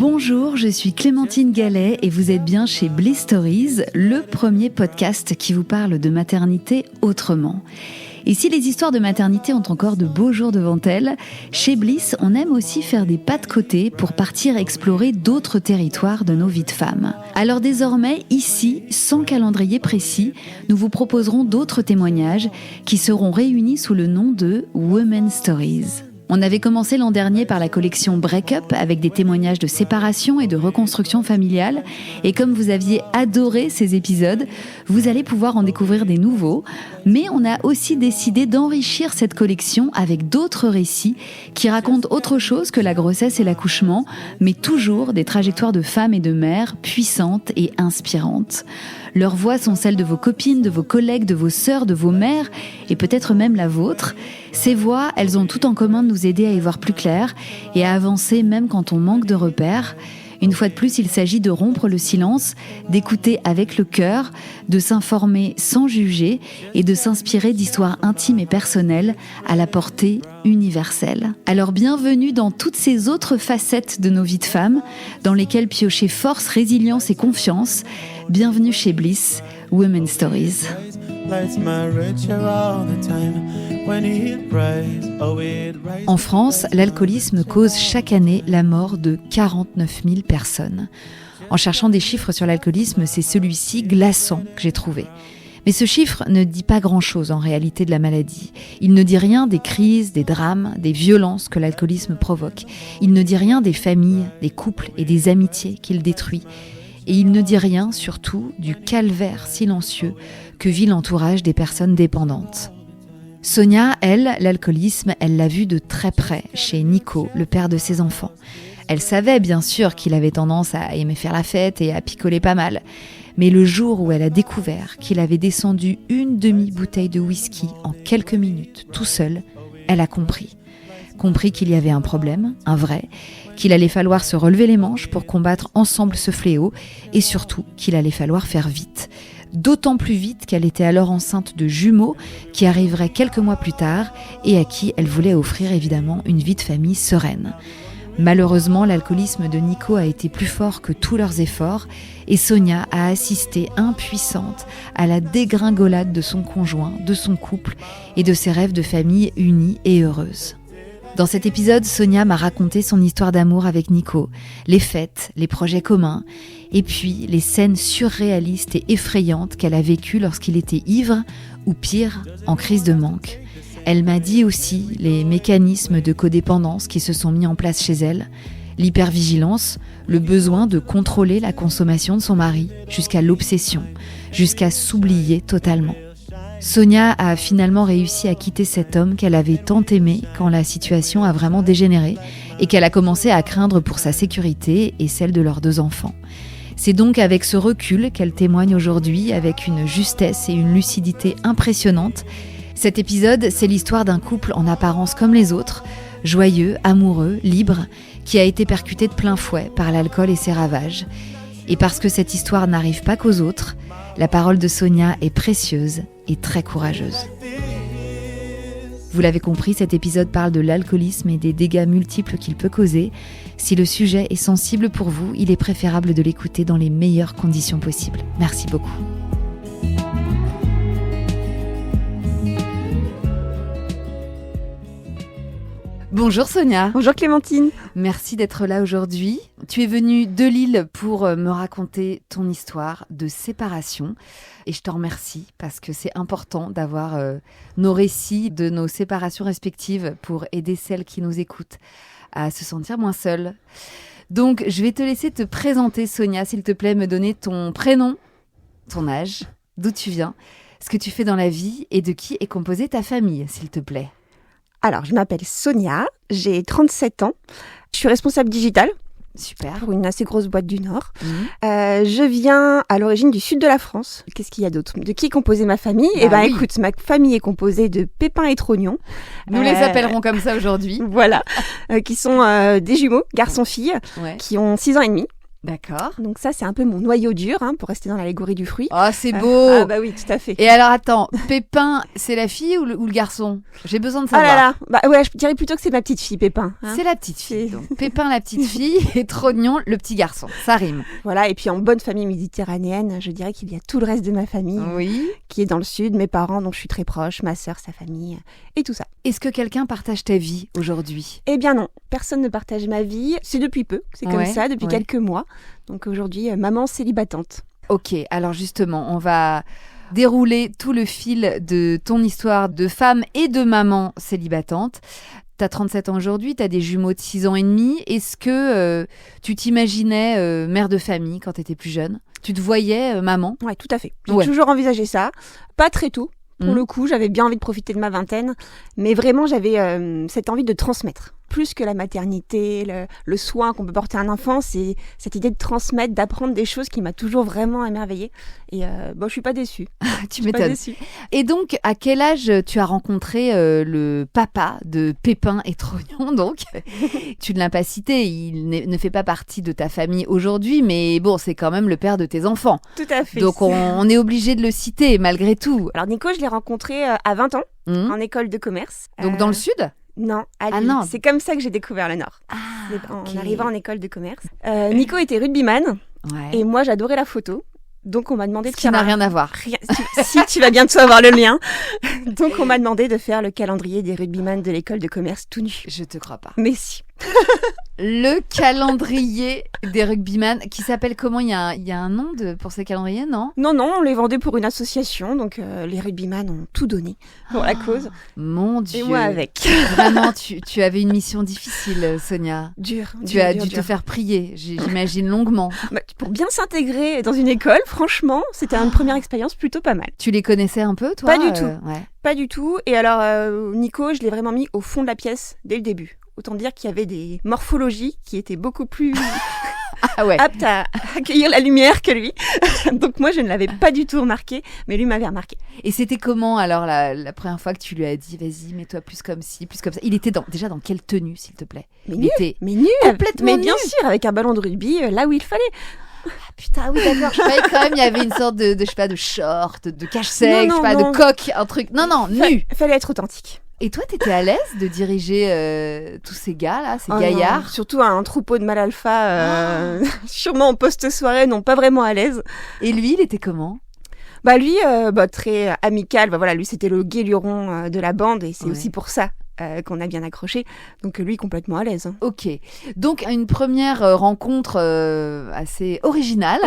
Bonjour, je suis Clémentine Gallet et vous êtes bien chez Bliss Stories, le premier podcast qui vous parle de maternité autrement. Et si les histoires de maternité ont encore de beaux jours devant elles, chez Bliss, on aime aussi faire des pas de côté pour partir explorer d'autres territoires de nos vies de femmes. Alors désormais, ici, sans calendrier précis, nous vous proposerons d'autres témoignages qui seront réunis sous le nom de Women Stories. On avait commencé l'an dernier par la collection Break Up avec des témoignages de séparation et de reconstruction familiale. Et comme vous aviez adoré ces épisodes, vous allez pouvoir en découvrir des nouveaux. Mais on a aussi décidé d'enrichir cette collection avec d'autres récits qui racontent autre chose que la grossesse et l'accouchement, mais toujours des trajectoires de femmes et de mères puissantes et inspirantes. Leurs voix sont celles de vos copines, de vos collègues, de vos sœurs, de vos mères et peut-être même la vôtre. Ces voix, elles ont tout en commun de nous aider à y voir plus clair et à avancer même quand on manque de repères. Une fois de plus, il s'agit de rompre le silence, d'écouter avec le cœur, de s'informer sans juger et de s'inspirer d'histoires intimes et personnelles à la portée universelle. Alors bienvenue dans toutes ces autres facettes de nos vies de femmes, dans lesquelles piocher force, résilience et confiance. Bienvenue chez Bliss, Women Stories. En France, l'alcoolisme cause chaque année la mort de 49 000 personnes. En cherchant des chiffres sur l'alcoolisme, c'est celui-ci glaçant que j'ai trouvé. Mais ce chiffre ne dit pas grand-chose en réalité de la maladie. Il ne dit rien des crises, des drames, des violences que l'alcoolisme provoque. Il ne dit rien des familles, des couples et des amitiés qu'il détruit. Et il ne dit rien, surtout, du calvaire silencieux que vit l'entourage des personnes dépendantes. Sonia, elle, l'alcoolisme, elle l'a vu de très près chez Nico, le père de ses enfants. Elle savait bien sûr qu'il avait tendance à aimer faire la fête et à picoler pas mal. Mais le jour où elle a découvert qu'il avait descendu une demi-bouteille de whisky en quelques minutes, tout seul, elle a compris. Compris qu'il y avait un problème, un vrai, qu'il allait falloir se relever les manches pour combattre ensemble ce fléau et surtout qu'il allait falloir faire vite. D'autant plus vite qu'elle était alors enceinte de jumeaux qui arriveraient quelques mois plus tard et à qui elle voulait offrir évidemment une vie de famille sereine. Malheureusement, l'alcoolisme de Nico a été plus fort que tous leurs efforts et Sonia a assisté impuissante à la dégringolade de son conjoint, de son couple et de ses rêves de famille unis et heureuses. Dans cet épisode, Sonia m'a raconté son histoire d'amour avec Nico, les fêtes, les projets communs, et puis les scènes surréalistes et effrayantes qu'elle a vécues lorsqu'il était ivre, ou pire, en crise de manque. Elle m'a dit aussi les mécanismes de codépendance qui se sont mis en place chez elle, l'hypervigilance, le besoin de contrôler la consommation de son mari, jusqu'à l'obsession, jusqu'à s'oublier totalement. Sonia a finalement réussi à quitter cet homme qu'elle avait tant aimé quand la situation a vraiment dégénéré et qu'elle a commencé à craindre pour sa sécurité et celle de leurs 2 enfants. C'est donc avec ce recul qu'elle témoigne aujourd'hui avec une justesse et une lucidité impressionnantes. Cet épisode, c'est l'histoire d'un couple en apparence comme les autres, joyeux, amoureux, libre, qui a été percuté de plein fouet par l'alcool et ses ravages. Et parce que cette histoire n'arrive pas qu'aux autres, la parole de Sonia est précieuse et très courageuse. Vous l'avez compris, cet épisode parle de l'alcoolisme et des dégâts multiples qu'il peut causer. Si le sujet est sensible pour vous, il est préférable de l'écouter dans les meilleures conditions possibles. Merci beaucoup. Bonjour Sonia. Bonjour Clémentine. Merci d'être là aujourd'hui. Tu es venue de Lille pour me raconter ton histoire de séparation et je te remercie parce que c'est important d'avoir nos récits de nos séparations respectives pour aider celles qui nous écoutent à se sentir moins seules. Donc je vais te laisser te présenter Sonia, s'il te plaît, me donner ton prénom, ton âge, d'où tu viens, ce que tu fais dans la vie et de qui est composée ta famille, s'il te plaît. Alors, je m'appelle Sonia, j'ai 37 ans, je suis responsable digitale. Super. Pour une assez grosse boîte du Nord. Je viens à l'origine du sud de la France. Qu'est-ce qu'il y a d'autre ? De qui est composée ma famille ? Oui. Écoute, ma famille est composée de Pépin et Trognon. Nous les appellerons comme ça aujourd'hui. Voilà. Qui sont des jumeaux, garçon-fille, qui ont 6 ans et demi. D'accord. Donc ça, c'est un peu mon noyau dur, pour rester dans l'allégorie du fruit. Oh, c'est beau. Ah bah oui, tout à fait. Et alors, attends, Pépin, c'est la fille ou le garçon? J'ai besoin de Ah savoir. là là, bah ouais, je dirais plutôt que c'est ma petite fille, Pépin. C'est la petite fille. Donc, Pépin, la petite fille, et Trognon, le petit garçon. Ça rime. Voilà, et puis en bonne famille méditerranéenne, je dirais qu'il y a tout le reste de ma famille Oui. qui est dans le sud, mes parents dont je suis très proche, ma sœur, sa famille, et tout ça. Est-ce que quelqu'un partage ta vie aujourd'hui? Eh bien non, personne ne partage ma vie. C'est depuis peu, c'est comme ça, depuis quelques mois. Donc aujourd'hui, maman célibatante. Ok, alors justement, on va dérouler tout le fil de ton histoire de femme et de maman célibatante. T'as 37 ans aujourd'hui, t'as des jumeaux de 6 ans et demi. Est-ce que tu t'imaginais mère de famille quand t'étais plus jeune? Tu te voyais maman? Ouais, tout à fait. J'ai toujours envisagé ça. Pas très tôt. Pour le coup, j'avais bien envie de profiter de ma vingtaine, mais vraiment, j'avais cette envie de transmettre. Plus que la maternité, le soin qu'on peut porter à un enfant, c'est cette idée de transmettre, d'apprendre des choses qui m'a toujours vraiment émerveillée. Et je suis pas déçue. Tu m'étonnes. Et donc, à quel âge tu as rencontré le papa de Pépin et Trognon, donc? Tu ne l'as pas cité, il ne fait pas partie de ta famille aujourd'hui, mais bon, c'est quand même le père de tes enfants. Tout à fait. Donc, on est obligé de le citer, malgré tout. Alors, Nico, je l'ai rencontré à 20 ans, en école de commerce. Donc, dans le sud? Non, à Lille. C'est comme ça que j'ai découvert le Nord. En arrivant en école de commerce. Nico était rugbyman et moi j'adorais la photo. Donc on m'a demandé de faire... Ça n'a rien à voir. Si, tu vas bientôt avoir le lien. Donc on m'a demandé de faire le calendrier des rugbyman de l'école de commerce tout nu. Je te crois pas. Mais si. Le calendrier des rugbyman, qui s'appelle comment? Il y a un nom pour ces calendriers, non? Non, on les vendait pour une association, donc les rugbyman ont tout donné pour la cause. Mon Dieu. Et moi avec. Vraiment, tu avais une mission difficile, Sonia. Tu as dû te faire prier, j'imagine longuement. Pour bien s'intégrer dans une école, franchement, c'était une première expérience plutôt pas mal. Tu les connaissais un peu, toi? Pas du tout. Pas du tout. Et alors, Nico, je l'ai vraiment mis au fond de la pièce dès le début. Autant dire qu'il y avait des morphologies qui étaient beaucoup plus aptes à accueillir la lumière que lui. Donc moi, je ne l'avais pas du tout remarqué, mais lui m'avait remarqué. Et c'était comment alors la première fois que tu lui as dit, vas-y, mets-toi plus comme ci, plus comme ça? Il était déjà dans quelle tenue, s'il te plaît? Mais nu, complètement mais nu. bien sûr, avec un ballon de rugby là où il fallait. Ah, putain, oui, d'accord. Je croyais quand même il y avait une sorte de je sais pas, de short, de cache-sec, de coque, un truc. Non, nu. Fallait être authentique. Et toi, t'étais à l'aise de diriger tous ces gars-là, ces gaillards? Non. Surtout un troupeau de mâles alpha, sûrement en post-soirée, non, pas vraiment à l'aise. Et lui, il était comment? Lui, très amical. Lui, c'était le gai luron de la bande et c'est aussi pour ça qu'on a bien accroché. Donc lui, complètement à l'aise. Ok. Donc une première rencontre assez originale.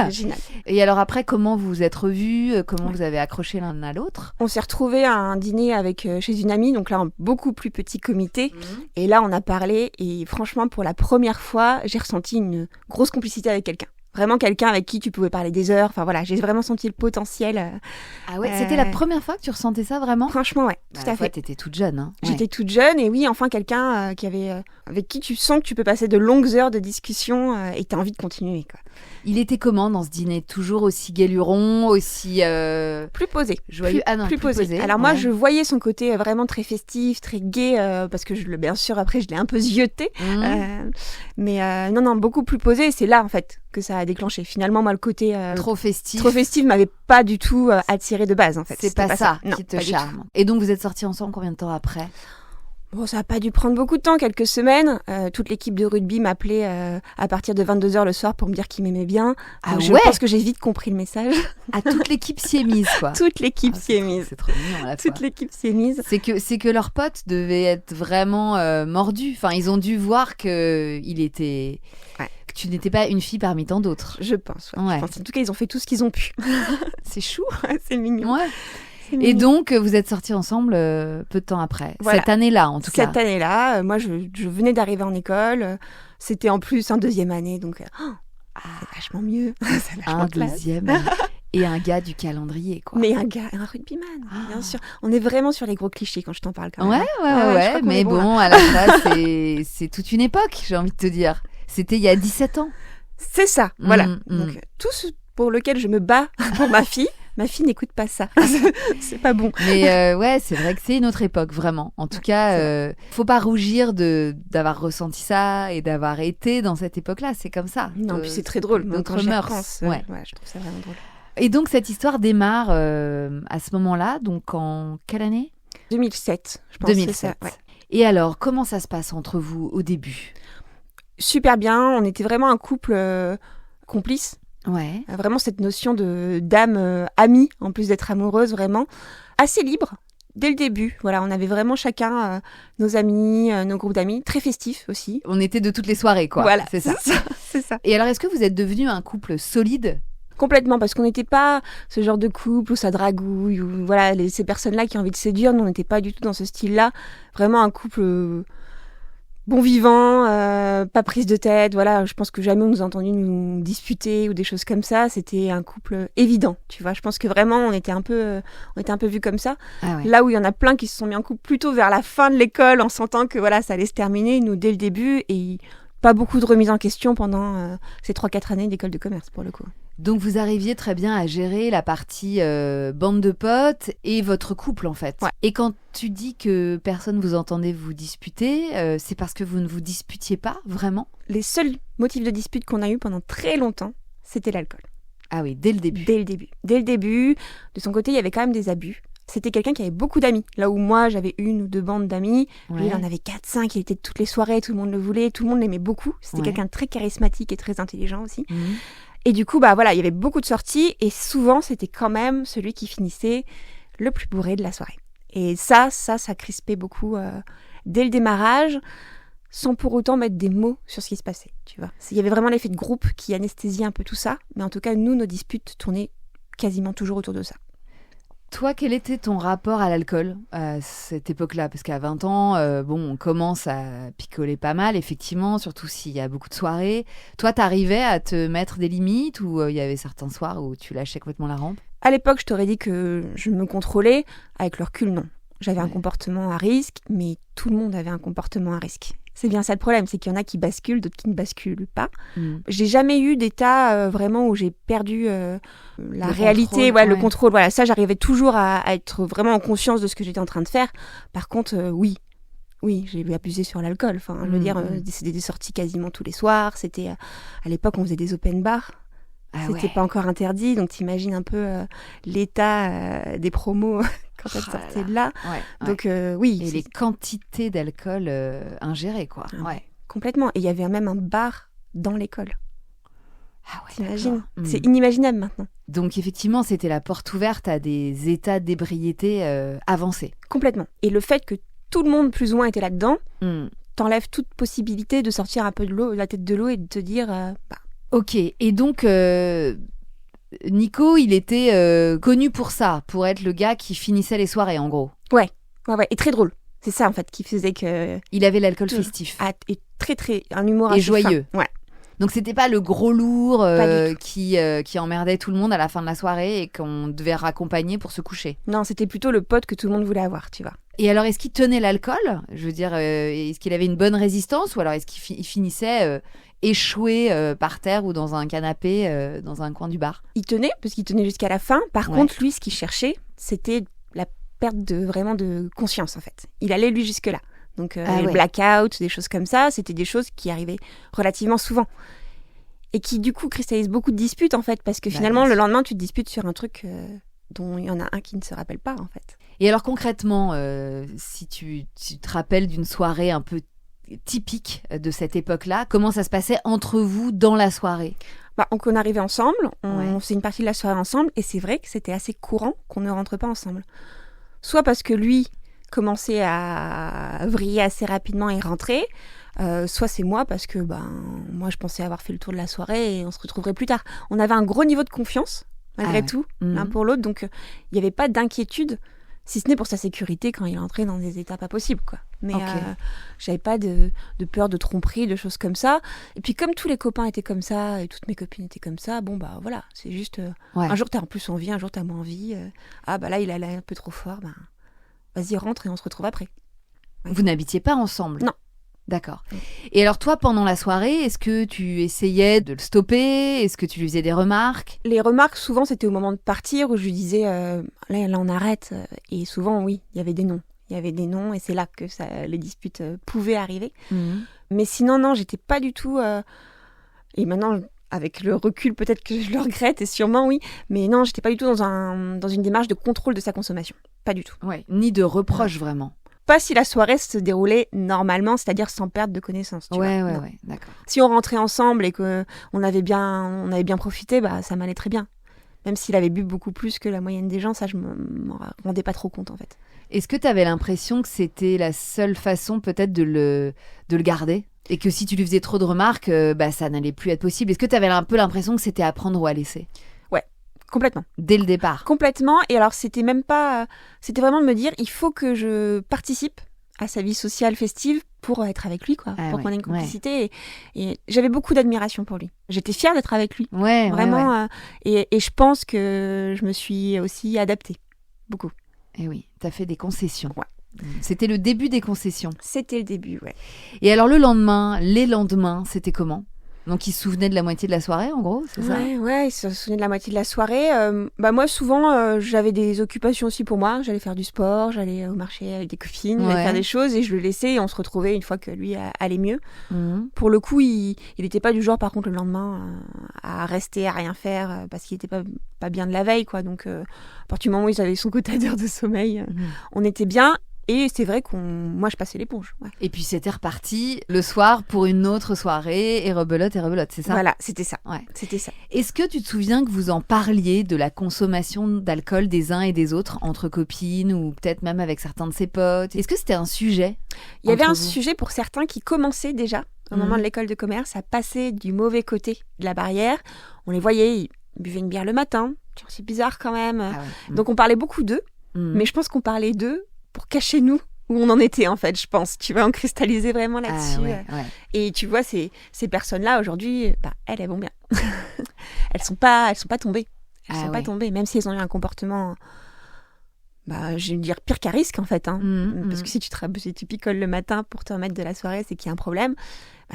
Et alors après, comment vous vous êtes revus? Comment vous avez accroché l'un à l'autre? On s'est retrouvés à un dîner chez une amie, donc là, un beaucoup plus petit comité. Et là, on a parlé et franchement, pour la première fois, j'ai ressenti une grosse complicité avec quelqu'un. Vraiment quelqu'un avec qui tu pouvais parler des heures. Enfin voilà, j'ai vraiment senti le potentiel. Ah ouais, c'était la première fois que tu ressentais ça vraiment? Franchement, ouais, tout à fait. T'étais toute jeune. Hein. J'étais toute jeune et oui, enfin quelqu'un avec qui tu sens que tu peux passer de longues heures de discussion et t'as envie de continuer, quoi. Il était comment dans ce dîner? Toujours aussi galuron, aussi... Plus posé. Joyeux. Plus posé. Alors moi, je voyais son côté vraiment très festif, très gai, parce que bien sûr, après, je l'ai un peu zioté. Mais non, beaucoup plus posé. Et c'est là, en fait, que ça a déclenché. Finalement, moi, le côté... Trop festif m'avait pas du tout attiré de base, en fait. C'est pas ça qui te charme. Et donc, vous êtes sortis ensemble combien de temps après? Bon, ça n'a pas dû prendre beaucoup de temps, quelques semaines. Toute l'équipe de rugby m'appelait à partir de 22h le soir pour me dire qu'il m'aimait bien. Je pense que j'ai vite compris le message. Toute l'équipe s'y est mise, quoi. Toute l'équipe s'y est mise. C'est trop mignon, à la fois. Toute l'équipe s'y est mise. C'est que leurs potes devaient être vraiment mordus. Enfin, ils ont dû voir que tu n'étais pas une fille parmi tant d'autres. Je pense, ouais. Je pense. En tout cas, ils ont fait tout ce qu'ils ont pu. C'est chou. C'est mignon. Ouais. Et donc, vous êtes sortis ensemble peu de temps après. Voilà. Cette année-là, en tout cas. Cette année-là, moi, je venais d'arriver en école. C'était en plus en deuxième année, donc c'est vachement mieux. C'est vachement deuxième année. Et un gars du calendrier, quoi. Mais un rugbyman, bien sûr. On est vraiment sur les gros clichés quand je t'en parle, quand même. Ouais. Mais bon, à la fin, c'est toute une époque, j'ai envie de te dire. C'était il y a 17 ans. C'est ça, voilà. Donc, tout ce pour lequel je me bats pour ma fille, ma fille n'écoute pas ça. C'est pas bon. Mais ouais, c'est vrai que c'est une autre époque, vraiment. En tout cas, faut pas rougir d'avoir ressenti ça et d'avoir été dans cette époque-là. C'est comme ça. Non, puis c'est très drôle. D'autres mœurs. Ouais, je trouve ça vraiment drôle. Et donc, cette histoire démarre à ce moment-là, donc en quelle année ? 2007, je pense. 2007. C'est ça, ouais. Et alors, comment ça se passe entre vous au début ? Super bien. On était vraiment un couple complice. Ouais. Vraiment cette notion d'âme amie, en plus d'être amoureuse, vraiment. Assez libre, dès le début. Voilà, on avait vraiment chacun nos amis, nos groupes d'amis, très festifs aussi. On était de toutes les soirées, quoi. Voilà, c'est ça. C'est ça. Et alors, est-ce que vous êtes devenus un couple solide ? Complètement, parce qu'on n'était pas ce genre de couple où ça dragouille, ou voilà, ces personnes-là qui ont envie de séduire, nous on n'était pas du tout dans ce style-là. Vraiment un couple bon vivant, pas prise de tête, voilà. Je pense que jamais on nous a entendu nous disputer ou des choses comme ça. C'était un couple évident, tu vois. Je pense que vraiment on était un peu vus comme ça. Ah ouais. Là où il y en a plein qui se sont mis en couple plutôt vers la fin de l'école, en sentant que voilà, ça allait se terminer, nous dès le début, et pas beaucoup de remise en question pendant ces 3-4 années d'école de commerce pour le coup. Donc vous arriviez très bien à gérer la partie bande de potes et votre couple en fait. Ouais. Et quand tu dis que personne vous entendait vous disputer, c'est parce que vous ne vous disputiez pas vraiment ? Les seuls motifs de dispute qu'on a eu pendant très longtemps, c'était l'alcool. Ah oui, dès le début. Dès le début, de son côté, il y avait quand même des abus. C'était quelqu'un qui avait beaucoup d'amis. Là où moi, j'avais 1 ou 2 bandes d'amis, lui, il en avait 4-5, il était de toutes les soirées, tout le monde le voulait, tout le monde l'aimait beaucoup. C'était quelqu'un de très charismatique et très intelligent aussi. Mmh. Et du coup, bah voilà, il y avait beaucoup de sorties et souvent, c'était quand même celui qui finissait le plus bourré de la soirée. Et ça crispait beaucoup dès le démarrage, sans pour autant mettre des mots sur ce qui se passait, tu vois. Il y avait vraiment l'effet de groupe qui anesthésiait un peu tout ça, mais en tout cas, nous, nos disputes tournaient quasiment toujours autour de ça. Toi, quel était ton rapport à l'alcool à cette époque-là ? Parce qu'à 20 ans, on commence à picoler pas mal, effectivement, surtout s'il y a beaucoup de soirées. Toi, t'arrivais à te mettre des limites ou il y avait certains soirs où tu lâchais complètement la rampe ? À l'époque, je t'aurais dit que je me contrôlais. Avec le recul, non. J'avais un comportement à risque, mais tout le monde avait un comportement à risque. C'est bien ça le problème, c'est qu'il y en a qui basculent, d'autres qui ne basculent pas. J'ai jamais eu d'état vraiment où j'ai perdu la réalité, le contrôle. Voilà, ça, j'arrivais toujours à être vraiment en conscience de ce que j'étais en train de faire. Par contre, oui, j'ai abusé sur l'alcool. Enfin, je veux dire, c'était des sorties quasiment tous les soirs. C'était à l'époque, on faisait des open bars. C'était pas encore interdit, donc t'imagines un peu l'état des promos quand elles sortaient de là. Donc oui. Et les quantités d'alcool ingérées, quoi. Complètement. Et il y avait même un bar dans l'école. Ah ouais, t'imagines ? C'est inimaginable maintenant. Donc effectivement, c'était la porte ouverte à des états d'ébriété avancés. Complètement. Et le fait que tout le monde plus ou moins était là-dedans, t'enlève toute possibilité de sortir un peu de l'eau, la tête de l'eau et de te dire... Ok, et donc Nico, il était connu pour ça, pour être le gars qui finissait les soirées en gros. Ouais, et très drôle. C'est ça en fait qui faisait que... Il avait l'alcool festif. Et très, un humour et assez joyeux. fin. Ouais. Donc c'était pas le gros lourd qui emmerdait tout le monde à la fin de la soirée et qu'on devait raccompagner pour se coucher. Non, c'était plutôt le pote que tout le monde voulait avoir, tu vois. Et alors, est-ce qu'il tenait l'alcool ? Je veux dire, est-ce qu'il avait une bonne résistance ou alors est-ce qu'il finissait échoué par terre ou dans un canapé dans un coin du bar ? Il tenait, parce qu'il tenait jusqu'à la fin. Par contre, lui, ce qu'il cherchait, c'était la perte vraiment de conscience, en fait. Il allait, lui, jusque-là. Donc, les blackouts, des choses comme ça, c'était des choses qui arrivaient relativement souvent. Et qui, du coup, cristallisent beaucoup de disputes, en fait, parce que finalement, le lendemain, tu te disputes sur un truc dont il y en a un qui ne se rappelle pas, en fait. Et alors, concrètement, si tu te rappelles d'une soirée un peu typique de cette époque-là, comment ça se passait entre vous dans la soirée ? Donc, on arrivait ensemble, on faisait une partie de la soirée ensemble, et c'est vrai que c'était assez courant qu'on ne rentre pas ensemble. Soit parce que lui commençait à vriller assez rapidement et rentrer, soit c'est moi parce que moi je pensais avoir fait le tour de la soirée et on se retrouverait plus tard. On avait un gros niveau de confiance malgré tout l'un pour l'autre, donc il n'y avait pas d'inquiétude, si ce n'est pour sa sécurité quand il entrait dans des états pas possibles, quoi. Mais j'avais pas de peur de tromperie, de choses comme ça. Et puis comme tous les copains étaient comme ça et toutes mes copines étaient comme ça, voilà, c'est juste un jour t'as en plus envie, un jour t'as moins envie. Là il allait un peu trop fort, vas-y rentre et on se retrouve après. Vous n'habitiez pas ensemble ? Non. D'accord. Et alors toi, pendant la soirée, est-ce que tu essayais de le stopper? Est-ce que tu lui faisais des remarques? Les remarques, souvent, c'était au moment de partir où je lui disais là, on arrête. Et souvent, oui, il y avait des noms. Il y avait des noms et c'est là que les disputes pouvaient arriver. Mais sinon, non, j'étais pas du tout... Et maintenant, avec le recul, peut-être que je le regrette, et sûrement oui. Mais non, j'étais pas du tout dans une démarche de contrôle de sa consommation. Pas du tout. Ouais, ni de reproche, vraiment. Pas si la soirée se déroulait normalement, c'est-à-dire sans perte de connaissance. Ouais, vois. d'accord. Si on rentrait ensemble et qu'on avait bien profité, bah, ça m'allait très bien. Même s'il avait bu beaucoup plus que la moyenne des gens, ça, je m'en rendais pas trop compte, en fait. Est-ce que tu avais l'impression que c'était la seule façon, peut-être, de le garder? Et que si tu lui faisais trop de remarques, ça n'allait plus être possible. Est-ce que tu avais un peu l'impression que c'était à prendre ou à laisser? Ouais, complètement. Dès le départ? Complètement. Et alors, c'était même pas... C'était vraiment de me dire, il faut que je participe à sa vie sociale festive pour être avec lui, quoi. Pour qu'on ait une complicité. Et j'avais beaucoup d'admiration pour lui. J'étais fière d'être avec lui. Vraiment. Et je pense que je me suis aussi adaptée. Beaucoup. Et oui, t'as fait des concessions. Ouais. C'était le début des concessions. C'était le début, ouais. Et alors les lendemains, c'était comment? Donc il se souvenait de la moitié de la soirée, en gros, c'est ça? Ouais, il se souvenait de la moitié de la soirée. Moi, souvent, j'avais des occupations aussi pour moi. J'allais faire du sport, j'allais au marché avec des copines, j'allais faire des choses et je le laissais et on se retrouvait une fois que lui allait mieux. Pour le coup, il n'était pas du genre, par contre, le lendemain, à rester, à rien faire parce qu'il n'était pas bien de la veille, quoi. Donc, à partir du moment où il avait son quota d'heures de sommeil, on était bien. Et c'est vrai moi, je passais l'éponge. Ouais. Et puis, c'était reparti le soir pour une autre soirée, et rebelote, c'est ça? Voilà, c'était ça. Ouais. C'était ça. Est-ce que tu te souviens que vous en parliez de la consommation d'alcool des uns et des autres, entre copines, ou peut-être même avec certains de ses potes? Est-ce que c'était un sujet? Il y avait un sujet pour certains qui commençaient déjà, au moment de l'école de commerce, à passer du mauvais côté de la barrière. On les voyait, ils buvaient une bière le matin. C'est bizarre quand même. Ah ouais. Donc, on parlait beaucoup d'eux, mais je pense qu'on parlait d'eux pour cacher nous où on en était, en fait, je pense. Tu vois, on cristallisait vraiment là-dessus. Et tu vois, ces personnes-là, aujourd'hui, elles vont bien. Elles sont pas tombées. Elles sont pas tombées, même si elles ont eu un comportement, je vais dire, pire qu'à risque, en fait. Parce que si tu picoles le matin pour te remettre de la soirée, c'est qu'il y a un problème.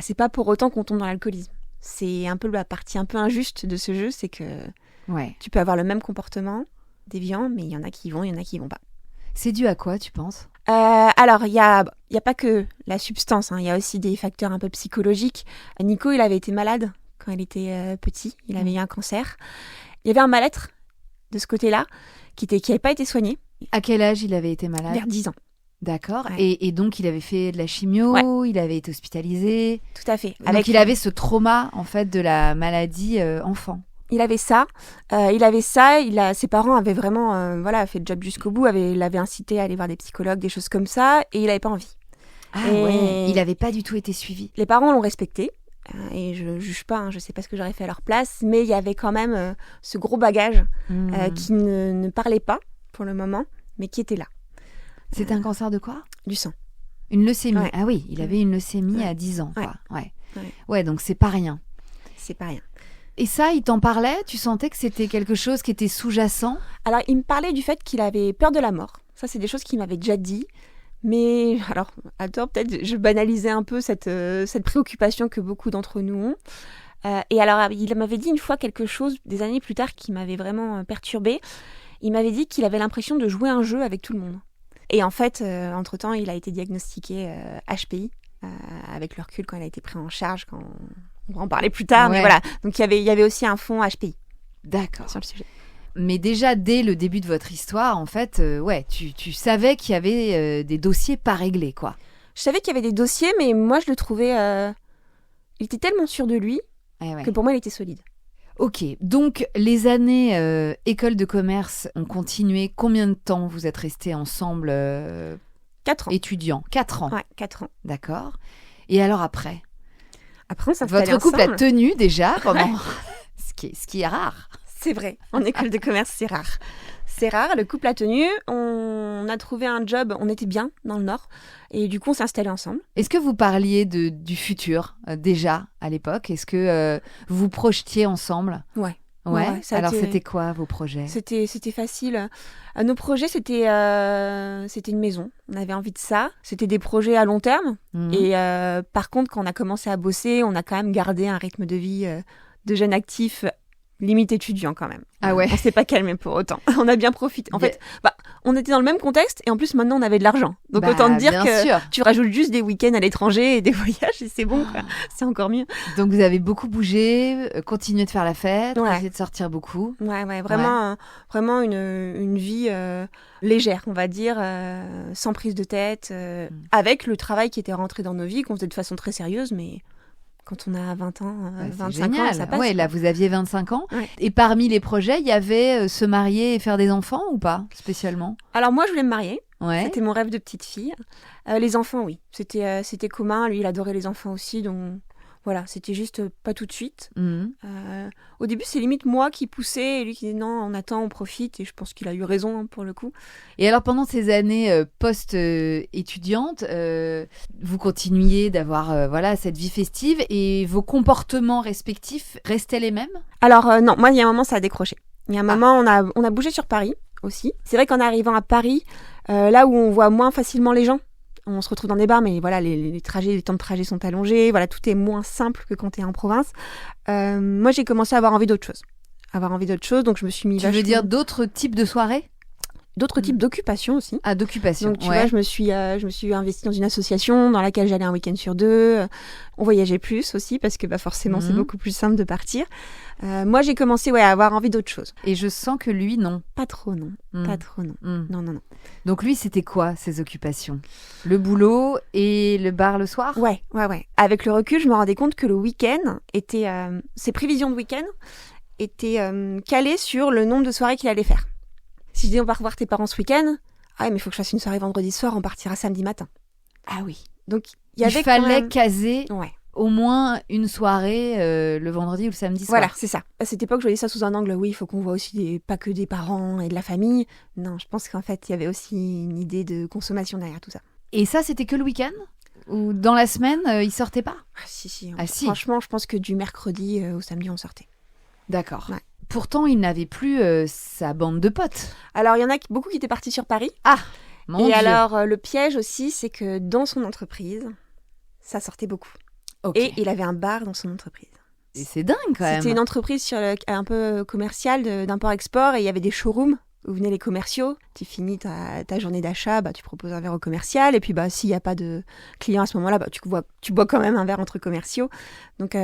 C'est pas pour autant qu'on tombe dans l'alcoolisme. C'est un peu la partie un peu injuste de ce jeu, c'est que tu peux avoir le même comportement déviant, mais il y en a qui y vont, il y en a qui y vont pas. C'est dû à quoi, tu penses? Alors, il y a pas que la substance, il y a aussi des facteurs un peu psychologiques. Nico, il avait été malade quand il était petit. Il avait eu un cancer. Il y avait un mal-être de ce côté-là qui n'avait pas été soigné. À quel âge il avait été malade? Vers 10 ans. D'accord. Ouais. Et donc, il avait fait de la chimio, il avait été hospitalisé. Tout à fait. Donc, il avait ce trauma, en fait, de la maladie enfant. Il avait ça. Ses parents avaient vraiment fait le job jusqu'au bout. L'avaient incité à aller voir des psychologues, des choses comme ça. Et il n'avait pas envie. Il n'avait pas du tout été suivi. Les parents l'ont respecté. Et je ne juge pas, je ne sais pas ce que j'aurais fait à leur place. Mais il y avait quand même ce gros bagage qui ne parlait pas pour le moment, mais qui était là. C'était un cancer de quoi? Du sang. Une leucémie. Ouais. Ah oui, il avait une leucémie à 10 ans. Quoi. Ouais, donc c'est pas rien. C'est pas rien. Et ça, il t'en parlait? Tu sentais que c'était quelque chose qui était sous-jacent? Alors, il me parlait du fait qu'il avait peur de la mort. Ça, c'est des choses qu'il m'avait déjà dit. Mais, alors, à tort, peut-être, je banalisais un peu cette préoccupation que beaucoup d'entre nous ont. Et alors, il m'avait dit une fois quelque chose, des années plus tard, qui m'avait vraiment perturbée. Il m'avait dit qu'il avait l'impression de jouer un jeu avec tout le monde. Et en fait, entre-temps, il a été diagnostiqué HPI, avec le recul, quand il a été pris en charge, on va en parler plus tard, mais voilà. Donc, il y avait aussi un fond HPI. D'accord. Sur le sujet. Mais déjà, dès le début de votre histoire, en fait, tu savais qu'il y avait des dossiers pas réglés, quoi. Je savais qu'il y avait des dossiers, mais moi, je le trouvais... il était tellement sûr de lui que pour moi, il était solide. Ok, donc les années école de commerce ont continué. Combien de temps vous êtes restés ensemble 4 ans. Étudiants? 4 ans. Ouais, 4 ans. D'accord. Et alors après? Après, on s'installait ensemble. Votre couple a tenu déjà pendant... ce qui est rare. C'est vrai, en école de commerce, c'est rare. C'est rare, le couple a tenu, on a trouvé un job, on était bien dans le Nord, et du coup, on s'est installés ensemble. Est-ce que vous parliez du futur, déjà, à l'époque? Est-ce que vous vous projetiez ensemble? Ouais. Ouais. ça a Alors, été- c'était quoi vos projets? C'était facile. Nos projets, c'était une maison. On avait envie de ça. C'était des projets à long terme. Mhm. Et par contre, quand on a commencé à bosser, on a quand même gardé un rythme de vie de jeune actif, limite étudiant quand même. Ah ouais. On s'est pas calmé pour autant. On a bien profité. En fait, on était dans le même contexte et en plus maintenant on avait de l'argent. Donc Bah, autant te dire bien que sûr. tu rajoutes juste des week-ends à l'étranger et des voyages et c'est bon, quoi. C'est encore mieux. Donc, vous avez beaucoup bougé, continué de faire la fête, Ouais. essayé de sortir beaucoup. Ouais, vraiment, vraiment une vie légère, on va dire, sans prise de tête, avec le travail qui était rentré dans nos vies, qu'on faisait de façon très sérieuse, mais quand on a 20 ans, Ouais, c'est 25 ans, génial. ça passe. Ouais, là, vous aviez 25 ans. Ouais. Et parmi les projets, il y avait se marier et faire des enfants ou pas, spécialement? Alors moi, je voulais me marier. Ouais. C'était mon rêve de petite fille. Les enfants, oui. C'était commun. Lui, il adorait les enfants aussi. Donc voilà, c'était juste pas tout de suite. Mhm. Au début, c'est limite moi qui poussais et lui qui disait non, on attend, on profite. Et je pense qu'il a eu raison, hein, pour le coup. Et alors, pendant ces années post-étudiantes, vous continuiez d'avoir voilà, cette vie festive et vos comportements respectifs restaient les mêmes? Alors non, moi, il y a un moment, ça a décroché. Il y a un moment, on a bougé sur Paris aussi. C'est vrai qu'en arrivant à Paris, là où on voit moins facilement les gens, on se retrouve dans des bars, mais voilà, les temps de trajet sont allongés. Voilà, tout est moins simple que quand tu es en province. Moi, j'ai commencé à avoir envie d'autre chose. Donc je me suis mis Tu veux dire d'autres types de soirées? d'autres types d'occupations aussi. Ah, d'occupation. Donc tu ouais. vois, je me suis investie dans une association dans laquelle j'allais un week-end sur 2. On voyageait plus aussi parce que forcément c'est beaucoup plus simple de partir. Moi j'ai commencé à avoir envie d'autre chose. Et je sens que lui, non. Pas trop non. Pas trop non. Non. Donc lui, c'était quoi ses occupations? Le boulot et le bar le soir? Ouais. Avec le recul, je me rendais compte que le week-end était ses prévisions de week-end étaient calées sur le nombre de soirées qu'il allait faire. Si je dis on va revoir tes parents ce week-end, ah mais il faut que je fasse une soirée vendredi soir, on partira samedi matin. Ah oui. Donc il Il fallait caser Ouais. au moins une soirée le vendredi ou le samedi soir. Voilà, c'est ça. À cette époque, je voyais ça sous un angle, oui, il faut qu'on voit aussi pas que des parents et de la famille. Non, je pense qu'en fait, il y avait aussi une idée de consommation derrière tout ça. Et ça, c'était que le week-end? Ou dans la semaine, il sortait pas? Ah si. Ah, si. Franchement, je pense que du mercredi au samedi, on sortait. D'accord. Ouais. Pourtant, il n'avait plus sa bande de potes. Alors, il y en a beaucoup qui étaient partis sur Paris. Ah, mon Dieu. Alors, le piège aussi, c'est que dans son entreprise, ça sortait beaucoup. Ok. Et il avait un bar dans son entreprise. Et c'est dingue quand même. C'était une entreprise un peu commerciale d'import-export et il y avait des showrooms où venaient les commerciaux. Tu finis ta journée d'achat, tu proposes un verre au commercial et puis s'il n'y a pas de clients à ce moment-là, tu bois quand même un verre entre commerciaux. Donc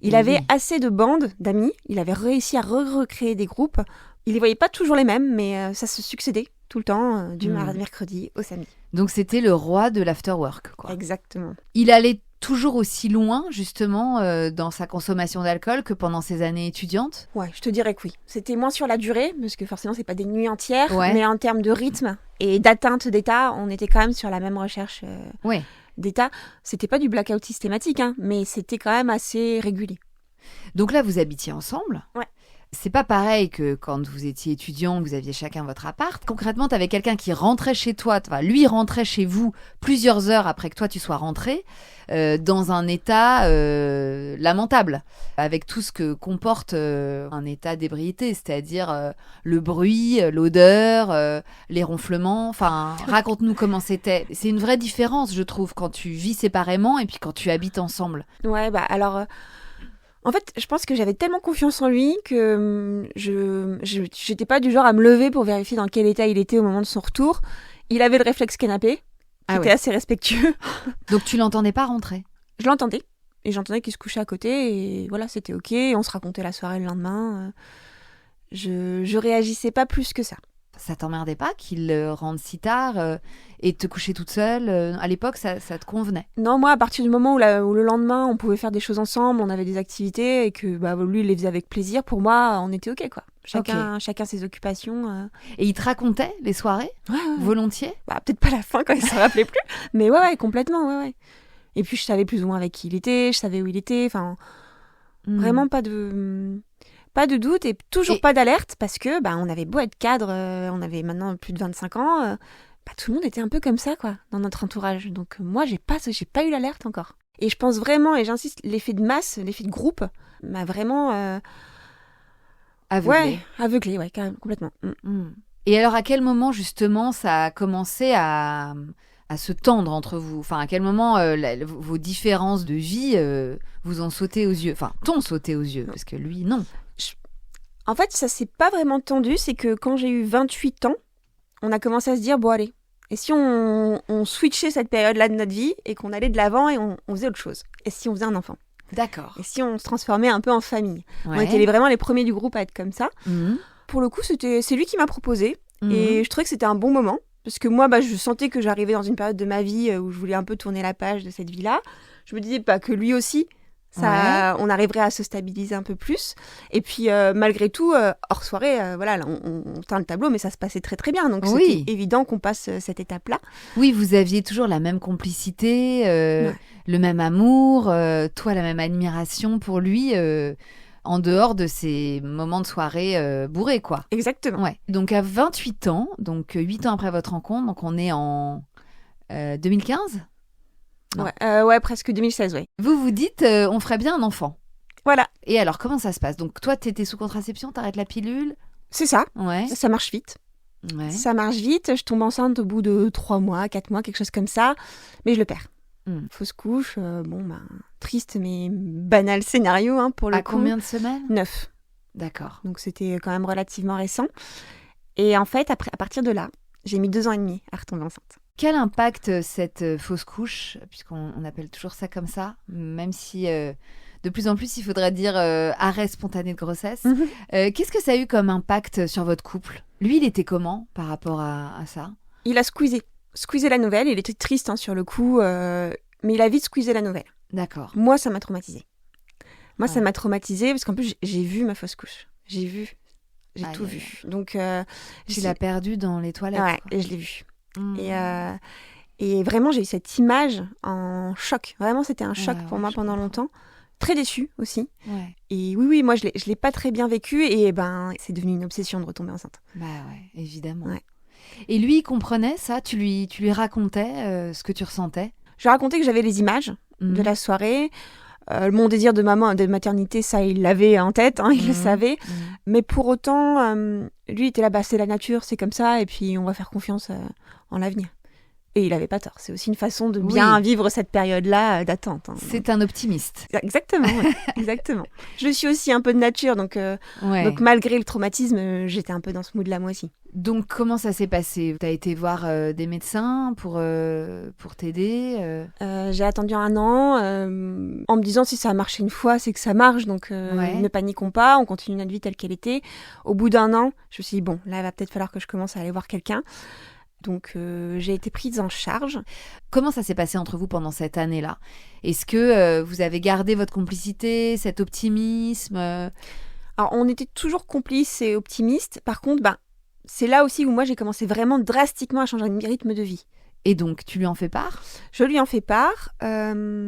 il avait assez de bandes d'amis, il avait réussi à recréer des groupes. Il les voyait pas toujours les mêmes, mais ça se succédait tout le temps, du mercredi au samedi. Donc c'était le roi de l'afterwork, quoi. Exactement. Il allait toujours aussi loin, justement, dans sa consommation d'alcool que pendant ses années étudiantes? Ouais, je te dirais que oui. C'était moins sur la durée, parce que forcément, c'est pas des nuits entières, Ouais. mais en termes de rythme et d'atteinte d'état, on était quand même sur la même recherche Ouais. d'état. C'était pas du blackout systématique, hein, mais c'était quand même assez régulier. Donc là, vous habitiez ensemble? Ouais. C'est pas pareil que quand vous étiez étudiant, vous aviez chacun votre appart. Concrètement, tu avais quelqu'un qui rentrait chez toi, lui rentrait chez vous plusieurs heures après que toi tu sois rentré, dans un état lamentable, avec tout ce que comporte un état d'ébriété, c'est-à-dire le bruit, l'odeur, les ronflements. Enfin, raconte-nous comment c'était. C'est une vraie différence, je trouve, quand tu vis séparément et puis quand tu habites ensemble. Ouais, alors... En fait, je pense que j'avais tellement confiance en lui que j'étais pas du genre à me lever pour vérifier dans quel état il était au moment de son retour. Il avait le réflexe canapé, qui était assez respectueux. Donc tu l'entendais pas rentrer? Je l'entendais. Et j'entendais qu'il se couchait à côté. Et voilà, c'était OK. Et on se racontait la soirée le lendemain. Je réagissais pas plus que ça. Ça t'emmerdait pas qu'il rentre si tard et te coucher toute seule? À l'époque, ça te convenait? Non, moi, à partir du moment où le lendemain, on pouvait faire des choses ensemble, on avait des activités et que lui, il les faisait avec plaisir, pour moi, on était OK, quoi. Chacun ses occupations. Et il te racontait les soirées? Ouais. Volontiers? Peut-être pas la fin quand il s'en rappelait plus, mais ouais, complètement, ouais. Et puis, je savais plus ou moins avec qui il était, je savais où il était, enfin, vraiment pas de doute et toujours pas d'alerte parce que on avait beau être cadre, on avait maintenant plus de 25 ans, tout le monde était un peu comme ça, quoi, dans notre entourage. Donc moi, j'ai pas eu l'alerte encore. Et je pense vraiment, et j'insiste, l'effet de masse, l'effet de groupe m'a vraiment Aveuglée. Aveuglée, carrément, complètement. Et alors, à quel moment, justement, ça a commencé à se tendre entre vous? Enfin, à quel moment vos différences de vie vous ont sauté aux yeux? Enfin, t'ont sauté aux yeux, parce que lui, non. En fait, ça s'est pas vraiment tendu. C'est que quand j'ai eu 28 ans, on a commencé à se dire, bon allez, et si on switchait cette période-là de notre vie et qu'on allait de l'avant et on faisait autre chose? Et si on faisait un enfant? D'accord. Et si on se transformait un peu en famille? Ouais. On était vraiment les premiers du groupe à être comme ça. Mmh. Pour le coup, c'est lui qui m'a proposé. Mmh. Et je trouvais que c'était un bon moment. Parce que moi, je sentais que j'arrivais dans une période de ma vie où je voulais un peu tourner la page de cette vie-là. Je me disais que lui aussi, on arriverait à se stabiliser un peu plus. Et puis, malgré tout, hors soirée, là, on teint le tableau, mais ça se passait très très bien. Donc, c'était évident qu'on passe cette étape-là. Oui, vous aviez toujours la même complicité, le même amour, toi, la même admiration pour lui, en dehors de ces moments de soirée bourrés, quoi. Exactement. Ouais. Donc, à 28 ans, donc 8 ans après votre rencontre, donc on est en 2015 ? Presque 2016, ouais. Vous vous dites, on ferait bien un enfant. Voilà. Et alors, comment ça se passe? Donc, toi, t'étais sous contraception, t'arrêtes la pilule? C'est ça. Ouais. Ça marche vite. Ouais. Ça marche vite. Je tombe enceinte au bout de 3 mois, 4 mois, quelque chose comme ça. Mais je le perds. Fausse couche. Triste mais banal scénario pour le coup. À combien de semaines? 9. D'accord. Donc, c'était quand même relativement récent. Et en fait, à partir de là, j'ai mis 2 ans et demi à retomber enceinte. Quel impact cette fausse couche, puisqu'on appelle toujours ça comme ça, même si de plus en plus il faudrait dire arrêt spontané de grossesse. Qu'est-ce que ça a eu comme impact sur votre couple? Lui, il était comment par rapport à ça? Il a squeezé la nouvelle. Il était triste sur le coup, mais il a vite squeezé la nouvelle. D'accord. Moi, ça m'a traumatisée. Ça m'a traumatisée parce qu'en plus, j'ai vu ma fausse couche. J'ai tout vu. Donc, tu l'as perdu dans les toilettes. Ouais, et je l'ai vu. Et vraiment, j'ai eu cette image en choc. Vraiment, c'était un choc pour moi pendant longtemps. Très déçue aussi. Ouais. Et oui, moi, je l'ai pas très bien vécu. Et c'est devenu une obsession de retomber enceinte. Bah ouais, évidemment. Ouais. Et lui, il comprenait ça? Tu lui racontais ce que tu ressentais? Je lui racontais que j'avais les images de la soirée. Mon désir de maternité, ça, il l'avait en tête, il le savait. Mais pour autant, lui, il était là, c'est la nature, c'est comme ça, et puis on va faire confiance en l'avenir. Et il n'avait pas tort. C'est aussi une façon de bien vivre cette période-là d'attente. C'est un optimiste. Exactement, exactement. Je suis aussi un peu de nature, donc malgré le traumatisme, j'étais un peu dans ce mood-là moi aussi. Donc, comment ça s'est passé? Tu as été voir des médecins pour t'aider J'ai attendu 1 an en me disant si ça a marché une fois, c'est que ça marche. Donc, ne paniquons pas, on continue notre vie telle qu'elle était. Au bout d'1 an, je me suis dit, bon, là, il va peut-être falloir que je commence à aller voir quelqu'un. Donc, j'ai été prise en charge. Comment ça s'est passé entre vous pendant cette année-là? Est-ce que vous avez gardé votre complicité, cet optimisme? Alors, on était toujours complices et optimistes. Par contre, c'est là aussi où moi, j'ai commencé vraiment drastiquement à changer de rythme de vie. Et donc, tu lui en fais part? Je lui en fais part. Voilà.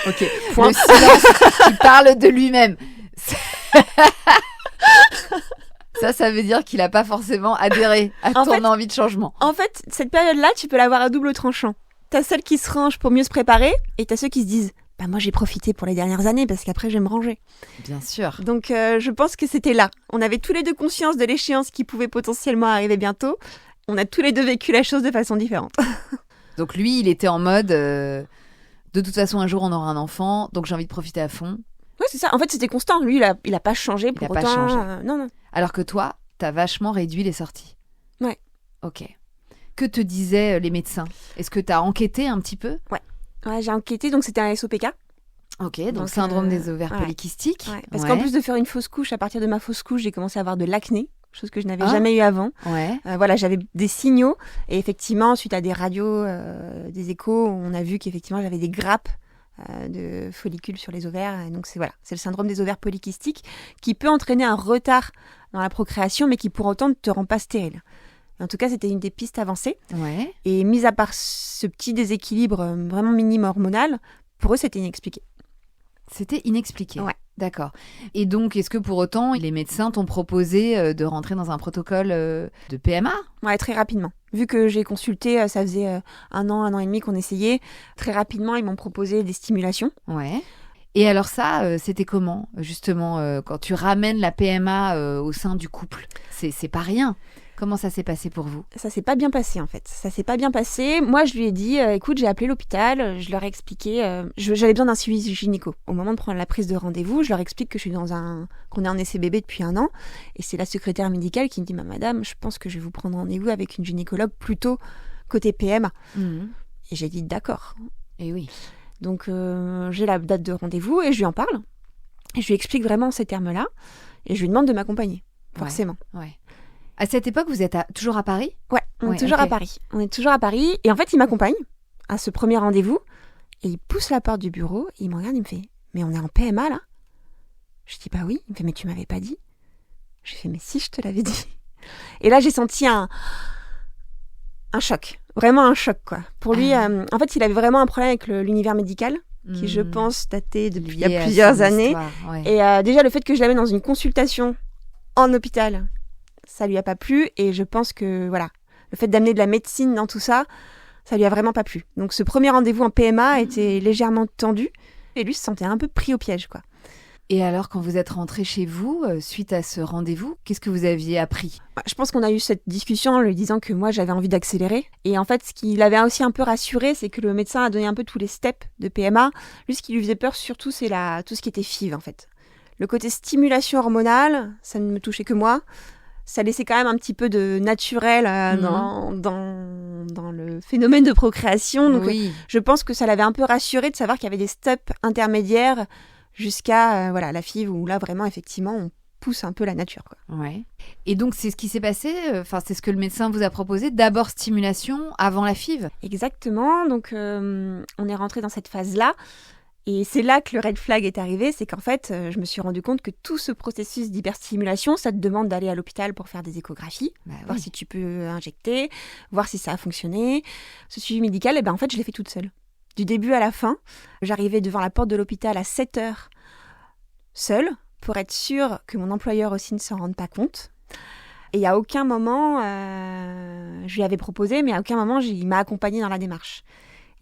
Ok. Le silence qui parle de lui-même. Ça veut dire qu'il n'a pas forcément adhéré à ton envie de changement. En fait, cette période-là, tu peux l'avoir à double tranchant. T'as celles qui se rangent pour mieux se préparer, et t'as ceux qui se disent moi j'ai profité pour les dernières années parce qu'après je vais me ranger. Bien sûr. Donc je pense que c'était là. On avait tous les deux conscience de l'échéance qui pouvait potentiellement arriver bientôt. On a tous les deux vécu la chose de façon différente. Donc lui, il était en mode de toute façon un jour on aura un enfant, donc j'ai envie de profiter à fond. Oui, c'est ça. En fait, c'était constant. Lui, il a pas changé pour autant. Il a pas changé. Non. Alors que toi, t'as vachement réduit les sorties. Ouais. Ok. Que te disaient les médecins? Est-ce que t'as enquêté un petit peu? Ouais, j'ai enquêté. Donc, c'était un SOPK. Ok, donc syndrome des ovaires polykystiques. Ouais. Parce qu'en plus de faire une fausse couche, à partir de ma fausse couche, j'ai commencé à avoir de l'acné. Chose que je n'avais jamais eu avant. Ouais. J'avais des signaux. Et effectivement, suite à des radios, des échos, on a vu qu'effectivement, j'avais des grappes de follicules sur les ovaires. Et donc, c'est le syndrome des ovaires polykystiques qui peut entraîner un retard dans la procréation, mais qui pour autant ne te rend pas stérile. En tout cas, c'était une des pistes avancées. Ouais. Et mis à part ce petit déséquilibre vraiment minime hormonal, pour eux, c'était inexpliqué. C'était inexpliqué. Ouais. D'accord. Et donc, est-ce que pour autant, les médecins t'ont proposé de rentrer dans un protocole de PMA? Ouais, très rapidement. Vu que j'ai consulté, ça faisait 1 an et demi qu'on essayait. Très rapidement, ils m'ont proposé des stimulations. Ouais. Et alors ça, c'était comment, justement, quand tu ramènes la PMA au sein du couple? C'est pas rien. Comment ça s'est passé pour vous? Ça s'est pas bien passé en fait. Ça s'est pas bien passé. Moi, je lui ai dit, écoute, j'ai appelé l'hôpital, je leur ai expliqué, j'avais besoin d'un suivi gynéco. Au moment de prendre la prise de rendez-vous, je leur explique que je suis qu'on est en essai bébé depuis 1 an. Et c'est la secrétaire médicale qui me dit, madame, je pense que je vais vous prendre rendez-vous avec une gynécologue plutôt côté PMA. Et j'ai dit, d'accord. Et oui. Donc, j'ai la date de rendez-vous et je lui en parle. Et je lui explique vraiment ces termes-là. Et je lui demande de m'accompagner, forcément. Ouais. À cette époque, vous êtes toujours à Paris? Ouais, on est toujours à Paris. On est toujours à Paris. Et en fait, il m'accompagne à ce premier rendez-vous. Et il pousse la porte du bureau. Et il me regarde, il me fait, mais on est en PMA, là? Je dis, bah oui. Il me fait, mais tu m'avais pas dit. J'ai fait, mais si, je te l'avais dit. Et là, j'ai senti un choc. Vraiment un choc, quoi. Pour lui, en fait, il avait vraiment un problème avec l'univers médical, qui, je pense, datait depuis il y a plusieurs années. Ouais. Et déjà, le fait que je l'amène dans une consultation en hôpital, ça lui a pas plu. Et je pense que, voilà, le fait d'amener de la médecine dans tout ça, ça lui a vraiment pas plu. Donc, ce premier rendez-vous en PMA était légèrement tendu. Et lui se sentait un peu pris au piège, quoi. Et alors, quand vous êtes rentré chez vous, suite à ce rendez-vous, qu'est-ce que vous aviez appris? Je pense qu'on a eu cette discussion en lui disant que moi, j'avais envie d'accélérer. Et en fait, ce qui l'avait aussi un peu rassuré, c'est que le médecin a donné un peu tous les steps de PMA. Lui, ce qui lui faisait peur, surtout, c'est tout ce qui était FIV, en fait. Le côté stimulation hormonale, ça ne me touchait que moi. Ça laissait quand même un petit peu de naturel dans le phénomène de procréation. Donc, oui. Je pense que ça l'avait un peu rassuré de savoir qu'il y avait des steps intermédiaires jusqu'à la FIV, où là, vraiment, effectivement, on pousse un peu la nature, quoi. Ouais. Et donc, c'est ce qui s'est passé, c'est ce que le médecin vous a proposé, d'abord stimulation avant la FIV? Exactement. Donc, on est rentré dans cette phase-là. Et c'est là que le red flag est arrivé, c'est qu'en fait, je me suis rendu compte que tout ce processus d'hyperstimulation, ça te demande d'aller à l'hôpital pour faire des échographies, voir si tu peux injecter, voir si ça a fonctionné. Ce suivi médical, en fait, je l'ai fait toute seule. Du début à la fin, j'arrivais devant la porte de l'hôpital à 7h, seule, pour être sûre que mon employeur aussi ne s'en rende pas compte. Et à aucun moment, je lui avais proposé, mais à aucun moment, il m'a accompagnée dans la démarche.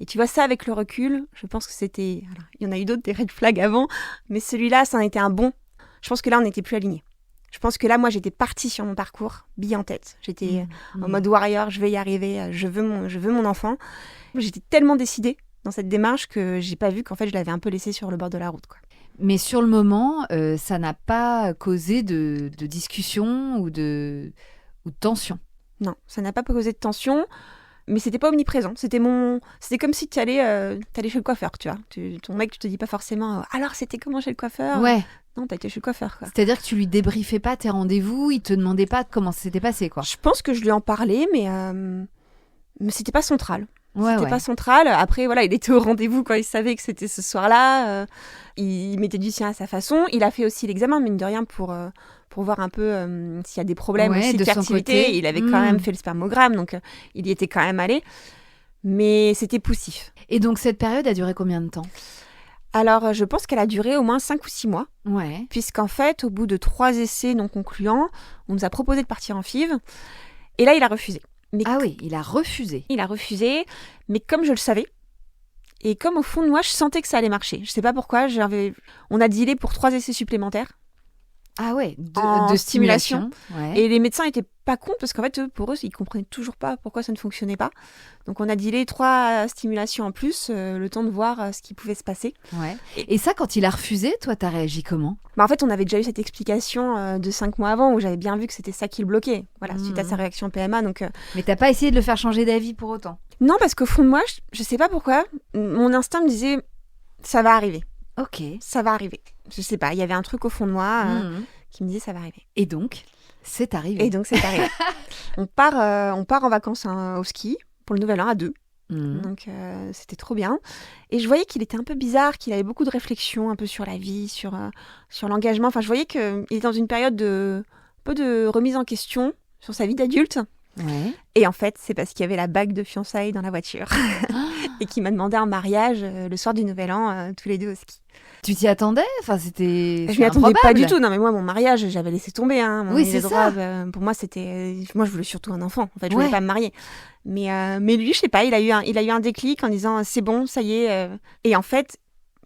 Et tu vois, ça, avec le recul, je pense que c'était... Alors, il y en a eu d'autres, des red flags avant, mais celui-là, ça en était un bon. Je pense que là, on n'était plus alignés. Je pense que là, moi, j'étais partie sur mon parcours, bille en tête. J'étais en mode warrior, je vais y arriver, je veux mon enfant. J'étais tellement décidée dans cette démarche que j'ai pas vu qu'en fait, je l'avais un peu laissé sur le bord de la route, quoi. Mais sur le moment, ça n'a pas causé de discussion ou de tension? Non, ça n'a pas causé de tension. Mais c'était pas omniprésent. C'était comme si tu allais chez le coiffeur, tu vois. Ton mec, tu te dis pas forcément alors c'était comment chez le coiffeur? Ouais. Non, t'as été chez le coiffeur, quoi. C'est-à-dire que tu lui débriefais pas tes rendez-vous, il te demandait pas comment ça s'était passé, quoi. Je pense que je lui en parlais, mais c'était pas central. C'était pas central. Après, voilà, il était au rendez-vous quand il savait que c'était ce soir-là. Il mettait du sien à sa façon. Il a fait aussi l'examen, mine de rien, pour voir un peu s'il y a des problèmes aussi de fertilité. Il avait quand même fait le spermogramme, donc il y était quand même allé. Mais c'était poussif. Et donc, cette période a duré combien de temps? Alors, je pense qu'elle a duré au moins 5 ou 6 mois. Ouais. Puisqu'en fait, au bout de 3 essais non concluants, on nous a proposé de partir en FIV. Et là, il a refusé. Oui, il a refusé. Il a refusé, mais comme je le savais, et comme au fond de moi, je sentais que ça allait marcher. Je sais pas pourquoi, on a dealé pour 3 essais supplémentaires. Ah ouais, de stimulation. Ouais. Et les médecins étaient pas cons, parce qu'en fait, pour eux, ils comprenaient toujours pas pourquoi ça ne fonctionnait pas. Donc on a dealé 3 stimulations en plus, le temps de voir ce qui pouvait se passer. Ouais. Et ça, quand il a refusé, toi, t'as réagi comment? En fait, on avait déjà eu cette explication de 5 mois avant, où j'avais bien vu que c'était ça qui le bloquait, suite à sa réaction PMA. Donc, Mais t'as pas essayé de le faire changer d'avis pour autant? Non, parce qu'au fond de moi, je sais pas pourquoi, mon instinct me disait, ça va arriver. Ok. Ça va arriver. Je sais pas, il y avait un truc au fond de moi qui me disait, ça va arriver. Et donc, c'est arrivé. On part en vacances au ski pour le Nouvel An à 2. Donc c'était trop bien. Et je voyais qu'il était un peu bizarre, qu'il avait beaucoup de réflexions un peu sur la vie, sur l'engagement. Enfin, je voyais qu'il était dans une période un peu de remise en question sur sa vie d'adulte. Ouais. Et en fait, c'est parce qu'il y avait la bague de fiançailles dans la voiture. Et qu'il m'a demandé un mariage le soir du Nouvel An, tous les deux au ski. Tu t'y attendais? Enfin, c'était Je m'y attendais pas du tout. Non, mais moi, mon mariage, j'avais laissé tomber. Oui, c'est ça. Pour moi, c'était... Moi, je voulais surtout un enfant. En fait, je voulais pas me marier. Mais lui, je sais pas, il a eu un déclic en disant, c'est bon, ça y est. Et en fait,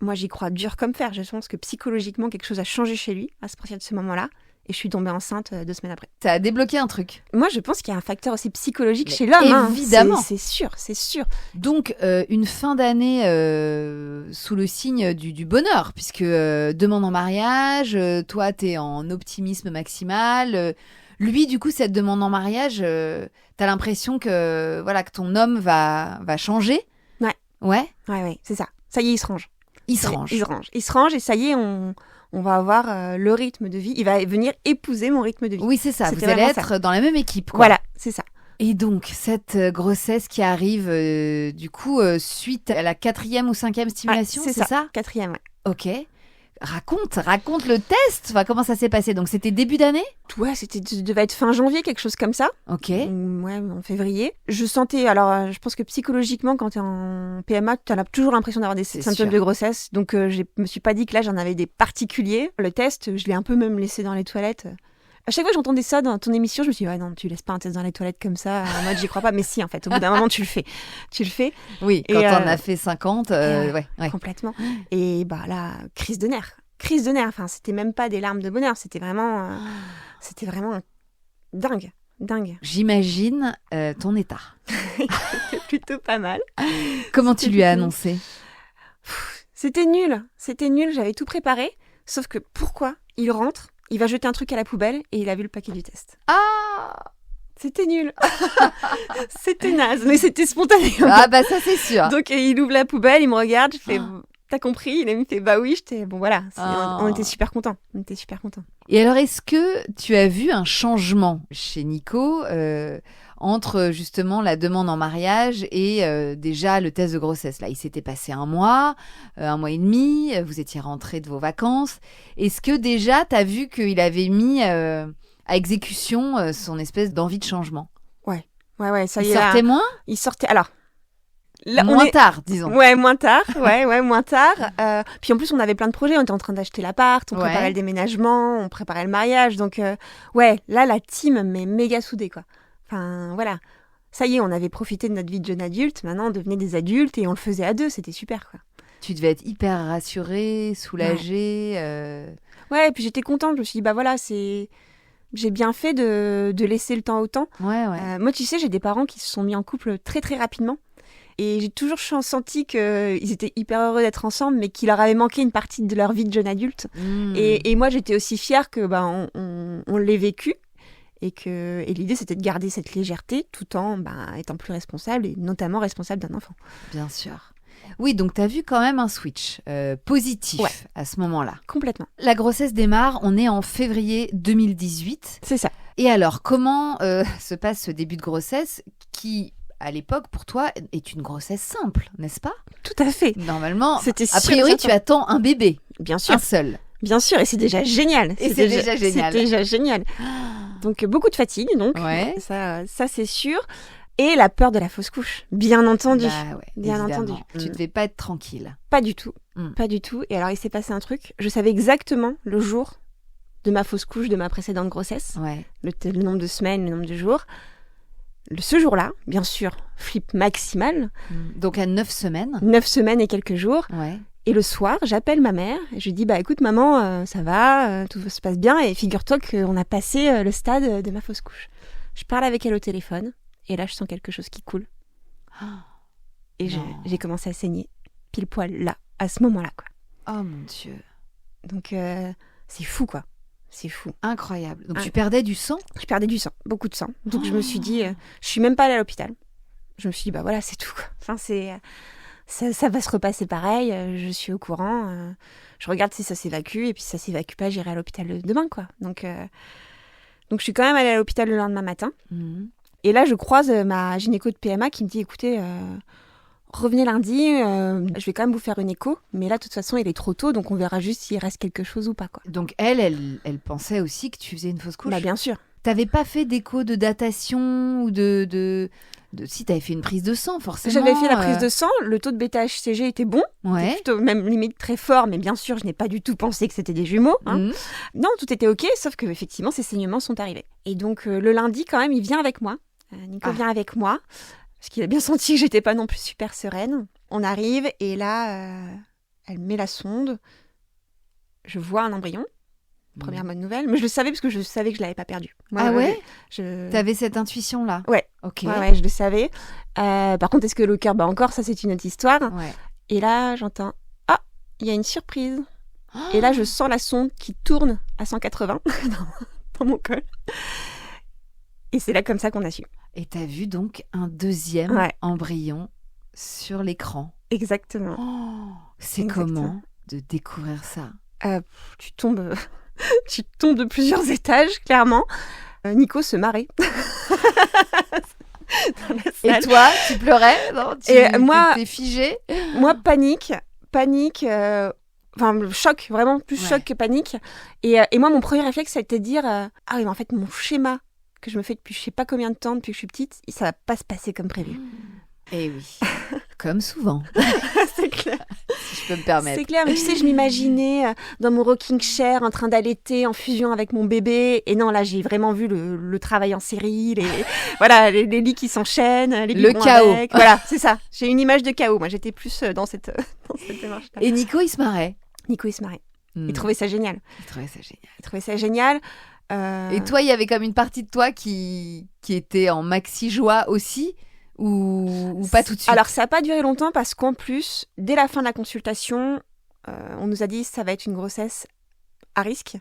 Moi, j'y crois dur comme fer. Je pense que psychologiquement, quelque chose a changé chez lui à partir de ce moment-là. Et je suis tombée enceinte 2 semaines après. Ça a débloqué un truc. Moi, je pense qu'il y a un facteur aussi psychologique chez l'homme. Évidemment. C'est sûr, c'est sûr. Donc, une fin d'année sous le signe du bonheur, puisque demande en mariage, toi, t'es en optimisme maximal. Lui, du coup, cette demande en mariage, t'as l'impression que, voilà, que ton homme va changer. Ouais. Ouais, c'est ça. Ça y est, il se range. Il se range et ça y est, on va avoir le rythme de vie. Il va venir épouser mon rythme de vie. Oui, c'est ça. C'était vous allez vraiment être dans la même équipe, quoi. Voilà, c'est ça. Et donc, cette grossesse qui arrive, du coup, suite à la 4e ou 5e stimulation, c'est ça 4e, ouais. Ok. Raconte le test. Enfin, comment ça s'est passé? Donc, c'était début d'année? Ouais, ça devait être fin janvier, quelque chose comme ça. Ok. Ouais, en février. Je sentais, alors je pense que psychologiquement, quand t'es en PMA, tu as toujours l'impression d'avoir des symptômes de grossesse. Donc, je me suis pas dit que là, j'en avais des particuliers. Le test, je l'ai un peu même laissé dans les toilettes. À chaque fois que j'entendais ça dans ton émission, je me suis dit, ouais, non, tu laisses pas un test dans les toilettes comme ça. En mode, j'y crois pas. Mais si, en fait, au bout d'un moment, tu le fais. Oui, quand on a fait 50, ouais. Complètement. Et bah là, crise de nerfs. Enfin, c'était même pas des larmes de bonheur. C'était vraiment dingue. J'imagine ton état. C'était plutôt pas mal. Comment tu lui as annoncé? C'était nul. J'avais tout préparé. Sauf que pourquoi il rentre, il va jeter un truc à la poubelle et il a vu le paquet du test. Ah! C'était nul. C'était naze, mais c'était spontané. Ah bah ça c'est sûr. Donc il ouvre la poubelle, il me regarde, je fais t'as compris? Il me fait bah oui, bon voilà, on était super contents. Et alors est-ce que tu as vu un changement chez Nico entre justement la demande en mariage et déjà le test de grossesse? Là, il s'était passé 1 mois, 1 mois et demi, vous étiez rentrés de vos vacances. Est-ce que déjà tu as vu qu'il avait mis à exécution son espèce d'envie de changement? Ouais, ça y est. Il sortait moins? Il sortait. Alors. Là, moins tard, disons. Ouais, moins tard. Moins tard. Puis en plus, on avait plein de projets. On était en train d'acheter l'appart, on préparait le déménagement, on préparait le mariage. Donc, là, la team m'est méga soudée, quoi. Enfin, voilà. Ça y est, on avait profité de notre vie de jeune adulte. Maintenant, on devenait des adultes et on le faisait à 2. C'était super, quoi. Tu devais être hyper rassurée, soulagée. Ouais, et puis j'étais contente. Je me suis dit, bah voilà, j'ai bien fait de laisser le temps au temps. Ouais. Moi, tu sais, j'ai des parents qui se sont mis en couple très, très rapidement. Et j'ai toujours senti qu'ils étaient hyper heureux d'être ensemble, mais qu'il leur avait manqué une partie de leur vie de jeune adulte. Et moi, j'étais aussi fière que on l'ait vécu. Et l'idée, c'était de garder cette légèreté tout en étant plus responsable, et notamment responsable d'un enfant. Bien sûr. Oui, donc tu as vu quand même un switch positif à ce moment-là. Complètement. La grossesse démarre, on est en février 2018. C'est ça. Et alors, comment se passe ce début de grossesse qui, à l'époque, pour toi, est une grossesse simple, n'est-ce pas? Tout à fait. Normalement, c'était a priori, tu attends un bébé. Bien sûr. Un seul. Bien sûr, et c'est déjà génial. C'est déjà génial. Donc, beaucoup de fatigue, donc. Ouais. Ça c'est sûr. Et la peur de la fausse couche, bien entendu. Bah ouais, bien entendu. Tu devais pas être tranquille. Pas du tout. Pas du tout. Et alors, il s'est passé un truc. Je savais exactement le jour de ma fausse couche, de ma précédente grossesse. Ouais. Le nombre de semaines, le nombre de jours. Ce jour-là, bien sûr, flip maximal. Donc à 9 semaines. 9 semaines et quelques jours. Ouais. Et le soir, j'appelle ma mère et je lui dis écoute maman, ça va, tout se passe bien et figure-toi qu'on a passé le stade de ma fausse couche. Je parle avec elle au téléphone et là je sens quelque chose qui coule. Et j'ai commencé à saigner pile poil là, à ce moment-là, quoi. Oh mon Dieu. Donc c'est fou, quoi. C'est fou. Incroyable. Donc tu perdais du sang? Je perdais du sang, beaucoup de sang. Donc je me suis dit, je suis même pas allée à l'hôpital. Je me suis dit voilà, c'est tout, quoi. Enfin ça va se repasser pareil, je suis au courant, je regarde si ça s'évacue, et puis si ça s'évacue pas, j'irai à l'hôpital demain, quoi. Donc je suis quand même allée à l'hôpital le lendemain matin, et là je croise ma gynéco de PMA qui me dit écoutez, revenez lundi, je vais quand même vous faire une écho, mais là de toute façon il est trop tôt, donc on verra juste s'il reste quelque chose ou pas, quoi. Donc elle pensait aussi que tu faisais une fausse couche? Bah bien sûr. T'avais pas fait d'écho de datation ou si, t'avais fait une prise de sang, forcément. J'avais fait la prise de sang, le taux de bêta-HCG était bon, ouais. Plutôt, même limite très fort, mais bien sûr, je n'ai pas du tout pensé que c'était des jumeaux. Non, tout était ok, sauf que effectivement, ces saignements sont arrivés. Et donc, le lundi, quand même, il vient avec moi. Nico vient avec moi, parce qu'il a bien senti que j'étais pas non plus super sereine. On arrive, et là, Elle met la sonde. Je vois un embryon. Première bonne nouvelle. Mais je le savais parce que je savais que je l'avais pas perdu. Moi, Ah ouais je... T'avais cette intuition-là? Ouais. Ok. Ouais, je le savais. Par contre, est-ce que le cœur bat encore? Ça, c'est une autre histoire. Ouais. Et là, j'entends « Ah, il y a une surprise !» Et là, je sens la sonde qui tourne à 180 dans mon col. Et c'est là comme ça qu'on a su. Et t'as vu donc un deuxième embryon sur l'écran. Exactement. Oh, c'est Exactement. comment de découvrir ça? Tu tombes de plusieurs étages, clairement. Nico se marrait. Dans la salle. Et toi, tu pleurais? Non, moi, t'es figée? Moi, panique. Enfin, choc, vraiment plus choc que panique. Et moi, mon premier réflexe, ça a été de dire ah oui, mais en fait, mon schéma que je me fais depuis je sais pas combien de temps, depuis que je suis petite, ça va pas se passer comme prévu. Eh oui, comme souvent. C'est clair. Si je peux me permettre. C'est clair, mais tu sais, je m'imaginais dans mon rocking chair en train d'allaiter en fusion avec mon bébé. Et non, là, j'ai vraiment vu le travail en série, les lits qui s'enchaînent, les le biberons chaos. avec. Voilà, c'est ça. J'ai une image de chaos. Moi, j'étais plus dans cette démarche-là. Et Nico, il se marrait. Nico, il se marrait. Il trouvait ça génial. Il trouvait ça génial. Et toi, il y avait comme une partie de toi qui était en maxi joie aussi ou pas tout de suite? Alors, ça n'a pas duré longtemps parce qu'en plus, dès la fin de la consultation, on nous a dit que ça va être une grossesse à risque.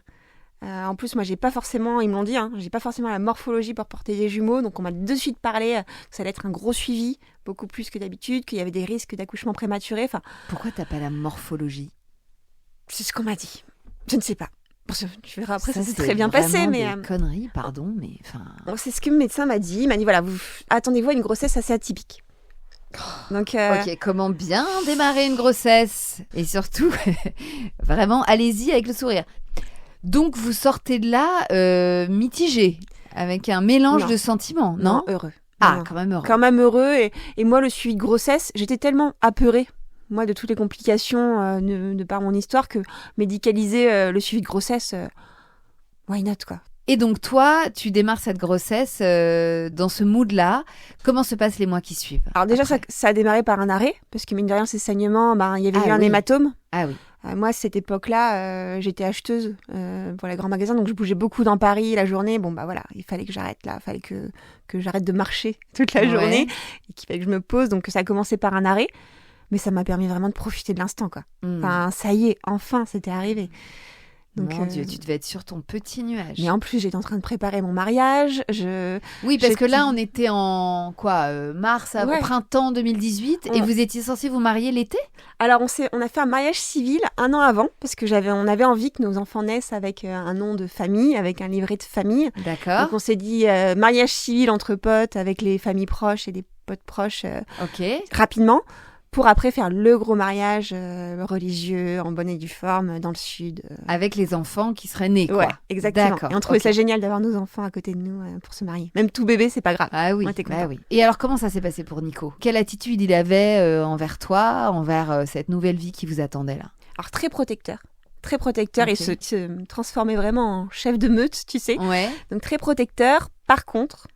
En plus, moi, j'ai pas forcément, ils me l'ont dit, j'ai pas forcément la morphologie pour porter des jumeaux. Donc, on m'a de suite parlé que ça allait être un gros suivi, beaucoup plus que d'habitude, qu'il y avait des risques d'accouchement prématuré. Enfin, pourquoi t'as pas la morphologie? C'est ce qu'on m'a dit. Je ne sais pas. Tu verras après, ça s'est c'est très bien passé. Mais des conneries, pardon, mais enfin. C'est ce que le médecin m'a dit. Il m'a dit voilà, attendez-vous à une grossesse assez atypique. Donc, Ok, comment bien démarrer une grossesse? Et surtout, vraiment, allez-y avec le sourire. Donc, vous sortez de là mitigé, avec un mélange de sentiments, non? Heureux. Ah, quand même heureux. Quand même heureux. Et moi, le suivi de grossesse, j'étais tellement apeurée, moi, de toutes les complications de par mon histoire, que médicaliser le suivi de grossesse, why not, quoi. Et donc, toi, tu démarres cette grossesse dans ce mood-là. Comment se passent les mois qui suivent? Alors déjà, ça a démarré par un arrêt, parce que mine de rien, ces saignements, il y avait eu un hématome. Ah oui. Moi, à cette époque-là, j'étais acheteuse pour les grands magasins, donc je bougeais beaucoup dans Paris la journée. Bon, voilà, il fallait que j'arrête là, il fallait que j'arrête de marcher toute la journée, et qu'il fallait que je me pose. Donc ça a commencé par un arrêt, mais ça m'a permis vraiment de profiter de l'instant, quoi. Enfin, ça y est, enfin, c'était arrivé. Donc, mon Dieu, tu devais être sur ton petit nuage. Mais en plus, j'étais en train de préparer mon mariage. Oui, parce que là, on était en mars, printemps 2018, et vous étiez censé vous marier l'été? Alors, on a fait un mariage civil un an avant, parce que on avait envie que nos enfants naissent avec un nom de famille, avec un livret de famille. D'accord. Donc, on s'est dit mariage civil entre potes, avec les familles proches et des potes proches rapidement, pour après faire le gros mariage religieux, en bonne et due forme, dans le sud. Avec les enfants qui seraient nés, quoi. Ouais, exactement. D'accord. Et on trouvait ça génial d'avoir nos enfants à côté de nous pour se marier. Même tout bébé, c'est pas grave. Ah oui, oui. Et alors, comment ça s'est passé pour Nico? Quelle attitude il avait envers toi, envers cette nouvelle vie qui vous attendait là? Alors, très protecteur. Très protecteur. Il se transformait vraiment en chef de meute, tu sais. Ouais. Donc, très protecteur. Par contre,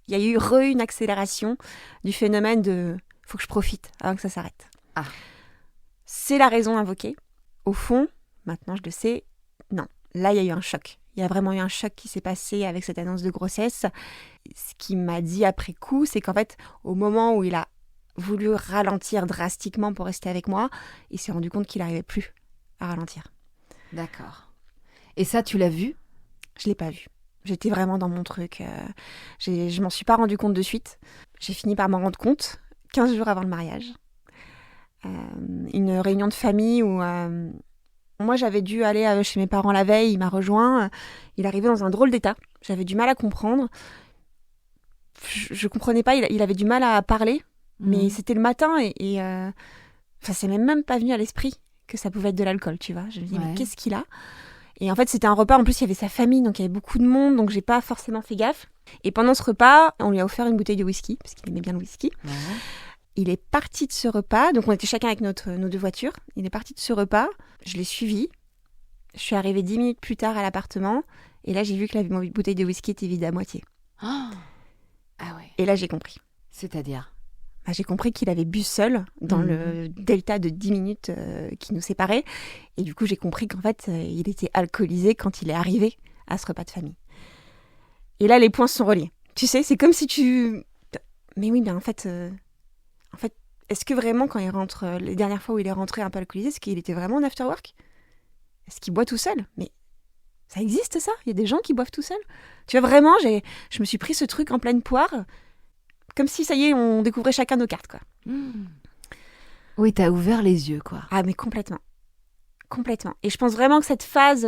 il y a eu une accélération du phénomène de... faut que je profite avant que ça s'arrête. Ah. C'est la raison invoquée. Au fond, maintenant je le sais, non. Là, il y a eu un choc. Il y a vraiment eu un choc qui s'est passé avec cette annonce de grossesse. Ce qu'il m'a dit après coup, c'est qu'en fait, au moment où il a voulu ralentir drastiquement pour rester avec moi, il s'est rendu compte qu'il n'arrivait plus à ralentir. D'accord. Et ça, tu l'as vu? Je ne l'ai pas vu. J'étais vraiment dans mon truc. Je m'en suis pas rendu compte de suite. J'ai fini par m'en rendre compte 15 jours avant le mariage. Une réunion de famille où moi j'avais dû aller chez mes parents la veille, il m'a rejoint, il arrivait dans un drôle d'état, j'avais du mal à comprendre, je comprenais pas, il avait du mal à parler, mais c'était le matin et c'est même pas venu à l'esprit que ça pouvait être de l'alcool, tu vois. Je me dis mais qu'est-ce qu'il a? Et en fait c'était un repas, en plus il y avait sa famille, donc il y avait beaucoup de monde, donc j'ai pas forcément fait gaffe. Et pendant ce repas, on lui a offert une bouteille de whisky, parce qu'il aimait bien le whisky. Ouais. Il est parti de ce repas, donc on était chacun avec nos deux voitures. Il est parti de ce repas, je l'ai suivi. Je suis arrivée 10 minutes plus tard à l'appartement, et là j'ai vu que la bouteille de whisky était vide à moitié. Oh. Ah ouais. Et là j'ai compris. C'est-à-dire? J'ai compris qu'il avait bu seul dans le delta de 10 minutes qui nous séparait. Et du coup, j'ai compris qu'en fait, il était alcoolisé quand il est arrivé à ce repas de famille. Et là, les points se sont reliés. Tu sais, c'est comme si tu... Mais oui, mais en fait, est-ce que vraiment, quand il rentre, les dernières fois où il est rentré un peu alcoolisé, est-ce qu'il était vraiment en after work ? Est-ce qu'il boit tout seul ? Mais ça existe, ça ? Il y a des gens qui boivent tout seuls ? Tu vois, vraiment, je me suis pris ce truc en pleine poire, comme si, ça y est, on découvrait chacun nos cartes, quoi. Oui, t'as ouvert les yeux, quoi. Ah, mais complètement. Complètement. Et je pense vraiment que cette phase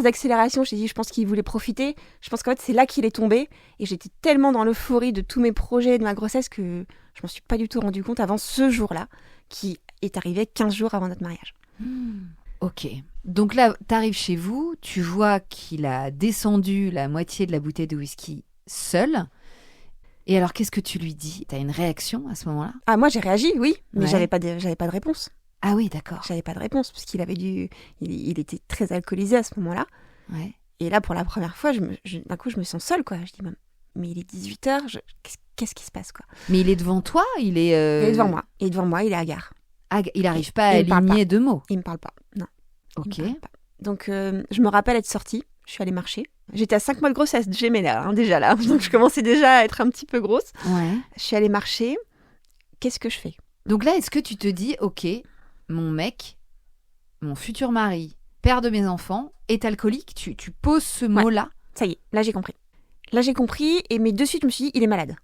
d'accélération, je t'ai dit, je pense qu'il voulait profiter. Je pense qu'en fait, c'est là qu'il est tombé. Et j'étais tellement dans l'euphorie de tous mes projets et de ma grossesse que je m'en suis pas du tout rendu compte avant ce jour-là, qui est arrivé 15 jours avant notre mariage. Ok. Donc là, t'arrives chez vous, tu vois qu'il a descendu la moitié de la bouteille de whisky seul. Et alors, qu'est-ce que tu lui dis ? T'as une réaction à ce moment-là ? Ah, moi, j'ai réagi, oui, mais Ouais. j'avais pas de réponse. Ah oui, d'accord. J'avais pas de réponse, parce qu'il avait il était très alcoolisé à ce moment-là. Ouais. Et là, pour la première fois, d'un coup, je me sens seule, quoi. Je dis, mais il est 18h, qu'est-ce qui se passe, quoi ? Mais il est devant toi ? Il est devant moi. Il est devant moi, il est à gare. Ah, il n'arrive pas à Il me parle aligner deux mots. Il me parle pas, non. Ok. Il me parle pas. Donc, je me rappelle être sortie. Je suis allée marcher. J'étais à 5 mois de grossesse, j'aimais là, déjà là. Donc, je commençais déjà à être un petit peu grosse. Ouais. Je suis allée marcher. Qu'est-ce que je fais ? Donc là, est-ce que tu te dis, ok, mon mec, mon futur mari, père de mes enfants, est alcoolique ? Tu poses ce mot-là ? Ça y est, là j'ai compris. Mais de suite, je me suis dit, il est malade.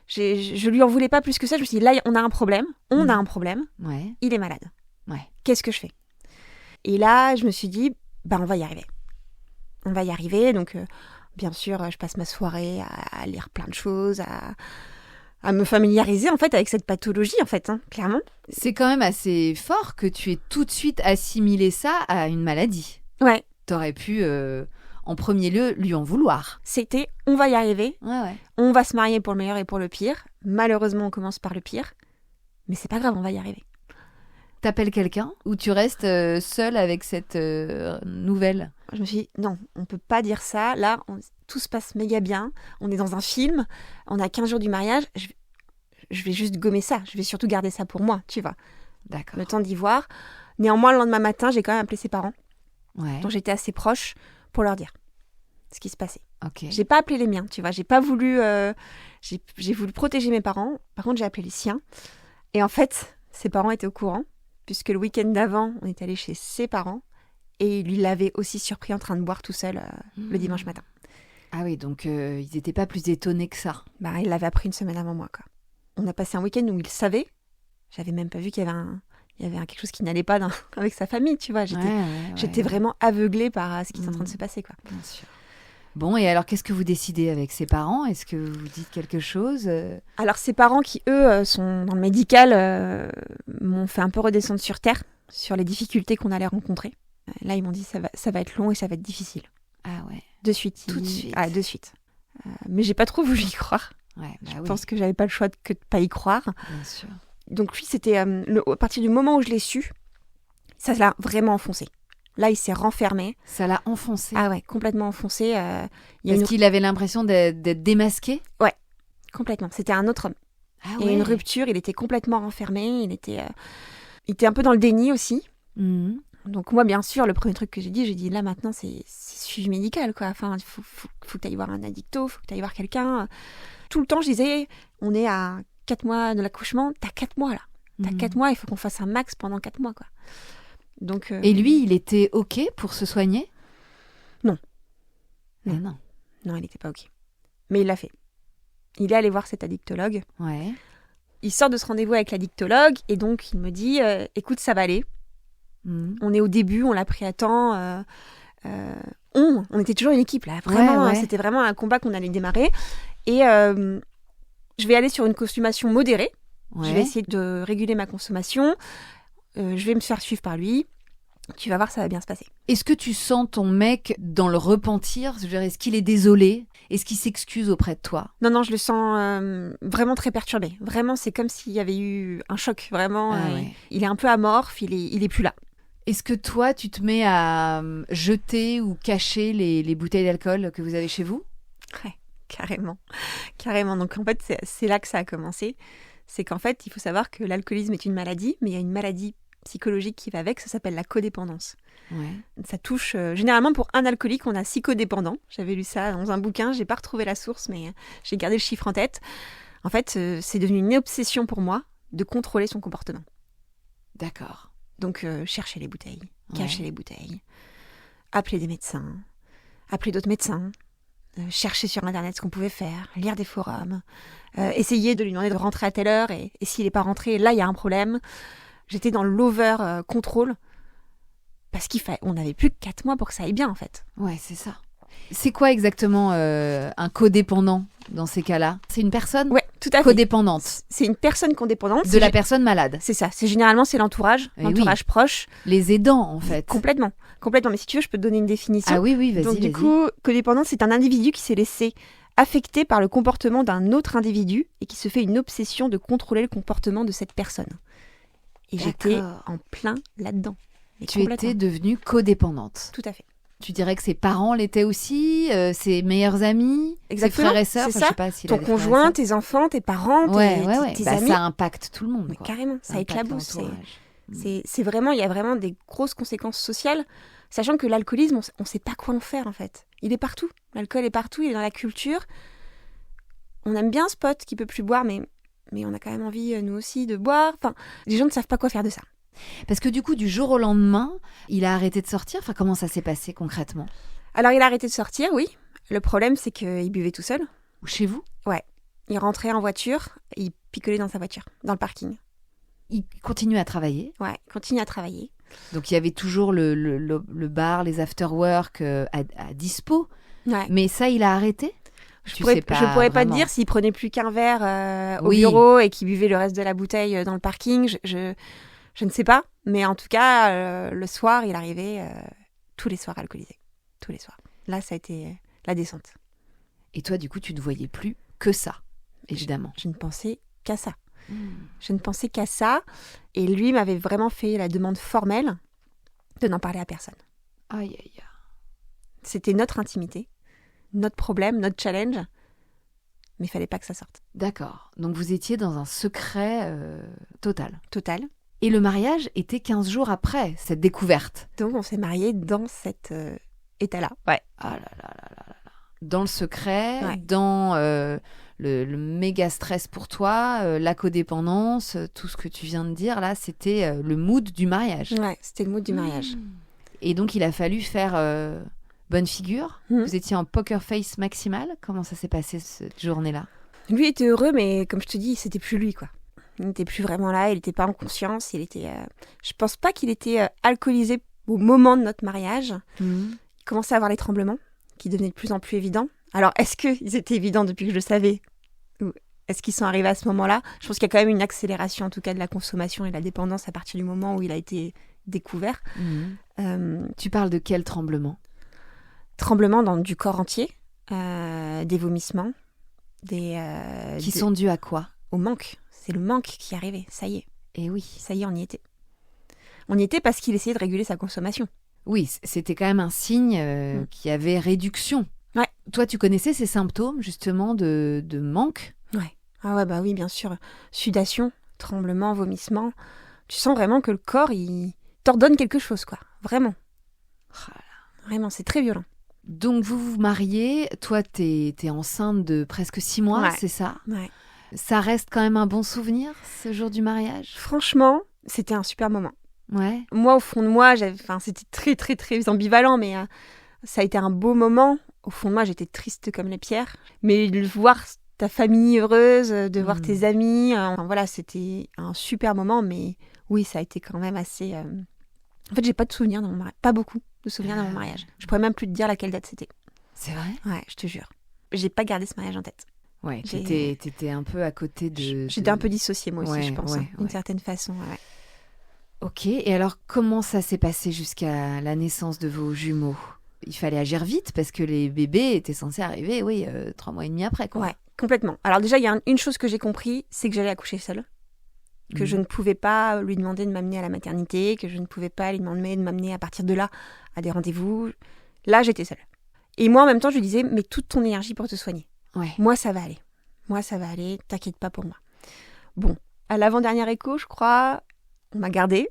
Je lui en voulais pas plus que ça. Je me suis dit, là, on a un problème. On a un problème. Ouais. Il est malade. Ouais. Qu'est-ce que je fais ? Et là, je me suis dit, on va y arriver. On va y arriver. Donc, bien sûr, je passe ma soirée à lire plein de choses, à me familiariser, en fait, avec cette pathologie, en fait, clairement. C'est quand même assez fort que tu aies tout de suite assimilé ça à une maladie. Ouais. T'aurais pu, en premier lieu, lui en vouloir. C'était, on va y arriver. Ouais. On va se marier pour le meilleur et pour le pire. Malheureusement, on commence par le pire. Mais c'est pas grave, on va y arriver. T'appelles quelqu'un ou tu restes seule avec cette nouvelle ? Je me suis dit, non, on peut pas dire ça. Là, tout se passe méga bien. On est dans un film. On a 15 jours du mariage. Je vais juste gommer ça. Je vais surtout garder ça pour moi, tu vois. D'accord. Le temps d'y voir. Néanmoins, le lendemain matin, j'ai quand même appelé ses parents. Ouais. Donc, j'étais assez proche pour leur dire ce qui se passait. Ok. J'ai pas appelé les miens, tu vois. J'ai pas voulu... j'ai voulu protéger mes parents. Par contre, j'ai appelé les siens. Et en fait, ses parents étaient au courant. Puisque le week-end d'avant, on est allé chez ses parents. Et lui l'avait aussi surpris en train de boire tout seul le dimanche matin. Ah oui, donc ils n'étaient pas plus étonnés que ça. Il l'avait appris une semaine avant moi, quoi. On a passé un week-end où il savait. J'avais même pas vu qu'il y avait quelque chose qui n'allait pas avec sa famille, tu vois. J'étais vraiment aveuglée par ce qui est en train de se passer, quoi. Bien sûr. Bon, et alors, qu'est-ce que vous décidez avec ses parents ? Est-ce que vous dites quelque chose ? Alors, ses parents qui, eux, sont dans le médical, m'ont fait un peu redescendre sur terre, sur les difficultés qu'on allait rencontrer. Là, ils m'ont dit, ça va être long et ça va être difficile. Ah ouais. De suite. Tout de suite. Ah, de suite. Mais j'ai pas trop voulu y croire. Ouais, Je pense que j'avais pas le choix que de pas y croire. Bien sûr. Donc lui, c'était à partir du moment où je l'ai su, ça l'a vraiment enfoncé. Là, il s'est renfermé. Ça l'a enfoncé. Ah ouais, complètement enfoncé. Parce qu'il avait l'impression d'être démasqué ? Ouais, complètement. C'était un autre homme. Ah Et ouais. une rupture, il était complètement renfermé. Il était un peu dans le déni aussi. Mhm. Donc moi, bien sûr, le premier truc que j'ai dit là maintenant, c'est suivi médical, quoi. Enfin, il faut que tu ailles voir un addicto, il faut que tu ailles voir quelqu'un. Tout le temps, je disais, on est à 4 mois de l'accouchement, t'as 4 mois là. T'as 4 mois, il faut qu'on fasse un max pendant 4 mois, quoi. Donc, Et lui, il était OK pour se soigner ? Non. Ah non. Non, il n'était pas OK. Mais il l'a fait. Il est allé voir cet addictologue. Ouais. Il sort de ce rendez-vous avec l'addictologue et donc il me dit écoute, ça va aller. On est au début, on l'a pris à temps. On était toujours une équipe là. Vraiment, ouais. C'était vraiment un combat qu'on allait démarrer. Et je vais aller sur une consommation modérée. Ouais. Je vais essayer de réguler ma consommation. Je vais me faire suivre par lui. Tu vas voir, ça va bien se passer. Est-ce que tu sens ton mec dans le repentir ? Je veux dire, est-ce qu'il est désolé ? Est-ce qu'il s'excuse auprès de toi ? Non, je le sens vraiment très perturbé. Vraiment, c'est comme s'il y avait eu un choc. Vraiment, ouais. il est un peu amorphe, il est plus là. Est-ce que toi, tu te mets à jeter ou cacher les bouteilles d'alcool que vous avez chez vous ? Ouais, carrément. Donc en fait, c'est là que ça a commencé. c'est qu'en fait, il faut savoir que l'alcoolisme est une maladie, mais il y a une maladie psychologique qui va avec, ça s'appelle la codépendance. Ouais. Ça touche, généralement pour un alcoolique, on a 6 codépendants. J'avais lu ça dans un bouquin, j'ai pas retrouvé la source, mais j'ai gardé le chiffre en tête. En fait, c'est devenu une obsession pour moi de contrôler son comportement. D'accord. Donc, chercher les bouteilles, cacher les bouteilles, appeler des médecins, appeler d'autres médecins, chercher sur Internet ce qu'on pouvait faire, lire des forums, essayer de lui demander de rentrer à telle heure, et s'il n'est pas rentré, là, il y a un problème. J'étais dans l'over-control, parce qu'on n'avait plus que 4 mois pour que ça aille bien, en fait. Ouais, c'est ça. C'est quoi exactement un codépendant dans ces cas-là? C'est une personne tout à fait. Codépendante. C'est une personne codépendante. De la personne malade. C'est ça. Généralement, c'est l'entourage proche. Les aidants, en fait. Complètement. Mais si tu veux, je peux te donner une définition. Ah oui, vas-y. Donc, du coup, codépendant, c'est un individu qui s'est laissé affecté par le comportement d'un autre individu et qui se fait une obsession de contrôler le comportement de cette personne. Et j'étais en plein là-dedans. Tu étais devenue codépendante. Tout à fait. Tu dirais que ses parents l'étaient aussi, ses meilleurs amis, ses frères et sœurs. C'est ça. Je sais pas s'il ton conjoint, tes enfants, tes parents, tes amis. Ça impacte tout le monde. Mais carrément, ça éclabousse. C'est vraiment, il y a vraiment des grosses conséquences sociales, sachant que l'alcoolisme, on ne sait pas quoi en faire en fait. Il est partout. L'alcool est partout, il est dans la culture. On aime bien ce pote qui peut plus boire, mais on a quand même envie, nous aussi, de boire. Enfin, les gens ne savent pas quoi faire de ça. Parce que du coup, du jour au lendemain, il a arrêté de sortir. Enfin, comment ça s'est passé concrètement? Alors, il a arrêté de sortir, oui. Le problème, c'est qu'il buvait tout seul. Ou chez vous? Ouais. Il rentrait en voiture, et il picolait dans sa voiture, dans le parking. Il continue à travailler? Ouais, il continue à travailler. Donc, il y avait toujours le bar, les after-work à dispo. Ouais. Mais ça, il a arrêté? Je pourrais pas te dire s'il prenait plus qu'un verre au bureau et qu'il buvait le reste de la bouteille dans le parking. Je ne sais pas, mais en tout cas, le soir, il arrivait tous les soirs alcoolisé. Tous les soirs. Là, ça a été la descente. Et toi, du coup, tu ne voyais plus que ça, évidemment. Je ne pensais qu'à ça. Je ne pensais qu'à ça. Et lui m'avait vraiment fait la demande formelle de n'en parler à personne. Aïe, aïe, aïe. C'était notre intimité, notre problème, notre challenge. Mais il fallait pas que ça sorte. D'accord. Donc, vous étiez dans un secret total. Total. Et le mariage était 15 jours après cette découverte. Donc, on s'est mariés dans cet état-là. Ouais. Ah là là là là là. Dans le secret, dans le méga stress pour toi, la codépendance, tout ce que tu viens de dire, là, c'était le mood du mariage. Ouais, c'était le mood du mariage. Et donc, il a fallu faire bonne figure. Vous étiez en poker face maximal. Comment ça s'est passé cette journée-là? Lui était heureux, mais comme je te dis, c'était plus lui, quoi. Il n'était plus vraiment là, il n'était pas en conscience, il était... Je pense pas qu'il était alcoolisé au moment de notre mariage. Il commençait à avoir les tremblements, qui devenaient de plus en plus évidents. Alors, est-ce qu'ils étaient évidents depuis que je le savais? Ou est-ce qu'ils sont arrivés à ce moment-là? Je pense qu'il y a quand même une accélération, en tout cas, de la consommation et de la dépendance à partir du moment où il a été découvert. Tu parles de quel tremblement? Tremblements du corps entier, des vomissements, qui sont dus à quoi? Au manque. C'est le manque qui est arrivé, ça y est. Et oui. Ça y est, on y était. On y était parce qu'il essayait de réguler sa consommation. Oui, c'était quand même un signe qu'il y avait réduction. Ouais. Toi, tu connaissais ces symptômes, justement, de manque? Ouais. Ah ouais, bah oui, bien sûr. Sudation, tremblement, vomissement. Tu sens vraiment que le corps, il t'ordonne quelque chose, quoi. Vraiment. Vraiment, c'est très violent. Donc, vous vous mariez. Toi, t'es enceinte de presque 6 mois, c'est ça? Ouais. Ça reste quand même un bon souvenir, ce jour du mariage? Franchement, c'était un super moment. Ouais. Moi, au fond de moi, c'était très, très, très ambivalent, mais ça a été un beau moment. Au fond de moi, j'étais triste comme les pierres. Mais de voir ta famille heureuse, de voir tes amis, enfin, voilà, c'était un super moment. Mais oui, ça a été quand même assez... En fait, j'ai pas de souvenirs dans mon mariage. Pas beaucoup de souvenirs dans mon mariage. Je pourrais même plus te dire laquelle date c'était. C'est vrai? Ouais, je te jure. J'ai pas gardé ce mariage en tête. Ouais, t'étais un peu à côté de... J'étais un peu dissociée, moi aussi, je pense, d'une certaine façon. Ouais. Ok, et alors comment ça s'est passé jusqu'à la naissance de vos jumeaux? Il fallait agir vite parce que les bébés étaient censés arriver, 3 mois et demi après, quoi. Ouais, complètement. Alors déjà, il y a une chose que j'ai compris, c'est que j'allais accoucher seule. Que je ne pouvais pas lui demander de m'amener à la maternité, que je ne pouvais pas lui demander de m'amener à partir de là à des rendez-vous. Là, j'étais seule. Et moi, en même temps, je lui disais, mets toute ton énergie pour te soigner. Ouais. Moi, ça va aller. T'inquiète pas pour moi. Bon, à l'avant-dernière écho, je crois, on m'a gardée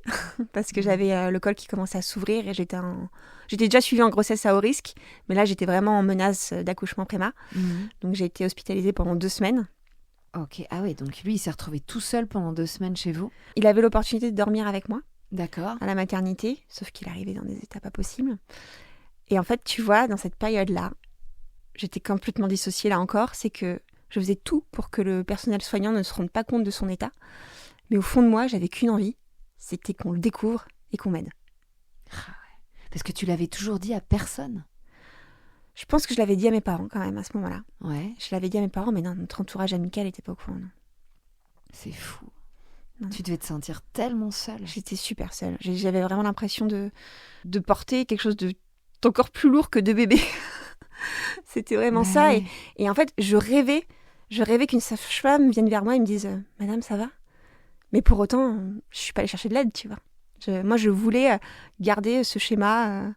parce que j'avais le col qui commençait à s'ouvrir et j'étais déjà suivie en grossesse à haut risque, mais là j'étais vraiment en menace d'accouchement préma. Donc j'ai été hospitalisée pendant 2 semaines. Ok, ah oui, donc lui il s'est retrouvé tout seul pendant 2 semaines chez vous. Il avait l'opportunité de dormir avec moi. D'accord. À la maternité, sauf qu'il arrivait dans des états pas possibles. Et en fait, tu vois, dans cette période-là, j'étais complètement dissociée là encore, c'est que je faisais tout pour que le personnel soignant ne se rende pas compte de son état. Mais au fond de moi, j'avais qu'une envie, c'était qu'on le découvre et qu'on m'aide. Ah ouais. Parce que tu l'avais toujours dit à personne. Je pense que je l'avais dit à mes parents quand même à ce moment-là. Ouais. Je l'avais dit à mes parents, mais non, notre entourage amical n'était pas au courant. Non. C'est fou. Non. Tu devais te sentir tellement seule. J'étais super seule. J'avais vraiment l'impression de porter quelque chose d'encore plus lourd que de bébé. C'était vraiment ça. Ouais. Et en fait, je rêvais qu'une sage-femme vienne vers moi et me dise « Madame, ça va ?» Mais pour autant, je suis pas allée chercher de l'aide, tu vois. Moi, je voulais garder ce schéma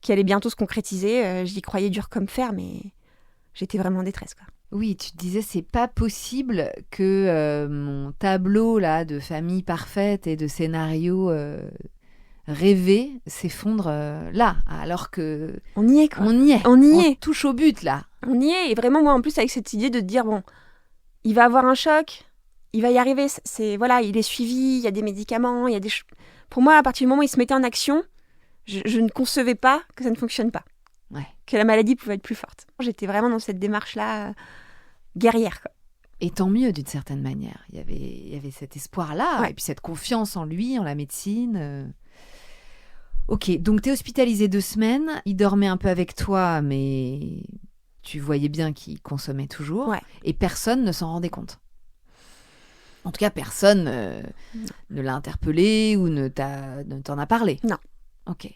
qui allait bientôt se concrétiser. J'y croyais dur comme fer, mais j'étais vraiment en détresse, quoi. Oui, tu te disais, c'est pas possible que mon tableau là de famille parfaite et de scénario rêvé s'effondre là, alors que On y est, quoi. on y est. On y est. Touche au but là. On y est. Et vraiment, moi, en plus, avec cette idée de te dire, bon, il va avoir un choc, il va y arriver. Voilà, il est suivi, il y a des médicaments, il y a des... Pour moi, à partir du moment où il se mettait en action, je ne concevais pas que ça ne fonctionne pas. Ouais. Que la maladie pouvait être plus forte. J'étais vraiment dans cette démarche-là guerrière, quoi. Et tant mieux d'une certaine manière. Il y avait cet espoir-là, Ouais. et puis cette confiance en lui, en la médecine. Ok, donc t'es hospitalisée 2 semaines, il dormait un peu avec toi, mais tu voyais bien qu'il consommait toujours, Ouais. et personne ne s'en rendait compte. En tout cas, personne ne l'a interpellé ou ne t'en a parlé. Non. Ok.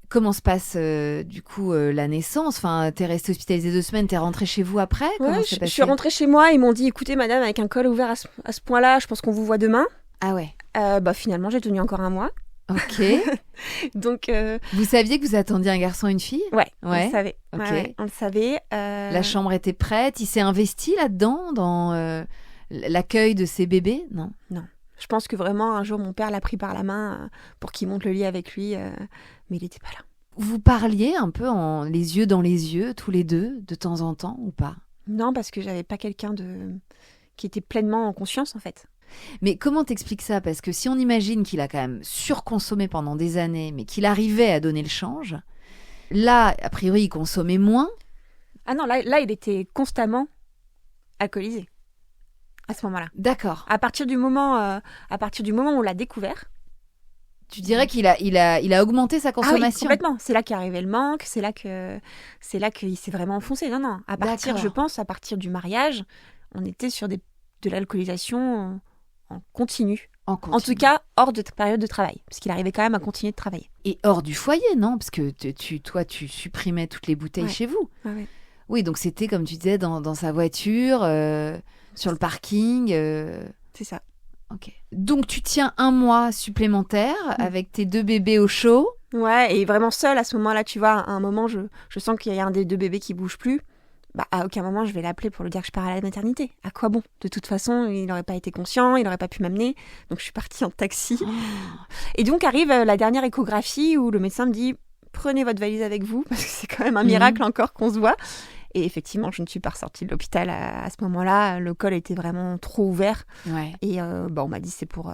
Comment se passe du coup la naissance? Enfin, t'es restée hospitalisée 2 semaines, t'es rentrée chez vous après? Comment Ouais, c'est je passé? suis rentrée chez moi, ils m'ont dit, écoutez madame, avec un col ouvert à ce point-là, je pense qu'on vous voit demain. Ah ouais. Finalement, j'ai tenu encore 1 mois. Ok. Donc, Vous saviez que vous attendiez un garçon et une fille? ouais, on Ouais. le savait. Ok. Ouais, on le savait. La chambre était prête, il s'est investi là-dedans, dans l'accueil de ses bébés? Non. Je pense que vraiment, un jour, mon père l'a pris par la main pour qu'il monte le lit avec lui, mais il n'était pas là. Vous parliez un peu les yeux dans les yeux, tous les deux, de temps en temps, ou pas? Non, parce que j'avais pas quelqu'un qui était pleinement en conscience, en fait. Mais comment t'expliques ça? Parce que si on imagine qu'il a quand même surconsommé pendant des années, mais qu'il arrivait à donner le change, là, a priori, il consommait moins. Ah non, là, il était constamment alcoolisé, à ce moment-là. D'accord. À partir du moment où on l'a découvert. Tu dirais qu'il a augmenté sa Ah oui, consommation? complètement. C'est là qu'est arrivé le manque, c'est là qu'il s'est vraiment enfoncé. Non. Je pense, à partir du mariage, on était sur de l'alcoolisation en continu. En tout cas, hors de période de travail, parce qu'il arrivait quand même à continuer de travailler. Et hors du foyer, non? Parce que toi, tu supprimais toutes les bouteilles chez vous. Ouais. Oui, donc c'était, comme tu disais, dans sa voiture, sur le parking. C'est ça. Ok. Donc tu tiens 1 mois supplémentaire avec tes 2 bébés au chaud. Ouais, et vraiment seule à ce moment-là, tu vois, à un moment, je sens qu'il y a un des 2 bébés qui bouge plus. À aucun moment, je vais l'appeler pour lui dire que je pars à la maternité. À quoi bon? De toute façon, il n'aurait pas été conscient, il n'aurait pas pu m'amener. Donc, je suis partie en taxi. Oh. Et donc, arrive la dernière échographie où le médecin me dit « Prenez votre valise avec vous, parce que c'est quand même un miracle encore qu'on se voit. » Et effectivement, je ne suis pas ressortie de l'hôpital à ce moment-là. Le col était vraiment trop ouvert. Ouais. Et on m'a dit c'est pour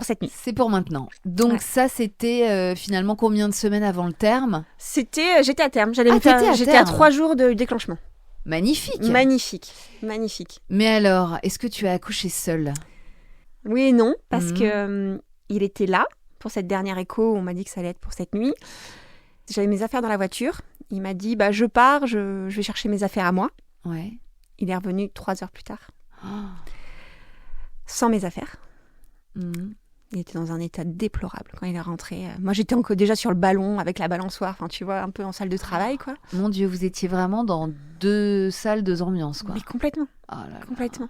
cette nuit. C'est pour maintenant. Donc ça, c'était finalement combien de semaines avant le terme? J'étais à terme. J'étais à 3 jours de déclenchement. Magnifique. Magnifique. Mais alors, est-ce que tu as accouché seule? Oui et non, parce que il était là pour cette dernière écho. On m'a dit que ça allait être pour cette nuit. J'avais mes affaires dans la voiture. Il m'a dit, je pars, je vais chercher mes affaires à moi. Ouais. Il est revenu 3 heures plus tard. Sans mes affaires. Il était dans un état déplorable quand il est rentré. Moi, j'étais déjà sur le ballon avec la balançoire. Enfin, tu vois, un peu en salle de travail, quoi. Mon Dieu, vous étiez vraiment dans 2 salles, 2 ambiances, quoi. Mais complètement. Oh là là. Complètement.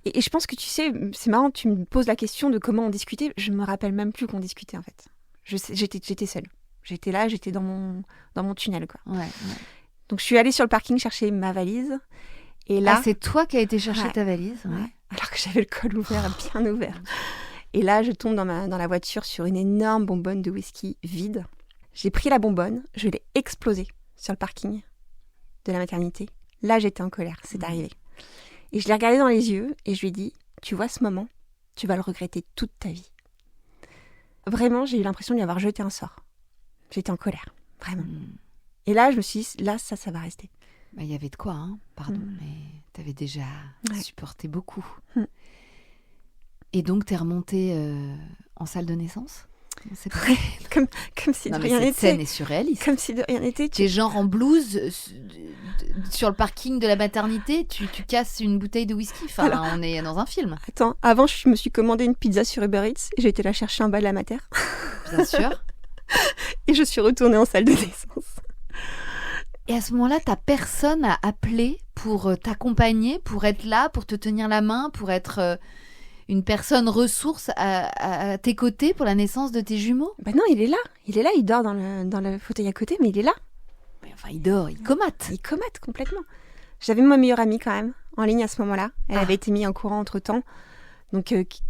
Et je pense que, tu sais, c'est marrant, tu me poses la question de comment on discutait. Je me rappelle même plus qu'on discutait, en fait. J'étais seule. J'étais là, j'étais dans mon tunnel, quoi. Ouais. Donc, je suis allée sur le parking chercher ma valise. Et là, c'est toi qui as été chercher Ouais. ta valise. Ouais. Ouais. Alors que j'avais le col ouvert, bien ouvert. Et là, je tombe dans la voiture sur une énorme bonbonne de whisky vide. J'ai pris la bonbonne, je l'ai explosée sur le parking de la maternité. Là, j'étais en colère, c'est arrivé. Et je l'ai regardé dans les yeux et je lui ai dit, tu vois ce moment, tu vas le regretter toute ta vie. Vraiment, j'ai eu l'impression de lui avoir jeté un sort. J'étais en colère, vraiment. Et là, je me suis dit, là, ça va rester. Bah, y avait de quoi, hein. Pardon, mais t'avais déjà Ouais. supporté beaucoup. Mm. Et donc, t'es remontée en salle de naissance? C'est pas... Comme si de Non, mais rien cette scène n'était. est surréaliste. Comme si de rien n'était. T'es genre en blouse sur le parking de la maternité, tu casses une bouteille de whisky. Enfin, Alors- on est dans un film, Attends, avant, je me suis commandé une pizza sur Uber Eats et j'ai été la chercher en bas de la mater. bien sûr. Et je suis retournée en salle de naissance. Et à ce moment-là, t'as personne à appeler pour t'accompagner, pour être là, pour te tenir la main, pour être une personne ressource à tes côtés pour la naissance de tes jumeaux? Ben non, il est là, il dort dans le fauteuil à côté, mais il est là. Mais enfin, il dort, il comate. Il comate complètement. J'avais ma meilleure amie quand même, en ligne à ce moment-là. Elle Ah. avait été mise en courant entre-temps. Donc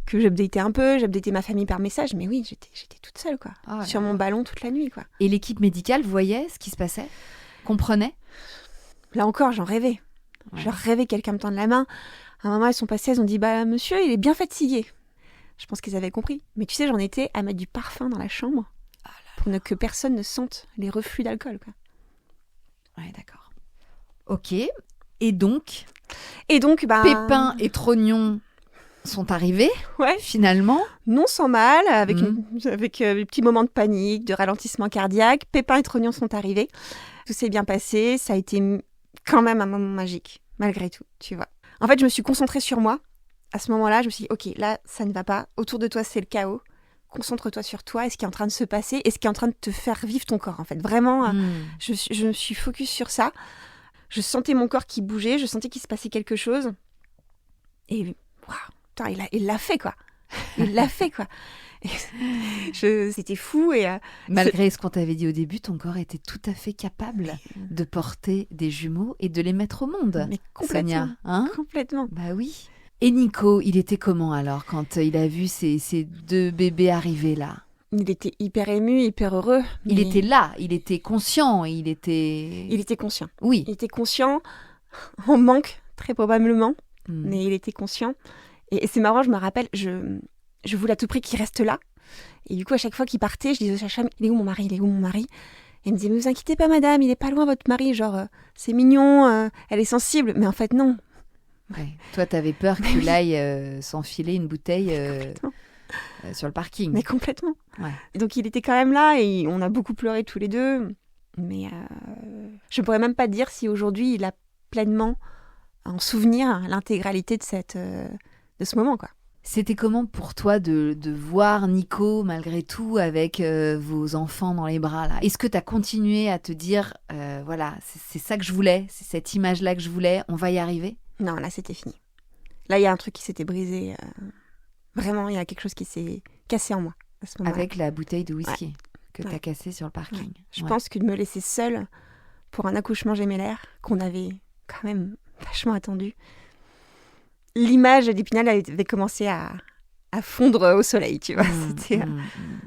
que j'updatais un peu, j'updatais ma famille par message, mais oui, j'étais toute seule, quoi. Oh là Sur là. mon ballon toute la nuit, quoi. Et l'équipe médicale voyait ce qui se passait? Comprenait? Là encore, j'en rêvais. Ouais. Je rêvais que quelqu'un me tende la main. À un moment, elles sont passées, elles ont dit, bah monsieur, il est bien fatigué. Je pense qu'elles avaient compris. Mais tu sais, j'en étais à mettre du parfum dans la chambre pour que personne ne sente les reflux d'alcool, quoi. Ouais, d'accord. Ok. Et donc, Et donc, bah... Pépin et Trognon sont arrivés, Ouais, finalement. non sans mal, avec, Mhm. avec des petits moments de panique, de ralentissement cardiaque. Pépin et Trognon sont arrivés. Tout s'est bien passé. Ça a été quand même un moment magique, malgré tout, tu vois. En fait, je me suis concentrée sur moi. À ce moment-là, je me suis dit, ok, là, ça ne va pas. Autour de toi, c'est le chaos. Concentre-toi sur toi et ce qui est en train de se passer et ce qui est en train de te faire vivre ton corps, en fait. Vraiment, je me suis focus sur ça. Je sentais mon corps qui bougeait, je sentais qu'il se passait quelque chose. Et waouh, putain, il l'a fait, quoi. Il l'a fait, quoi. C'était fou et Malgré ce qu'on t'avait dit au début, ton corps était tout à fait capable de porter des jumeaux et de les mettre au monde. mais complètement, Sonia, hein? complètement. Bah oui. Et Nico, il était comment alors quand il a vu ces deux bébés arriver là? Il était hyper ému, hyper heureux. Il mais était là, il était conscient, il était... il était conscient. Oui. Il était conscient, en manque très probablement, Hmm. mais il était conscient. Et c'est marrant, je me rappelle, je voulais à tout prix qu'il reste là. Et du coup, à chaque fois qu'il partait, je disais au sage-femme, il est où mon mari, il est où mon mari? Et il me disait, mais vous inquiétez pas madame, il est pas loin votre mari, genre, c'est mignon, elle est sensible. Mais en fait, non. Ouais. Toi, t'avais peur qu'il aille s'enfiler une bouteille Complètement. sur le parking. Mais complètement. Ouais. Et donc il était quand même là et on a beaucoup pleuré tous les deux. Mais je ne pourrais même pas dire si aujourd'hui il a pleinement en souvenir l'intégralité de ce moment, quoi. C'était comment pour toi de voir Nico, malgré tout, avec vos enfants dans les bras là? Est-ce que tu as continué à te dire, voilà, c'est ça que je voulais, c'est cette image-là que je voulais, on va y arriver? Non, là c'était fini. Là il y a un truc qui s'était brisé. Vraiment, il y a quelque chose qui s'est cassé en moi à ce moment-là. Avec la bouteille de whisky que tu as Ouais. cassée sur le parking. Je Ouais. pense que de me laisser seule pour un accouchement gémellaire qu'on avait quand même vachement attendu, l'image d'Épinal avait commencé à fondre au soleil, tu vois.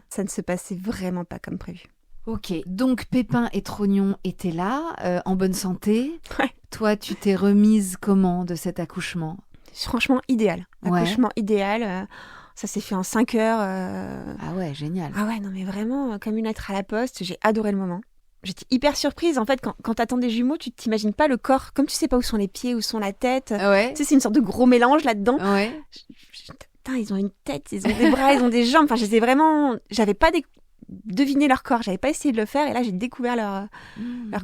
Ça ne se passait vraiment pas comme prévu. Ok, donc Pépin et Trognon étaient là, en bonne santé. Ouais. Toi, tu t'es remise comment de cet accouchement? Franchement, idéal. Ouais. Accouchement idéal. Ça s'est fait en 5 heures. Ah ouais, génial. Ah ouais, non mais vraiment, comme une lettre à la poste, j'ai adoré le moment. J'étais hyper surprise. En fait, quand t'attends des jumeaux, tu t'imagines pas le corps. Comme tu sais pas où sont les pieds, où sont la tête. Ouais. Tu sais, c'est une sorte de gros mélange là-dedans. Ouais. Putain, ils ont une tête, ils ont des bras, ils ont des jambes. Enfin, j'étais vraiment... J'avais pas deviné leur corps. J'avais pas essayé de le faire. Et là, j'ai découvert leur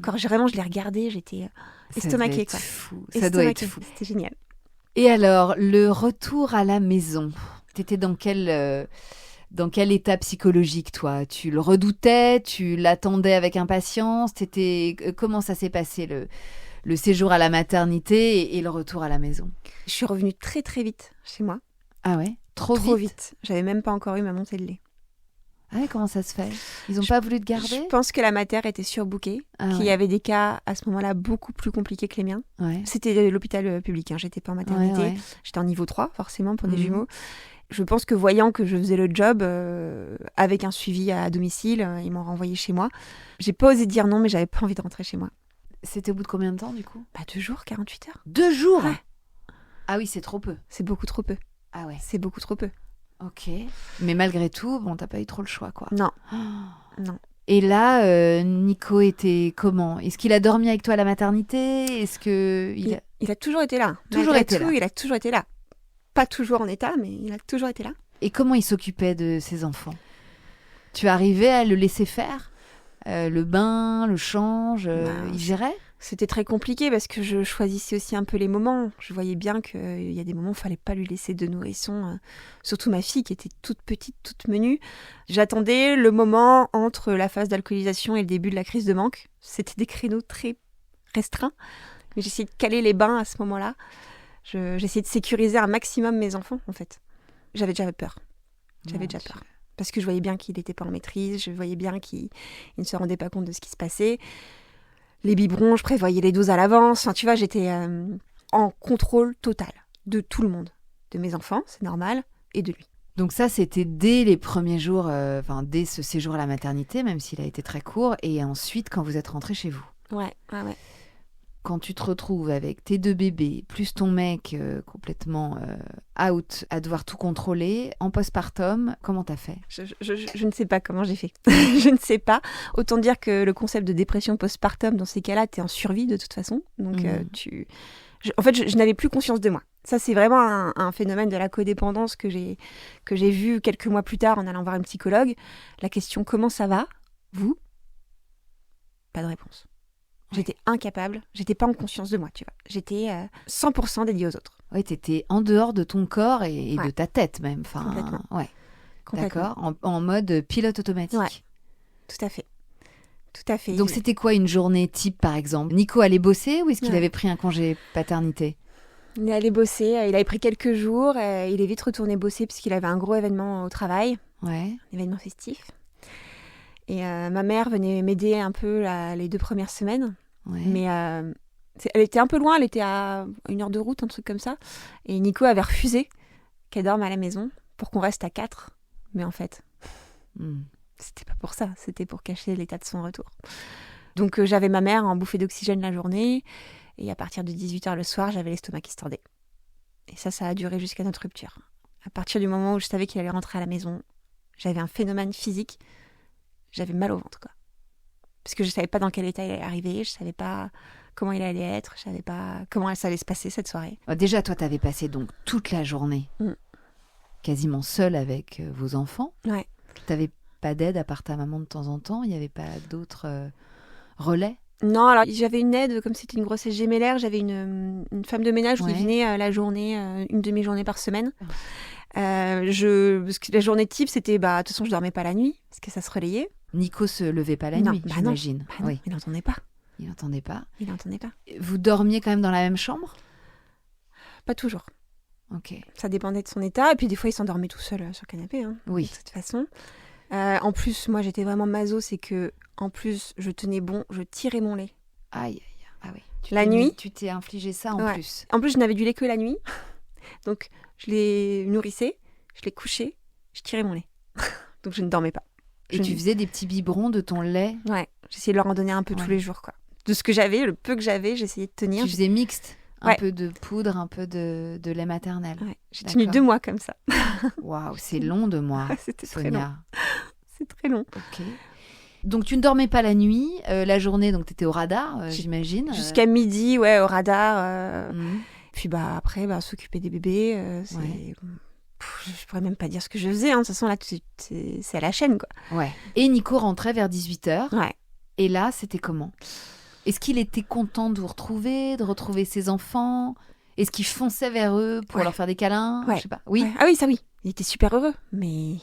corps. Je l'ai regardé. J'étais estomaquée, quoi. Fou. Ça doit être Estomaquée. fou. C'était génial. Et alors, le retour à la maison, t'étais dans quel état psychologique, toi? Tu le redoutais? Tu l'attendais avec impatience? Comment ça s'est passé, le séjour à la maternité et le retour à la maison? Je suis revenue très très vite chez moi. Ah ouais? Trop Trop vite? vite. J'avais même pas encore eu ma montée de lait. Ah oui, comment ça se fait? Ils n'ont pas voulu te garder? Je pense que la mater était surbookée, qu'il y avait des cas à ce moment-là beaucoup plus compliqués que les miens. Ouais. C'était l'hôpital public, j'étais pas en maternité. Ouais. J'étais en niveau 3, forcément, pour des jumeaux. Je pense que voyant que je faisais le job, avec un suivi à domicile, ils m'ont renvoyé chez moi. J'ai pas osé dire non, mais j'avais pas envie de rentrer chez moi. C'était au bout de combien de temps, du coup? 2 jours, 48 heures. 2 jours? Ouais. Ah oui, c'est trop peu. C'est beaucoup trop peu. Ah ouais. C'est beaucoup trop peu. Ok. Mais malgré tout, bon, t'as pas eu trop le choix, quoi. Non. Oh. Non. Et là, Nico était comment? Est-ce qu'il a dormi avec toi à la maternité? Est-ce que il a toujours été là. Toujours été là. Il a toujours été là. Pas toujours en état, mais il a toujours été là. Et comment il s'occupait de ses enfants? Tu arrivais à le laisser faire? Le bain, le change, il gérait? C'était très compliqué parce que je choisissais aussi un peu les moments. Je voyais bien qu'il y a des moments où il fallait pas lui laisser de nourrisson. Surtout ma fille qui était toute petite, toute menue. J'attendais le moment entre la phase d'alcoolisation et le début de la crise de manque. C'était des créneaux très restreints. Mais j'essayais de caler les bains à ce moment-là. J'essayais de sécuriser un maximum mes enfants, en fait. J'avais déjà peur. Peur. Parce que je voyais bien qu'il n'était pas en maîtrise. Je voyais bien qu'il ne se rendait pas compte de ce qui se passait. Les biberons, je prévoyais les doses à l'avance. Enfin, tu vois, j'étais en contrôle total de tout le monde. De mes enfants, c'est normal, et de lui. Donc ça, c'était dès les premiers jours, dès ce séjour à la maternité, même s'il a été très court, et ensuite quand vous êtes rentrés chez vous. Ouais. Quand tu te retrouves avec tes 2 bébés, plus ton mec complètement out, à devoir tout contrôler, en postpartum, comment t'as fait? Je ne sais pas comment j'ai fait. Je ne sais pas. Autant dire que le concept de dépression postpartum, dans ces cas-là, t'es en survie de toute façon. Donc je n'avais plus conscience de moi. Ça, c'est vraiment un phénomène de la codépendance que j'ai vu quelques mois plus tard en allant voir une psychologue. La question « Comment ça va, vous ?» Pas de réponse. J'étais incapable, j'étais pas en conscience de moi, tu vois. J'étais 100% dédiée aux autres. Ouais, t'étais en dehors de ton corps et de ta tête même. Complètement. Ouais. Complètement. D'accord, en mode pilote automatique. Ouais, tout à fait. Tout à fait. Donc c'était quoi une journée type par exemple? Nico allait bosser ou est-ce qu'il avait pris un congé paternité? Il allait bosser, il avait pris quelques jours, il est vite retourné bosser parce qu'il avait un gros événement au travail, un événement festif. Et ma mère venait m'aider un peu les 2 premières semaines. Ouais. Mais elle était un peu loin, elle était à 1 heure de route, un truc comme ça. Et Nico avait refusé qu'elle dorme à la maison pour qu'on reste à 4. Mais en fait, c'était pas pour ça, c'était pour cacher l'état de son retour. Donc j'avais ma mère en bouffée d'oxygène la journée. Et à partir de 18h le soir, j'avais l'estomac qui se tordait. Et ça a duré jusqu'à notre rupture. À partir du moment où je savais qu'il allait rentrer à la maison, j'avais un phénomène physique. J'avais mal au ventre, quoi. Parce que je savais pas dans quel état il allait arriver, je savais pas comment il allait être, je savais pas comment ça allait se passer cette soirée. Déjà, toi, t'avais passé donc toute la journée quasiment seule avec vos enfants. Ouais. T'avais pas d'aide à part ta maman de temps en temps? Il y avait pas d'autres relais? Non, alors j'avais une aide, comme c'était une grossesse gémellaire, j'avais une femme de ménage qui venait la journée, une demi-journée par semaine. Parce que la journée type, c'était, de toute façon, je dormais pas la nuit, parce que ça se relayait. Nico se levait pas la nuit, j'imagine. Non, oui. Il n'entendait pas. Il n'entendait pas. Vous dormiez quand même dans la même chambre? Pas toujours. Ok. Ça dépendait de son état, et puis des fois, il s'endormait tout seul sur le canapé. Oui. De toute façon. En plus, moi, j'étais vraiment maso, c'est que, en plus, je tenais bon, je tirais mon lait. Aïe. Ah oui. La nuit. Tu t'es infligé ça en plus. En plus, je n'avais du lait que la nuit. Donc, je les nourrissais, je les couchais, je tirais mon lait. Donc, je ne dormais pas. Et tu faisais des petits biberons de ton lait? Ouais, j'essayais de leur en donner un peu tous les jours, quoi. De ce que j'avais, le peu que j'avais, j'essayais de tenir. Tu faisais mixte? Un peu de poudre, un peu de lait maternel? Ouais, j'ai tenu 2 mois comme ça. Waouh, c'est long 2 mois, c'était Sonia. Très long. C'est très long. Ok. Donc, tu ne dormais pas la nuit, la journée, donc tu étais au radar, j'imagine? Jusqu'à midi, au radar. Puis après, s'occuper des bébés, je pourrais même pas dire ce que je faisais. De toute façon, là, c'est à la chaîne, quoi. Ouais. Et Nico rentrait vers 18h. Ouais. Et là, c'était comment? Est-ce qu'il était content de vous retrouver, de retrouver ses enfants? Est-ce qu'il fonçait vers eux pour leur faire des câlins? Je sais pas. Oui. Ouais. Ah oui, ça oui. Il était super heureux. Mais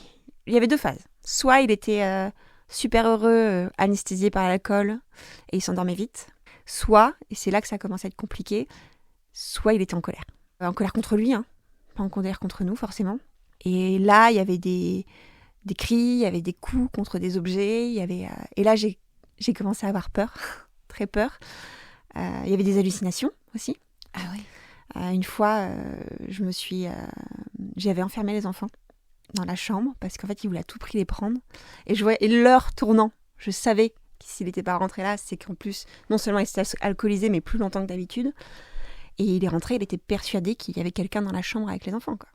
il y avait 2 phases. Soit il était super heureux, anesthésié par l'alcool, et il s'endormait vite. Soit, et c'est là que ça commence à être compliqué, soit il était en colère. En colère contre lui, pas en colère contre nous, forcément. Et là, il y avait des des cris, il y avait des coups contre des objets, et là j'ai commencé à avoir peur, très peur. Il y avait des hallucinations aussi. Ah oui. Une fois, j'avais enfermé les enfants dans la chambre parce qu'en fait, il voulait à tout prix les prendre. Et je voyais l'heure tournant. Je savais que s'il n'était pas rentré là, c'est qu'en plus, non seulement il s'était alcoolisé, mais plus longtemps que d'habitude. Et il est rentré, il était persuadé qu'il y avait quelqu'un dans la chambre avec les enfants, quoi.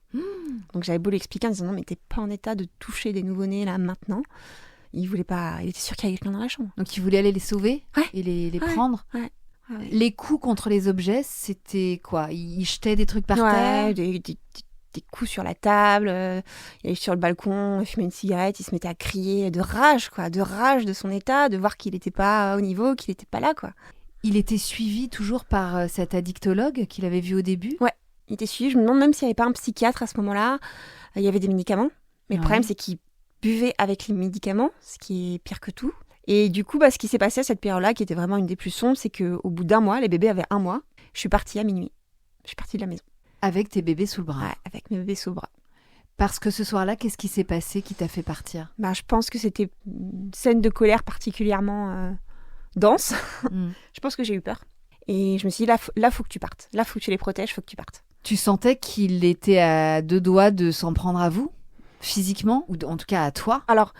Donc j'avais beau lui expliquer en disant non, mais t'es pas en état de toucher des nouveau-nés là maintenant. Il voulait pas, il était sûr qu'il y avait quelqu'un dans la chambre. Donc il voulait aller les sauver et les prendre. Ouais. Ah ouais. Les coups contre les objets, c'était quoi? Il jetait des trucs par terre? Des coups sur la table, il allait sur le balcon, il fumait une cigarette, il se mettait à crier de rage, quoi, de rage de son état, de voir qu'il n'était pas au niveau, qu'il n'était pas là, quoi. Il était suivi toujours par cet addictologue qu'il avait vu au début? Ouais, il était suivi. Je me demande même s'il n'y avait pas un psychiatre à ce moment-là. Il y avait des médicaments, mais le problème c'est qu'il buvait avec les médicaments, ce qui est pire que tout. Et du coup, ce qui s'est passé à cette période-là, qui était vraiment une des plus sombres, c'est qu'au bout d'1 mois, les bébés avaient 1 mois, je suis partie à minuit. Je suis partie de la maison. Avec tes bébés sous le bras? Ouais, avec mes bébés sous le bras. Parce que ce soir-là, qu'est-ce qui s'est passé qui t'a fait partir? Je pense que c'était une scène de colère particulièrement dense. Je pense que j'ai eu peur. Et je me suis dit, là, faut que tu partes. Là, faut que tu les protèges, faut que tu partes. Tu sentais qu'il était à 2 doigts de s'en prendre à vous? Physiquement? Ou en tout cas à toi? Alors,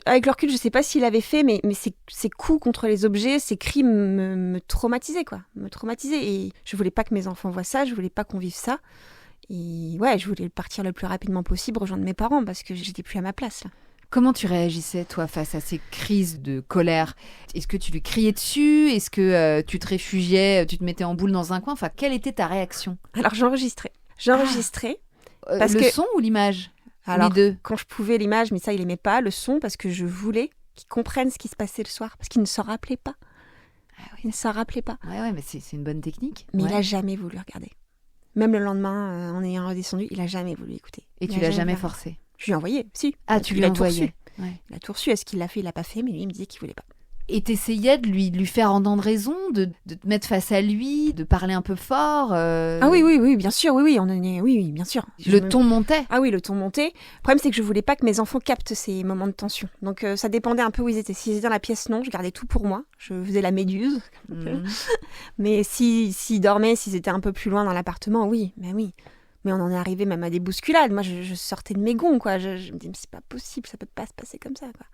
avec le recul, je sais pas s'il avait fait, mais ces coups contre les objets, ces cris me traumatisaient, quoi. Me traumatisaient. Et je voulais pas que mes enfants voient ça, je voulais pas qu'on vive ça. Et ouais, je voulais partir le plus rapidement possible, rejoindre mes parents, parce que j'étais plus à ma place, là. Comment tu réagissais, toi, face à ces crises de colère? Est-ce que tu lui criais dessus? Est-ce que tu te réfugiais, tu te mettais en boule dans un coin? Enfin, quelle était ta réaction? Alors, j'enregistrais. Parce le que... son ou l'image? Alors, les deux. quand je pouvais l'image, mais ça, il aimait pas, le son, parce que je voulais qu'il comprenne ce qui se passait le soir, parce qu'il ne s'en rappelait pas. Il ne s'en rappelait pas. Ouais, mais c'est une bonne technique. Mais il a jamais voulu regarder. Même le lendemain, en ayant redescendu, il a jamais voulu écouter. Et tu l'as jamais forcé? Je lui ai envoyé, si. Ah, tu lui as envoyé? Ouais. Il a tout reçu. Est-ce qu'il l'a fait? Il l'a pas fait, mais lui, il me disait qu'il voulait pas. Et t'essayais de lui faire entendre raison, de te mettre face à lui, de parler un peu fort Ah oui, bien sûr, oui, bien sûr. Le ton montait? Ah oui, le ton montait. Le problème, c'est que je voulais pas que mes enfants captent ces moments de tension. Donc ça dépendait un peu où ils étaient. S'ils étaient dans la pièce, non, je gardais tout pour moi. Je faisais la méduse. Mais s'ils dormaient, s'ils étaient un peu plus loin dans l'appartement, oui. Mais on en est arrivé même à des bousculades. Moi, je sortais de mes gonds, quoi. Je me dis, mais c'est pas possible, ça peut pas se passer comme ça, quoi.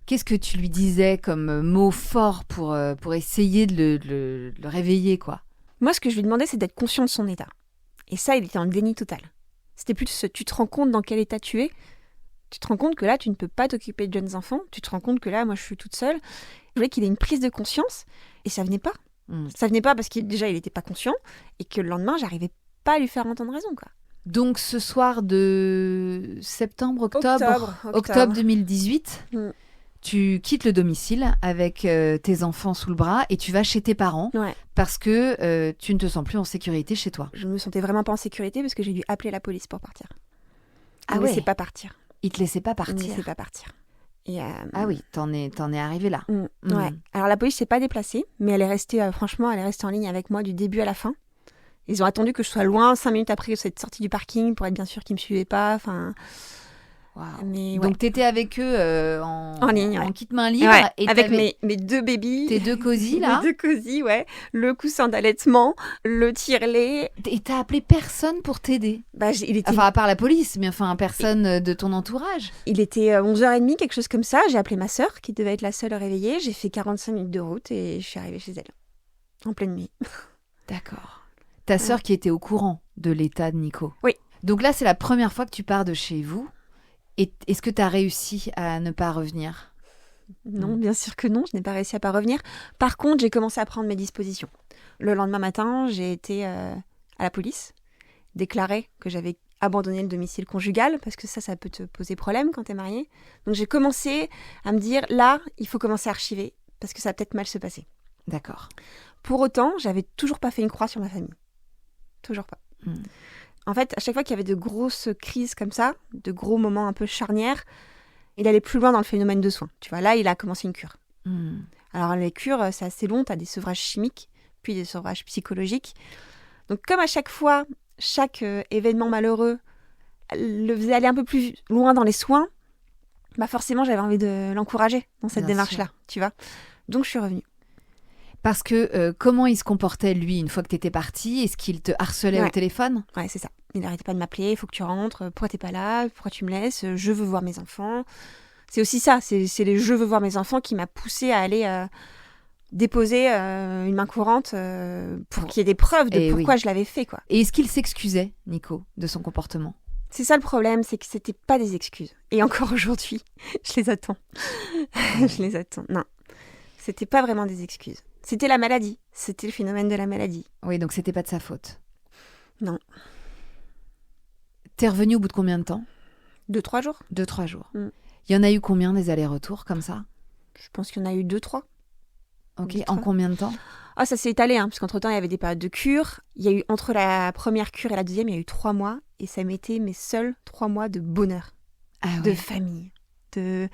Qu'est-ce que tu lui disais comme mot fort pour essayer de le réveiller, quoi? Moi, ce que je lui demandais, c'est d'être conscient de son état. Et ça, il était dans le déni total. C'était plus tu te rends compte dans quel état tu es. Tu te rends compte que là, tu ne peux pas t'occuper de jeunes enfants. Tu te rends compte que là, moi, je suis toute seule. Je voulais qu'il ait une prise de conscience. Et ça venait pas. Ça venait pas parce qu'il n'était pas conscient. Et que le lendemain, j'arrivais pas à lui faire entendre raison, quoi. Donc, ce soir de octobre 2018... Tu quittes le domicile avec tes enfants sous le bras et tu vas chez tes parents parce que tu ne te sens plus en sécurité chez toi. Je me sentais vraiment pas en sécurité parce que j'ai dû appeler la police pour partir. Ils ne laissaient pas partir. Ils te laissaient pas partir? Ils ne laissaient pas partir. Et ah oui, t'en es arrivé là. Ouais. Alors la police s'est pas déplacée, mais elle est restée, franchement, elle est restée en ligne avec moi du début à la fin. Ils ont attendu que je sois loin 5 minutes après cette sortie du parking pour être bien sûr qu'ils me suivaient pas. Enfin. Wow. Mais donc, tu étais avec eux en ligne, en kit main libre. Et avec mes 2 bébés. Tes 2 cosy, là. Mes 2 cosy, ouais. Le coussin d'allaitement, le tire-lait. Et t'as appelé personne pour t'aider? Enfin, à part la police, mais enfin, personne de ton entourage. Il était 11h30, quelque chose comme ça. J'ai appelé ma sœur, qui devait être la seule réveillée. J'ai fait 45 minutes de route et je suis arrivée chez elle. En pleine nuit. D'accord. Ta sœur qui était au courant de l'état de Nico? Oui. Donc là, c'est la première fois que tu pars de chez vous. Et est-ce que tu as réussi à ne pas revenir? Non, bien sûr que non, je n'ai pas réussi à pas revenir. Par contre, j'ai commencé à prendre mes dispositions. Le lendemain matin, j'ai été à la police, déclaré que j'avais abandonné le domicile conjugal, parce que ça peut te poser problème quand tu es mariée. Donc j'ai commencé à me dire, là, il faut commencer à archiver, parce que ça va peut-être mal se passer. D'accord. Pour autant, j'avais toujours pas fait une croix sur ma famille. Toujours pas. En fait, à chaque fois qu'il y avait de grosses crises comme ça, de gros moments un peu charnières, il allait plus loin dans le phénomène de soins. Tu vois, là, il a commencé une cure. Alors, les cures, c'est assez long. Tu as des sevrages chimiques, puis des sevrages psychologiques. Donc, comme à chaque fois, chaque événement malheureux le faisait aller un peu plus loin dans les soins, Bah forcément, j'avais envie de l'encourager dans cette Bien démarche-là, sûr. tu vois. Donc je suis revenue. Parce que comment il se comportait, lui, une fois que t'étais partie? Est-ce qu'il te harcelait Ouais. au téléphone? Ouais, c'est ça. Il n'arrêtait pas de m'appeler, il faut que tu rentres, pourquoi t'es pas là, pourquoi tu me laisses, je veux voir mes enfants. C'est aussi ça, c'est les je veux voir mes enfants qui m'a poussée à aller déposer une main courante pour qu'il y ait des preuves de Eh pourquoi oui. je l'avais fait, quoi. Et est-ce qu'il s'excusait, Nico, de son comportement? C'est ça le problème, c'est que c'était pas des excuses. Et encore aujourd'hui, je les attends. Je les attends. Non, c'était pas vraiment des excuses. C'était la maladie, c'était le phénomène de la maladie. Oui, donc c'était pas de sa faute. Non. T'es revenue au bout de combien de temps? 2-3 jours. 2-3 jours. Mm. Il y en a eu combien des allers-retours comme ça? Je pense qu'il y en a eu 2-3. Ok. 2-3. En combien de temps? Ah, ça s'est étalé, parce qu'entre-temps, il y avait des périodes de cure. Il y a eu, entre la première cure et la deuxième, il y a eu 3 mois. Et ça m'était mes seuls 3 mois de bonheur, Ah de ouais. famille, de...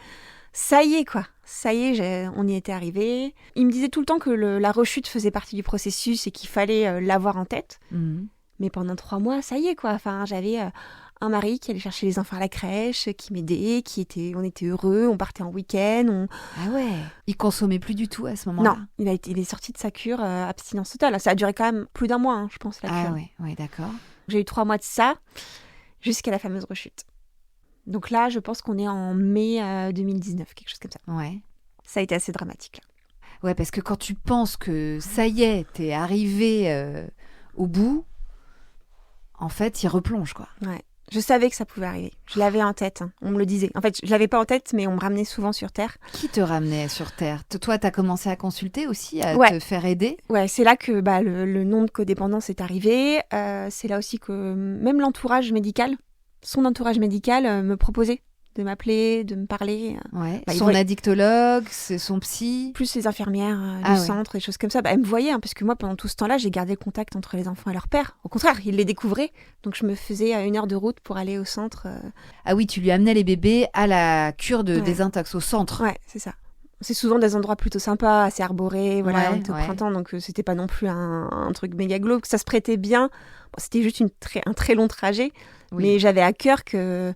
Ça y est, quoi. Ça y est, on y était arrivé. Il me disait tout le temps que la rechute faisait partie du processus et qu'il fallait l'avoir en tête. Mhm. Mais pendant 3 mois, ça y est, quoi. Enfin, j'avais un mari qui allait chercher les enfants à la crèche, qui m'aidait, on était heureux, on partait en week-end. Ah ouais. Il consommait plus du tout à ce moment-là? Non, il est sorti de sa cure abstinence totale. Ça a duré quand même plus d'un mois, je pense, la cure. Ah ouais, ouais, d'accord. J'ai eu 3 mois de ça, jusqu'à la fameuse rechute. Donc là, je pense qu'on est en mai 2019, quelque chose comme ça. Ouais. Ça a été assez dramatique, là. Ouais, parce que quand tu penses que ça y est, t'es arrivé au bout, en fait, il replonge, quoi. Ouais. Je savais que ça pouvait arriver. Je l'avais en tête, on me le disait. En fait, je l'avais pas en tête, mais on me ramenait souvent sur Terre. Qui te ramenait sur Terre? Toi, t'as commencé à consulter aussi, à Ouais. te faire aider? Ouais, c'est là que le nom de codépendance est arrivé. C'est là aussi que même l'entourage médical, son entourage médical me proposait de m'appeler, de me parler. Ouais. Bah, Son addictologue, c'est son psy. Plus les infirmières du Ah ouais. centre, des choses comme ça. Bah, elles me voyaient, parce que moi, pendant tout ce temps-là, j'ai gardé le contact entre les enfants et leur père. Au contraire, ils les découvraient. Donc, je me faisais 1 heure de route pour aller au centre. Ah oui, tu lui amenais les bébés à la cure de Ouais. désintox au centre. Ouais, c'est ça. C'est souvent des endroits plutôt sympas, assez arborés. Voilà, Ouais, on était au ouais. printemps, donc c'était pas non plus un truc méga glauque. Ça se prêtait bien. Bon, c'était juste un très long trajet. Oui. Mais j'avais à cœur que...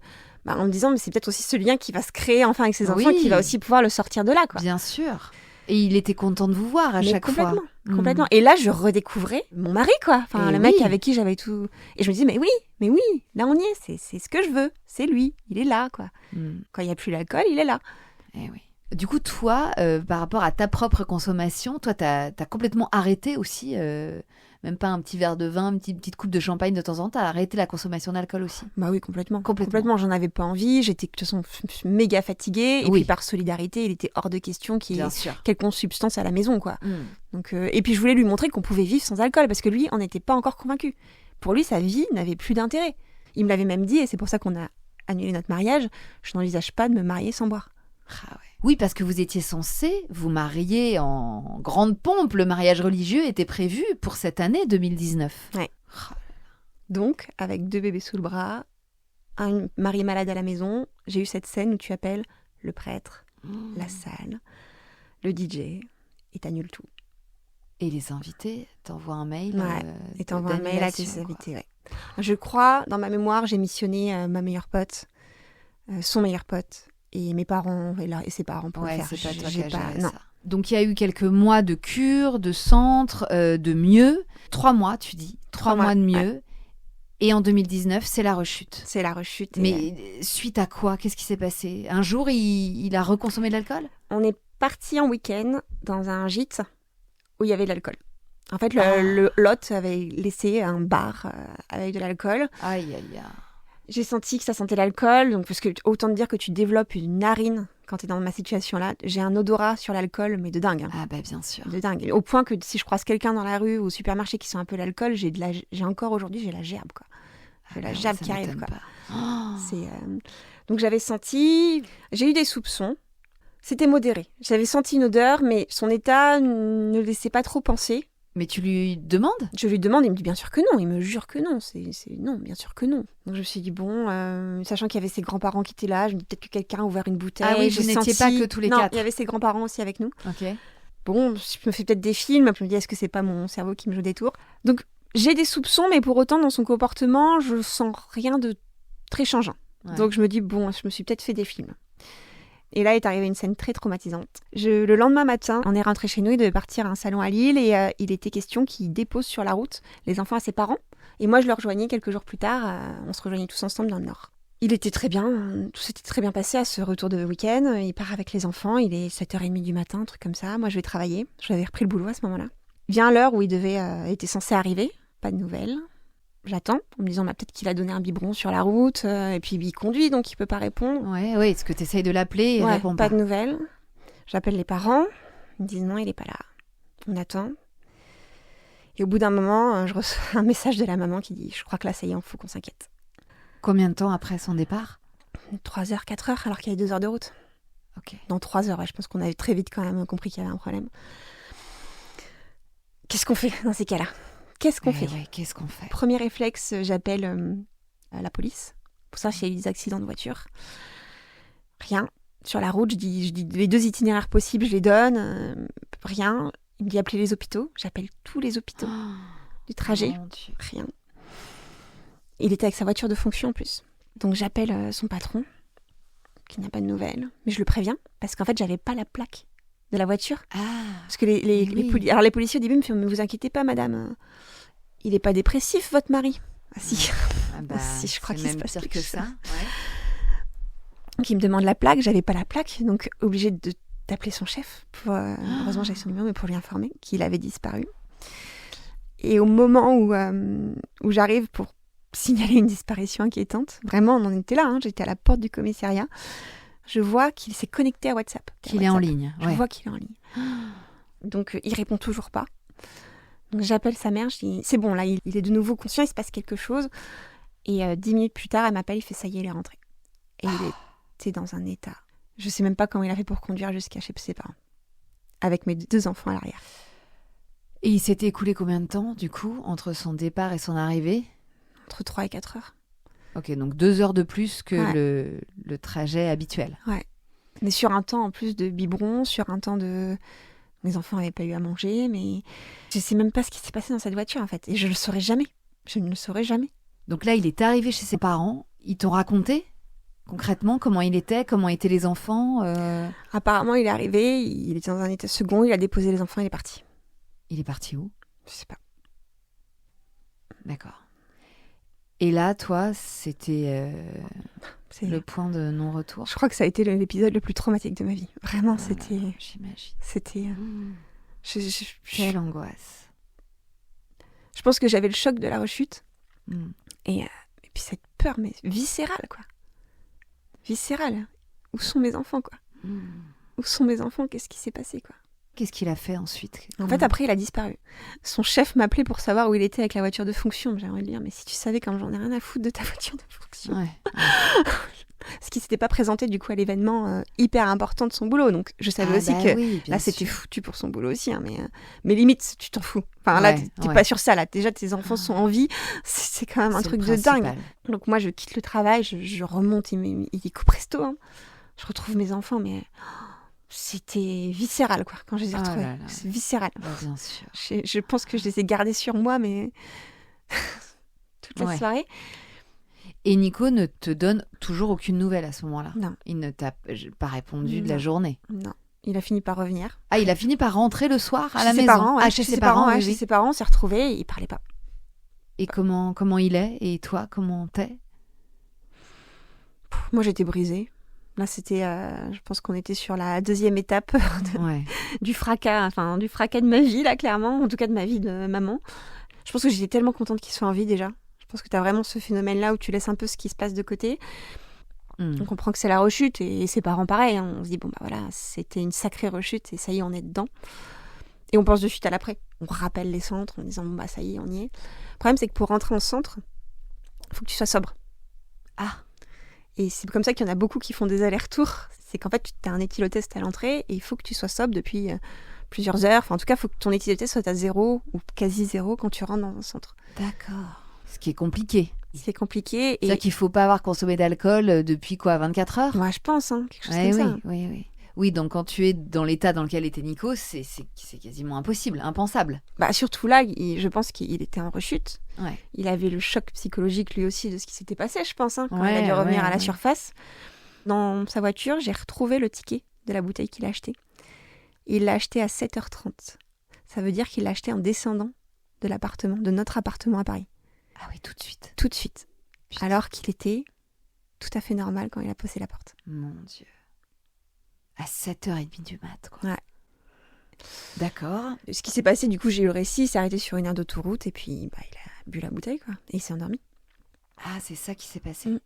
en me disant, mais c'est peut-être aussi ce lien qui va se créer enfin avec ses enfants, Oui. qui va aussi pouvoir le sortir de là, quoi. Bien sûr. Et il était content de vous voir à Mais chaque complètement, fois. complètement. Et là, je redécouvrais mon mari, quoi. Enfin, Et le mec oui. avec qui j'avais tout... Et je me disais, mais oui, là on y est, c'est ce que je veux. C'est lui, il est là, quoi. Mm. Quand il n'y a plus l'alcool, il est là. Eh oui. Du coup, toi, par rapport à ta propre consommation, toi, t'as complètement arrêté aussi, même pas un petit verre de vin, une petite coupe de champagne de temps en temps, t'as arrêté la consommation d'alcool aussi. Bah oui, complètement. Complètement. J'en avais pas envie. J'étais de toute façon méga fatiguée. Et Oui. puis par solidarité, il était hors de question qu'il y ait Bien sûr. quelconque substance à la maison, quoi. Mm. Donc, et puis je voulais lui montrer qu'on pouvait vivre sans alcool, parce que lui, on n'était pas encore convaincu. Pour lui, sa vie n'avait plus d'intérêt. Il me l'avait même dit, et c'est pour ça qu'on a annulé notre mariage. Je n'envisage pas de me marier sans boire. Ah ouais. Oui, parce que vous étiez censé vous marier en grande pompe. Le mariage religieux était prévu pour cette année 2019. Ouais. Ah. Donc, avec 2 bébés sous le bras, un mari malade à la maison, j'ai eu cette scène où tu appelles le prêtre, la salle, le DJ, et t'annules tout. Et les invités, t'envoies un mail. Ouais. Et t'envoies un mail à tes d'annulation, quoi. invités, ouais. Je crois, dans ma mémoire, j'ai missionné ma meilleure pote, son meilleur pote, et mes parents et ses parents pour Ouais, le faire. c'est pas toi qui J'ai as géré non. ça. Donc il y a eu quelques mois de cure, de centre, de mieux. 3 mois, tu dis. 3 mois de mieux. ouais. Et en 2019, c'est la rechute. C'est la rechute. et, Mais suite à quoi? Qu'est-ce qui s'est passé? Un jour, il a reconsommé de l'alcool? on est parti en week-end dans un gîte où il y avait de l'alcool. En fait, Ah. l'hôte avait laissé un bar avec de l'alcool. Aïe, aïe, aïe. J'ai senti que ça sentait l'alcool, donc parce que autant te dire que tu développes une narine quand tu es dans ma situation-là. J'ai un odorat sur l'alcool, mais de dingue. Ah bah bien sûr. De dingue. Au point que si je croise quelqu'un dans la rue ou au supermarché qui sent un peu l'alcool, j'ai encore aujourd'hui, j'ai la gerbe, quoi. J'ai la Ah, gerbe ça qui arrive, m'étonne quoi. pas. Oh. Donc j'avais senti... J'ai eu des soupçons. C'était modéré. J'avais senti une odeur, mais son état ne laissait pas trop penser. Mais tu lui demandes? Je lui demande, il me dit bien sûr que non, il me jure que non, non, bien sûr que non. Donc je me suis dit bon, sachant qu'il y avait ses grands-parents qui étaient là, je me dis peut-être que quelqu'un a ouvert une bouteille. Ah oui, j'ai vous n'étiez senti- pas que tous les non, 4. il y avait ses grands-parents aussi avec nous. Ok. Bon, je me fais peut-être des films, je me dis est-ce que c'est pas mon cerveau qui me joue des tours. Donc j'ai des soupçons, mais pour autant dans son comportement, je sens rien de très changeant. Ouais. Donc je me dis bon, je me suis peut-être fait des films. Et là est arrivée une scène très traumatisante. Le lendemain matin, on est rentré chez nous, il devait partir à un salon à Lille et il était question qu'il dépose sur la route les enfants à ses parents. Et moi, je le rejoignais quelques jours plus tard, on se rejoignait tous ensemble dans le Nord. Il était très bien, tout s'était très bien passé à ce retour de week-end. Il part avec les enfants, il est 7h30 du matin, un truc comme ça. Moi, je vais travailler, j'avais repris le boulot à ce moment-là. Vient l'heure où il était censé arriver, pas de nouvelles. J'attends, en me disant peut-être qu'il a donné un biberon sur la route, et puis il conduit, donc il peut pas répondre. Ouais, est-ce que tu essayes de l'appeler et il répond pas de nouvelles. J'appelle les parents, ils me disent non, il est pas là. On attend. Et au bout d'un moment, je reçois un message de la maman qui dit « Je crois que là, ça y est, il faut qu'on s'inquiète. » Combien de temps après son départ ? 3h, 4h, alors qu'il y avait 2 heures de route. Ok. Dans 3 heures, je pense qu'on avait très vite quand même compris qu'il y avait un problème. Qu'est-ce qu'on fait dans ces cas-là ? Qu'est-ce qu'on fait ? Qu'est-ce qu'on fait ? Premier réflexe, j'appelle la police pour savoir s'il y a eu des accidents de voiture. Rien. Sur la route, je dis les 2 itinéraires possibles, je les donne. Rien. Il me dit appeler les hôpitaux. J'appelle tous les hôpitaux du trajet. Rien. Il était avec sa voiture de fonction en plus. Donc j'appelle son patron, qui n'a pas de nouvelles. Mais je le préviens, parce qu'en fait, j'avais pas la plaque de la voiture. Parce que les policiers au début me font « Mais vous inquiétez pas, madame, il est pas dépressif, votre mari. » Ah si. Si, je crois qu'il se passe pire quelque que chose. ça. Ouais. Donc il me demande la plaque, j'avais pas la plaque, donc obligée d'appeler son chef. Heureusement, j'avais son numéro, mais pour lui informer qu'il avait disparu. Et au moment où j'arrive pour signaler une disparition inquiétante, vraiment, on en était là, j'étais à la porte du commissariat, je vois qu'il s'est connecté à WhatsApp. Qu'il est en ligne. Je vois qu'il est en ligne. Donc il répond toujours pas. Donc j'appelle sa mère, je dis c'est bon, là il est de nouveau conscient, il se passe quelque chose. Et 10 minutes plus tard, elle m'appelle, il fait ça y est, il est rentré. Et il était dans un état. Je sais même pas comment il a fait pour conduire jusqu'à chez ses parents. Avec mes 2 enfants à l'arrière. Et il s'était écoulé combien de temps, du coup, entre son départ et son arrivée ? Entre 3 et 4 heures. Ok, donc 2 heures de plus que le trajet habituel. Ouais. Mais sur un temps en plus de biberon, sur un temps de... Mes enfants n'avaient pas eu à manger, mais je sais même pas ce qui s'est passé dans cette voiture, en fait. Et je le saurais jamais. Je ne le saurais jamais. Donc là, il est arrivé chez ses parents. Ils t'ont raconté concrètement comment il était, comment étaient les enfants Apparemment, il est arrivé, il était dans un état second, il a déposé les enfants, il est parti. Il est parti où ? Je sais pas. D'accord. Et là, toi, c'était le point de non-retour. Je crois que ça a été l'épisode le plus traumatique de ma vie. Vraiment, c'était... J'imagine. C'était... Quelle angoisse. Je pense que j'avais le choc de la rechute. Et puis cette peur, mais viscérale, quoi. Viscérale. Où sont mes enfants, quoi ? Où sont mes enfants ? Qu'est-ce qui s'est passé, quoi ? Qu'est-ce qu'il a fait ensuite ? En fait, après, il a disparu. Son chef m'appelait pour savoir où il était avec la voiture de fonction. J'aimerais lui dire, mais si tu savais comme j'en ai rien à foutre de ta voiture de fonction. Ouais. Parce qu'il s'était pas présenté, du coup, à l'événement hyper important de son boulot. Donc, je savais aussi que là, c'était foutu pour son boulot aussi. Mais limite, tu t'en fous. Enfin, là, t'es pas sur ça. Là, déjà, tes enfants sont en vie. C'est quand même un truc de dingue. Donc, moi, je quitte le travail, je remonte, il dit coup presto. Je retrouve mes enfants, mais... C'était viscéral, quoi, quand je les ai retrouvés. C'est viscéral. Bien sûr. Je pense que je les ai gardés sur moi, mais toute la soirée. Et Nico ne te donne toujours aucune nouvelle à ce moment-là ? Non. Il ne t'a pas répondu de la journée ? Non. Il a fini par revenir. Ah, il a fini par rentrer le soir à la maison ? Chez ses parents, chez ses parents, on s'est retrouvés et il parlait pas. Et comment il est ? Et toi, comment t'es ? Moi, j'étais brisée. Là, c'était, je pense qu'on était sur la 2e étape du fracas de ma vie, là, clairement. En tout cas, de ma vie de maman. Je pense que j'étais tellement contente qu'il soit en vie, déjà. Je pense que tu as vraiment ce phénomène-là où tu laisses un peu ce qui se passe de côté. On comprend que c'est la rechute et ses parents, pareil. On se dit, bon, bah voilà, c'était une sacrée rechute et ça y est, on est dedans. Et on pense de suite à l'après. On rappelle les centres en disant, bon, bah ça y est, on y est. Le problème, c'est que pour rentrer en centre, il faut que tu sois sobre. Et c'est comme ça qu'il y en a beaucoup qui font des allers-retours. C'est qu'en fait, tu as un éthylotest à l'entrée et il faut que tu sois sobre depuis plusieurs heures. Enfin, en tout cas, il faut que ton éthylotest soit à 0 ou quasi 0 quand tu rentres dans un centre. D'accord. Ce qui est compliqué. C'est compliqué. C'est-à-dire qu'il ne faut pas avoir consommé d'alcool depuis 24 heures ? Moi, je pense, quelque chose comme ça. Oui. Oui, donc quand tu es dans l'état dans lequel était Nico, c'est quasiment impossible, impensable. Bah, surtout là, je pense qu'il était en rechute. Ouais. Il avait le choc psychologique lui aussi de ce qui s'était passé, je pense, quand il a dû revenir à la surface. Dans sa voiture, j'ai retrouvé le ticket de la bouteille qu'il a acheté. Il l'a acheté à 7h30. Ça veut dire qu'il l'a acheté en descendant de notre appartement à Paris. Ah oui, tout de suite. Tout de suite. Putain. Alors qu'il était tout à fait normal quand il a posé la porte. Mon Dieu. À 7h30 du mat, quoi. Ouais. D'accord. Ce qui s'est passé, du coup, j'ai eu le récit, il s'est arrêté sur une aire d'autoroute et puis il a bu la bouteille, quoi. Et il s'est endormi. Ah, c'est ça qui s'est passé. Mm.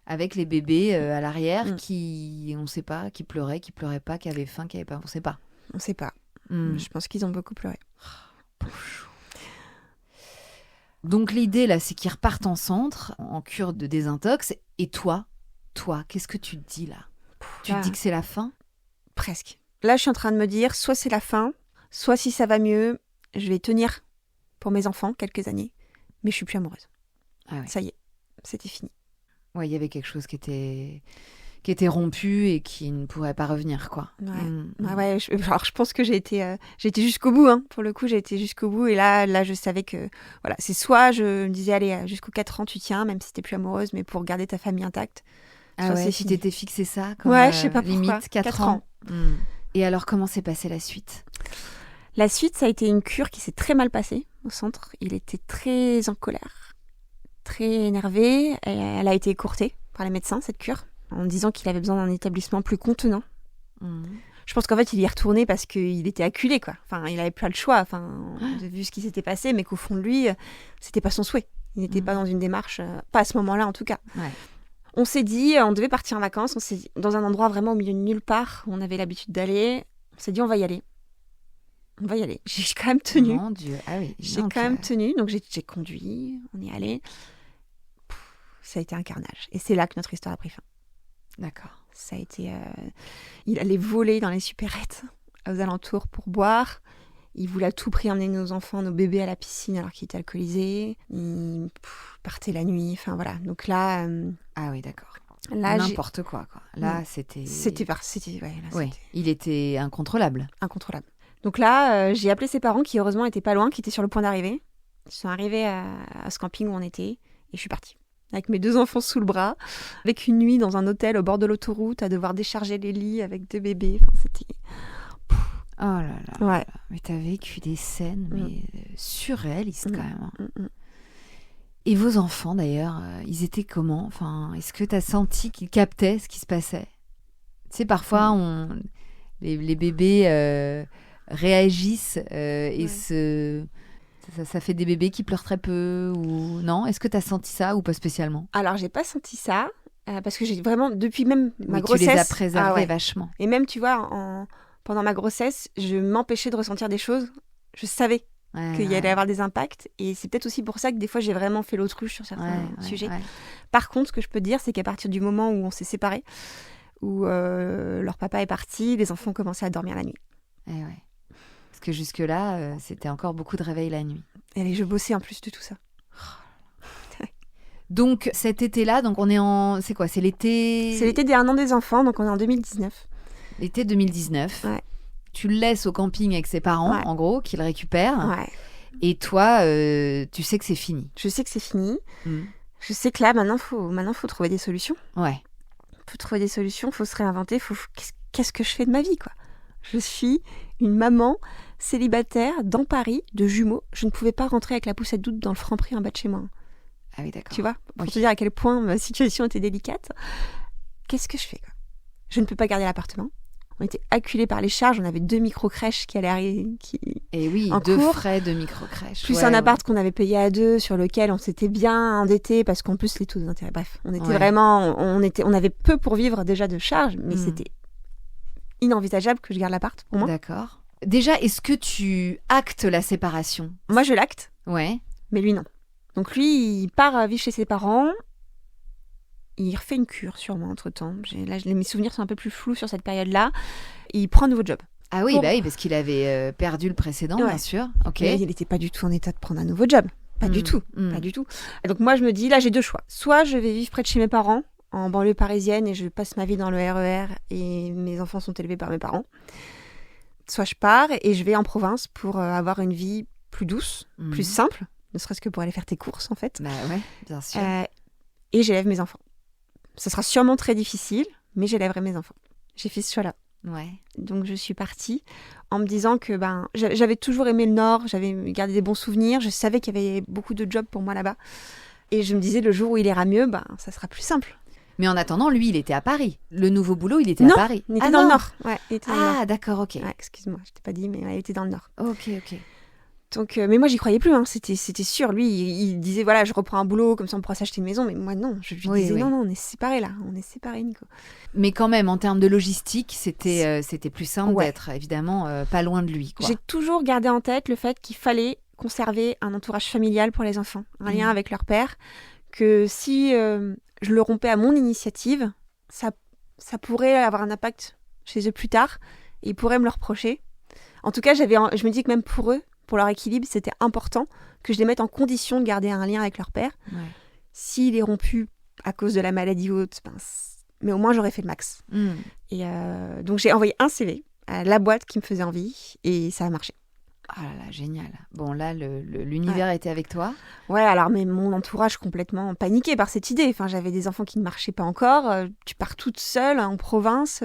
Avec les bébés à l'arrière Mm. qui, on sait pas, qui pleuraient pas, qui avaient faim, qui avaient pas, on sait pas. On sait pas. Mm. Je pense qu'ils ont beaucoup pleuré. Donc l'idée là, c'est qu'ils repartent en centre, en cure de désintox. Et toi, qu'est-ce que tu te dis là ? Tu te dis que c'est la fin ? Presque. Là, je suis en train de me dire, soit c'est la fin, soit si ça va mieux, je vais tenir pour mes enfants quelques années, mais je suis plus amoureuse. Ah ouais. Ça y est, c'était fini. Ouais, il y avait quelque chose qui était rompu et qui ne pourrait pas revenir, quoi. Ouais. Mm. Ouais, alors je pense que j'ai été jusqu'au bout, hein. Pour le coup, j'ai été jusqu'au bout. Et là, je savais que, voilà, c'est soit je me disais, allez, jusqu'aux 4 ans, tu tiens, même si t'es plus amoureuse, mais pour garder ta famille intacte. Ah soit ouais, c'est tu fini. t'étais fixé ça comme Ouais, je sais pas limite, pourquoi. 4 ans. Mm. Et alors, comment s'est passée la suite ? La suite, ça a été une cure qui s'est très mal passée au centre. Il était très en colère, très énervé. Et elle a été écourtée par les médecins, cette cure, en disant qu'il avait besoin d'un établissement plus contenant. Mm. Je pense qu'en fait, il y est retourné parce qu'il était acculé, quoi. Enfin, il n'avait plus le choix, vu ce qui s'était passé, mais qu'au fond de lui, c'était pas son souhait. Il n'était pas dans une démarche, pas à ce moment-là en tout cas. Ouais. On s'est dit, on devait partir en vacances, on s'est dit, dans un endroit vraiment au milieu de nulle part, où on avait l'habitude d'aller. On s'est dit, on va y aller. On va y aller. J'ai quand même tenu. Mon Dieu, ah oui. J'ai donc, quand même tenu, donc j'ai conduit, on y est allé. Ça a été un carnage. Et c'est là que notre histoire a pris fin. D'accord. Ça a été... il allait voler dans les supérettes aux alentours pour boire. Il voulait à tout prix emmener nos enfants, nos bébés à la piscine alors qu'il était alcoolisé. Il partait la nuit, enfin voilà. Donc là... Ah oui, d'accord. Là, n'importe quoi. Là, c'était... C'était il était incontrôlable. incontrôlable. Donc là, j'ai appelé ses parents qui, heureusement, étaient pas loin, qui étaient sur le point d'arriver. Ils sont arrivés à ce camping où on était et je suis partie. Avec mes 2 enfants sous le bras, avec une nuit dans un hôtel au bord de l'autoroute, à devoir décharger les lits avec 2 bébés. Enfin, c'était... Oh là là. Ouais. Mais t'as vécu des scènes mais surréalistes quand même. Mm. Et vos enfants d'ailleurs, ils étaient comment ? Enfin, est-ce que t'as senti qu'ils captaient ce qui se passait ? Tu sais, parfois, les bébés réagissent et ça fait des bébés qui pleurent très peu ou non ? Est-ce que t'as senti ça ou pas spécialement ? Alors, j'ai pas senti ça, parce que j'ai vraiment, depuis même ma grossesse... Tu les as préservés vachement. Et même, tu vois, pendant ma grossesse, je m'empêchais de ressentir des choses. Je savais qu'il y allait avoir des impacts. Et c'est peut-être aussi pour ça que des fois, j'ai vraiment fait l'autruche sur certains sujets. Ouais. Par contre, ce que je peux te dire, c'est qu'à partir du moment où on s'est séparés, où leur papa est parti, les enfants ont commencé à dormir la nuit. Ouais. Parce que jusque-là, c'était encore beaucoup de réveil la nuit. Et je bossais en plus de tout ça. Donc cet été-là, donc on est en... C'est quoi ? C'est l'été... C'est l'été des 1 an des enfants, donc on est en 2019. L'été 2019. Ouais. Tu le laisses au camping avec ses parents, en gros, qui le récupèrent. Ouais. Et toi, tu sais que c'est fini. Je sais que c'est fini. Je sais que là, maintenant, faut trouver des solutions. Ouais. Faut trouver des solutions, faut se réinventer. Qu'est-ce que je fais de ma vie, quoi ? Je suis une maman célibataire dans Paris, de jumeaux. Je ne pouvais pas rentrer avec la poussette d'août dans le Franprix en bas de chez moi. Ah oui, d'accord. Tu vois, pour te dire à quel point ma situation était délicate. Qu'est-ce que je fais, quoi ? Je ne peux pas garder l'appartement. On était acculés par les charges. On avait 2 micro-crèches qui allaient arriver. Et oui, 2 frais de micro-crèches. Plus un appart qu'on avait payé à 2, sur lequel on s'était bien endetté parce qu'en plus, les taux d'intérêt. Bref, on était vraiment. On avait peu pour vivre déjà de charges, mais c'était inenvisageable que je garde l'appart pour moi. D'accord. Déjà, est-ce que tu actes la séparation ? Moi, je l'acte. Ouais. Mais lui, non. Donc lui, il part vivre chez ses parents. Il refait une cure sûrement entre-temps. Mes souvenirs sont un peu plus flous sur cette période-là. Il prend un nouveau job. Ah oui, oui, parce qu'il avait perdu le précédent, bien sûr. Okay. Mais il n'était pas du tout en état de prendre un nouveau job. Pas du tout. Pas du tout. Et donc moi, je me dis, là, j'ai 2 choix. Soit je vais vivre près de chez mes parents, en banlieue parisienne, et je passe ma vie dans le RER, et mes enfants sont élevés par mes parents. Soit je pars et je vais en province pour avoir une vie plus douce, plus simple, ne serait-ce que pour aller faire tes courses, en fait. Bah ouais, bien sûr. Et j'élève mes enfants. Ce sera sûrement très difficile. mais j'élèverai mes enfants. J'ai fait ce choix-là. Ouais. Donc je suis partie en me disant que j'avais toujours aimé le Nord, j'avais gardé des bons souvenirs, je savais qu'il y avait beaucoup de jobs pour moi là-bas. Et je me disais, le jour où il ira mieux, ça sera plus simple. Mais en attendant, lui, il était à Paris. Le nouveau boulot, il était Non, à Paris. il était dans le Nord. Ouais, il était dans le Nord. Ah, d'accord, ok. Ouais, excuse-moi, je t'ai pas dit, mais il était dans le Nord. Ok. Donc, mais moi, j'y croyais plus, hein. C'était sûr. Lui, il disait, voilà, je reprends un boulot, comme ça on pourra s'acheter une maison. Mais moi, non, je lui disais, non, on est séparés là. On est séparés, Nico. Mais quand même, en termes de logistique, c'était plus simple d'être, évidemment, pas loin de lui, quoi. J'ai toujours gardé en tête le fait qu'il fallait conserver un entourage familial pour les enfants, un lien avec leur père, que si je le rompais à mon initiative, ça pourrait avoir un impact chez eux plus tard, et ils pourraient me le reprocher. En tout cas, je me dis que même pour eux, pour leur équilibre, c'était important que je les mette en condition de garder un lien avec leur père. Ouais. S'il est rompu à cause de la maladie ou autre, mais au moins j'aurais fait le max. Et donc j'ai envoyé un CV à la boîte qui me faisait envie, et ça a marché. Ah là là, génial. Bon, là, l'univers était avec toi. Ouais, alors, mais mon entourage complètement paniqué par cette idée. Enfin, j'avais des enfants qui ne marchaient pas encore. Tu pars toute seule en province.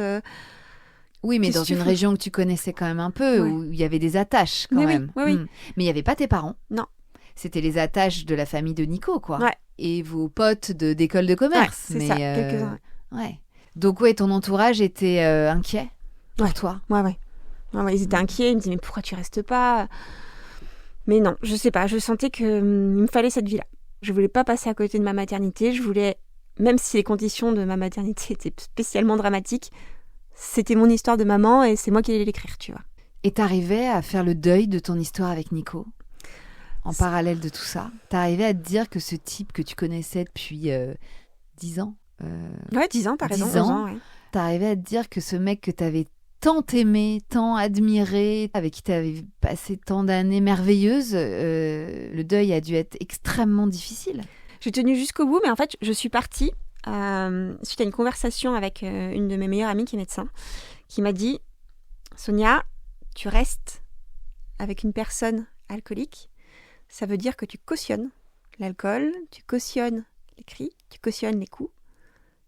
Oui, mais dans une région que tu connaissais quand même un peu, où il y avait des attaches quand même. Oui. Mais il n'y avait pas tes parents. Non. C'était les attaches de la famille de Nico, quoi. Ouais. Et vos potes d'école de commerce. Ouais, c'est ça, quelques-uns. Ouais. Donc, ton entourage était inquiet pour toi. Ouais, ils étaient inquiets. Ils me disaient, mais pourquoi tu restes pas ? Mais non, je sais pas. Je sentais qu'il me fallait cette vie-là. Je voulais pas passer à côté de ma maternité. Je voulais, même si les conditions de ma maternité étaient spécialement dramatiques, c'était mon histoire de maman et c'est moi qui allais l'écrire, tu vois. Et t'arrivais à faire le deuil de ton histoire avec Nico en parallèle de tout ça? T'arrivais à te dire que ce type que tu connaissais depuis 10 ans Ouais, 10 ans, t'as raison. 10 ans, ouais. T'arrivais à te dire que ce mec que t'avais tant aimé, tant admiré, avec qui t'avais passé tant d'années merveilleuses, le deuil a dû être extrêmement difficile. J'ai tenu jusqu'au bout, mais en fait, je suis partie suite à une conversation avec une de mes meilleures amies qui est médecin, qui m'a dit « Sonia, tu restes avec une personne alcoolique, ça veut dire que tu cautionnes l'alcool, tu cautionnes les cris, tu cautionnes les coups.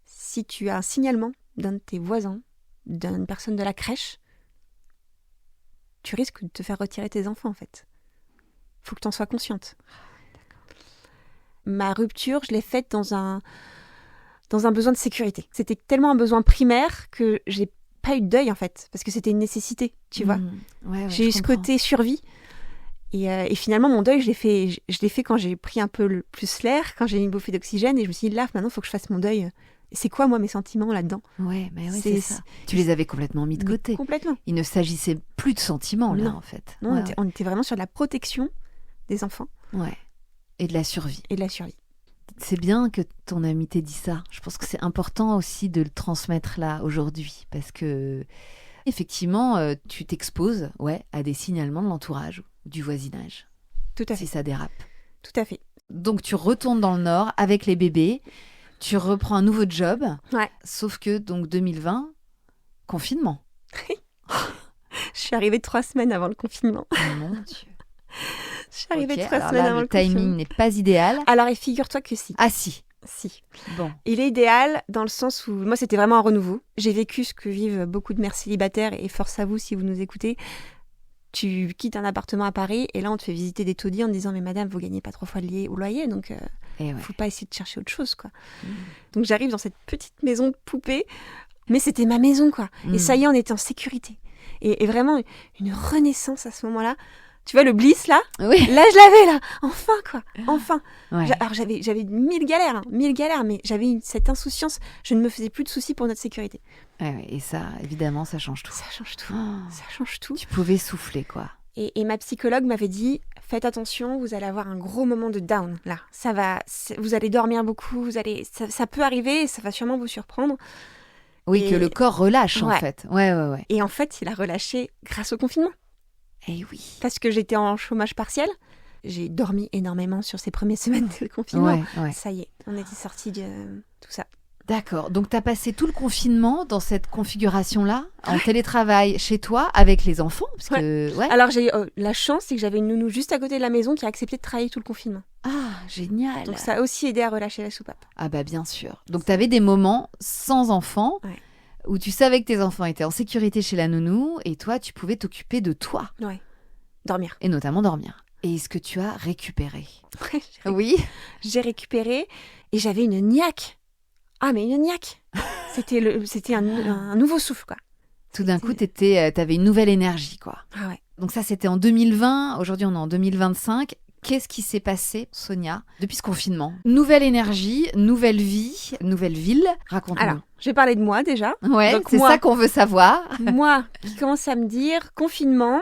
Si tu as un signalement d'un de tes voisins, d'une personne de la crèche, tu risques de te faire retirer tes enfants, en fait. Faut que tu en sois consciente. » Ma rupture, je l'ai faite dans un besoin de sécurité. C'était tellement un besoin primaire que j'ai pas eu de deuil, en fait, parce que c'était une nécessité, tu vois. Ouais, j'ai eu ce côté survie. Et finalement, mon deuil, je l'ai fait quand j'ai pris un peu plus l'air, quand j'ai eu une bouffée d'oxygène, et je me suis dit, là, maintenant, il faut que je fasse mon deuil. C'est quoi, moi, mes sentiments là-dedans ? Ouais, c'est ça. Tu les avais complètement mis de côté. Complètement. Il ne s'agissait plus de sentiments, là, en fait. Non, on était vraiment sur de la protection des enfants. Ouais. Et de la survie. C'est bien que ton ami t'ait dit ça. Je pense que c'est important aussi de le transmettre là, aujourd'hui. Parce que, effectivement, tu t'exposes à des signalements de l'entourage, du voisinage. Tout à fait. Si ça dérape. Tout à fait. Donc, tu retournes dans le Nord avec les bébés. Tu reprends un nouveau job. Ouais. Sauf que, donc, 2020, confinement. Je suis arrivée 3 semaines avant le confinement. Mon Dieu. Je suis arrivée 3 semaines avant le timing confinement. n'est pas idéal. Alors, et figure-toi que si. Ah si. Bon. Il est idéal dans le sens où, moi, c'était vraiment un renouveau. J'ai vécu ce que vivent beaucoup de mères célibataires, et force à vous si vous nous écoutez. Tu quittes un appartement à Paris, et là, on te fait visiter des taudis en te disant, mais madame, vous gagnez pas 3 fois le loyer, donc faut pas essayer de chercher autre chose, quoi. Donc, j'arrive dans cette petite maison de poupée, mais c'était ma maison, quoi. Et ça y est, on était en sécurité. Et vraiment, une renaissance à ce moment-là. Tu vois, le bliss, là, oui. Là, je l'avais, là. Enfin, quoi. Enfin. Ouais. Alors, j'avais 1000 galères, mais j'avais cette insouciance. Je ne me faisais plus de soucis pour notre sécurité. Et ça, évidemment, ça change tout. Ça change tout. Tu pouvais souffler, quoi. Et ma psychologue m'avait dit, faites attention, vous allez avoir un gros moment de down, là. Vous allez dormir beaucoup, ça peut arriver, et ça va sûrement vous surprendre. Oui, que le corps relâche, en fait. Ouais. Et en fait, il a relâché grâce au confinement. Eh oui. Parce que j'étais en chômage partiel. J'ai dormi énormément sur ces premières semaines de confinement. Ouais. Ça y est, on était sortis de tout ça. D'accord. Donc, tu as passé tout le confinement dans cette configuration-là, en télétravail chez toi, avec les enfants parce que... Alors, j'ai eu la chance, c'est que j'avais une nounou juste à côté de la maison qui a accepté de travailler tout le confinement. Ah, génial. Donc ça a aussi aidé à relâcher la soupape. Ah bah bien sûr. Donc tu avais des moments sans enfants où tu savais que tes enfants étaient en sécurité chez la nounou et toi, tu pouvais t'occuper de toi. Ouais, dormir. Et notamment dormir. Et est-ce que tu as récupéré? Ouais, Oui. J'ai récupéré et j'avais une niaque. Ah, mais une niaque. C'était un nouveau souffle, quoi. Tout d'un coup, t'avais une nouvelle énergie, quoi. Ah ouais. Donc ça, c'était en 2020. Aujourd'hui, on est en 2025. Qu'est-ce qui s'est passé, Sonia, depuis ce confinement? Nouvelle énergie, nouvelle vie, nouvelle ville. Raconte-nous. Alors, je vais parler de moi déjà. Ouais, donc c'est ça qu'on veut savoir. Moi, qui commence à me dire confinement,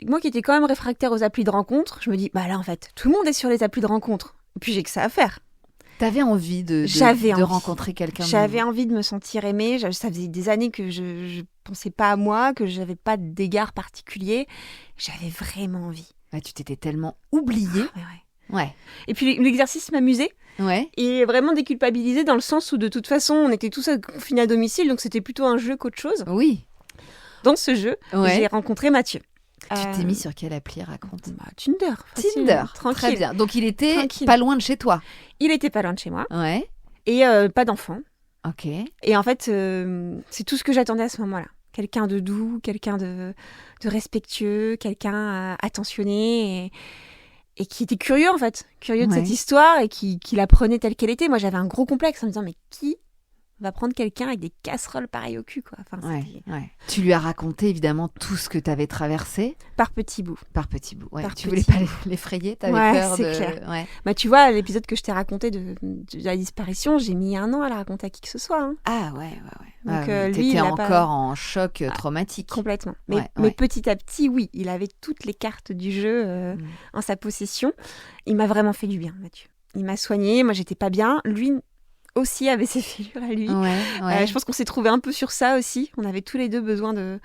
moi qui étais quand même réfractaire aux applis de rencontre, je me dis, bah là en fait, tout le monde est sur les applis de rencontre. Et puis j'ai que ça à faire. T'avais envie de rencontrer quelqu'un. J'avais envie de me sentir aimée. Ça faisait des années que je pensais pas à moi, que j'avais pas d'égard particulier. J'avais vraiment envie. Ouais, tu t'étais tellement oubliée. Ouais. Et puis l'exercice m'amusait. Ouais. Et vraiment déculpabilisé dans le sens où de toute façon, on était tous confinés à domicile, donc c'était plutôt un jeu qu'autre chose. Oui. Dans ce jeu, j'ai rencontré Mathieu. Tu t'es mis sur quelle appli, raconte? Tinder. Tinder, tranquille. Très bien. Donc il était pas loin de chez toi. Il était pas loin de chez moi. Ouais. Et pas d'enfant. Ok. Et en fait, c'est tout ce que j'attendais à ce moment-là. Quelqu'un de doux, quelqu'un de respectueux, quelqu'un attentionné et qui était curieux en fait. Curieux de cette histoire et qui la prenait telle qu'elle était. Moi, j'avais un gros complexe en me disant, mais qui va prendre quelqu'un avec des casseroles pareilles au cul, quoi. Enfin, Tu lui as raconté évidemment tout ce que tu avais traversé. Par petits bouts. Tu voulais pas l'effrayer, t'avais peur c'est clair. Bah, tu vois, l'épisode que je t'ai raconté de la disparition, j'ai mis 1 an à la raconter à qui que ce soit. Hein. Ah ouais. Donc lui, t'étais encore en choc traumatique. Complètement. Mais petit à petit, oui, il avait toutes les cartes du jeu en sa possession. Il m'a vraiment fait du bien, Mathieu. Il m'a soignée, moi j'étais pas bien. Lui aussi avait ses fêlures à lui. Je pense qu'on s'est trouvés un peu sur ça aussi. On avait tous les deux besoin de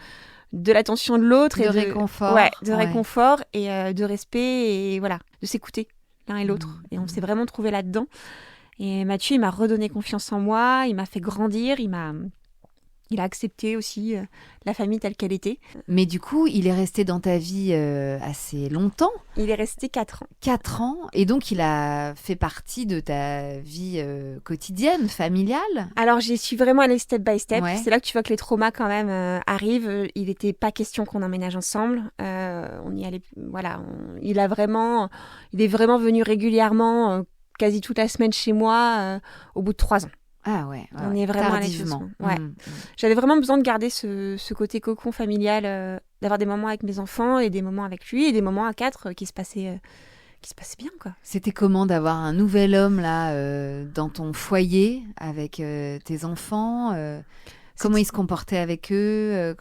l'attention de l'autre. De réconfort. Réconfort et de respect et voilà, de s'écouter l'un et l'autre. Et on s'est vraiment trouvés là-dedans. Et Mathieu, il m'a redonné confiance en moi, il m'a fait grandir, il a accepté aussi la famille telle qu'elle était. Mais du coup, il est resté dans ta vie assez longtemps. Il est resté 4 ans. 4 ans. Et donc, il a fait partie de ta vie quotidienne, familiale. Alors, j'y suis vraiment allée step by step. Ouais. C'est là que tu vois que les traumas, quand même, arrivent. Il n'était pas question qu'on emménage ensemble. On y allait... Voilà. Il est vraiment venu régulièrement, quasi toute la semaine chez moi, au bout de 3 ans. Ah ouais. On est vraiment tardivement. J'avais vraiment besoin de garder ce côté cocon familial, d'avoir des moments avec mes enfants et des moments avec lui et des moments à 4 qui se passaient bien, quoi. C'était comment d'avoir un nouvel homme là dans ton foyer avec tes enfants Comment il se comportait avec eux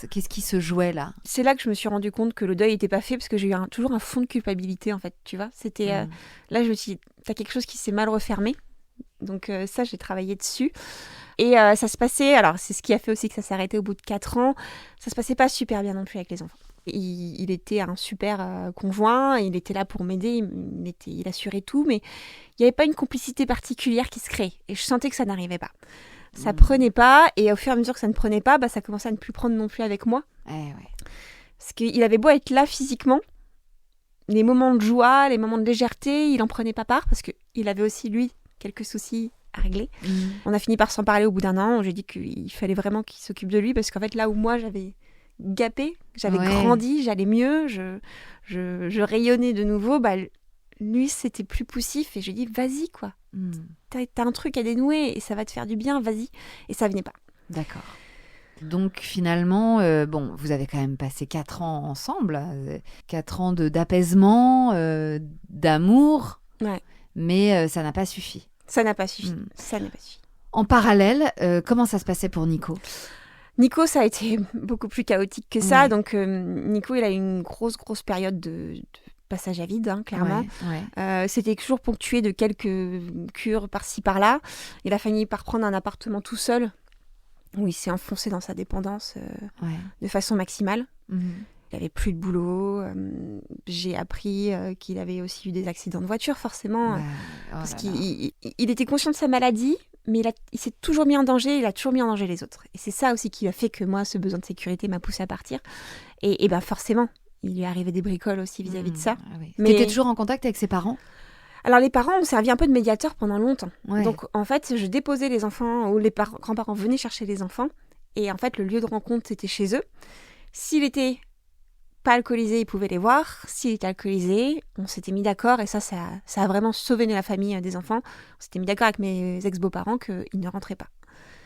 Qu'est-ce qui se jouait là? C'est là que je me suis rendu compte que le deuil n'était pas fait parce que j'ai eu toujours un fond de culpabilité en fait, tu vois. C'était là je me suis dit, t'as quelque chose qui s'est mal refermé. Donc ça, j'ai travaillé dessus. Et ça se passait... Alors, c'est ce qui a fait aussi que ça s'est arrêté au bout de 4 ans. Ça se passait pas super bien non plus avec les enfants. Il était un super conjoint. Il était là pour m'aider. Il assurait tout. Mais il n'y avait pas une complicité particulière qui se créait. Et je sentais que ça n'arrivait pas. Ça prenait pas. Et au fur et à mesure que ça ne prenait pas, ça commençait à ne plus prendre non plus avec moi. Parce qu'il avait beau être là physiquement. Les moments de joie, les moments de légèreté, il n'en prenait pas part. Parce qu'il avait aussi, lui, quelques soucis à régler. On a fini par s'en parler au bout d'1 an. J'ai dit qu'il fallait vraiment qu'il s'occupe de lui parce qu'en fait, là où moi, j'avais gapé, j'avais grandi, j'allais mieux, je rayonnais de nouveau, lui, c'était plus poussif. Et je lui ai dit, vas-y, quoi. T'as un truc à dénouer et ça va te faire du bien, vas-y. Et ça venait pas. D'accord. Donc finalement, vous avez quand même passé 4 ans ensemble, 4 ans d'apaisement, d'amour, mais ça n'a pas suffi. Ça n'a pas suffi. En parallèle, comment ça se passait pour Nico ? Nico, ça a été beaucoup plus chaotique que ça. Donc Nico, il a eu une grosse période de passage à vide, hein, clairement. C'était toujours ponctué de quelques cures par-ci, par-là. Il a fini par prendre un appartement tout seul, où il s'est enfoncé dans sa dépendance de façon maximale. Il n'avait plus de boulot. J'ai appris qu'il avait aussi eu des accidents de voiture, forcément. Parce qu'il était conscient de sa maladie, mais il s'est toujours mis en danger. Il a toujours mis en danger les autres. Et c'est ça aussi qui a fait que moi, ce besoin de sécurité m'a poussée à partir. Et forcément, il lui est arrivé des bricoles aussi vis-à-vis de ça. Mais tu étais toujours en contact avec ses parents ? Alors les parents ont servi un peu de médiateur pendant longtemps. Ouais. Donc en fait, je déposais les enfants, ou les grands-parents venaient chercher les enfants. Et en fait, le lieu de rencontre, c'était chez eux. S'il était pas alcoolisé, ils pouvaient les voir. S'il était alcoolisé, on s'était mis d'accord. Et ça a vraiment sauvé la famille des enfants. On s'était mis d'accord avec mes ex-beaux-parents qu'ils ne rentraient pas.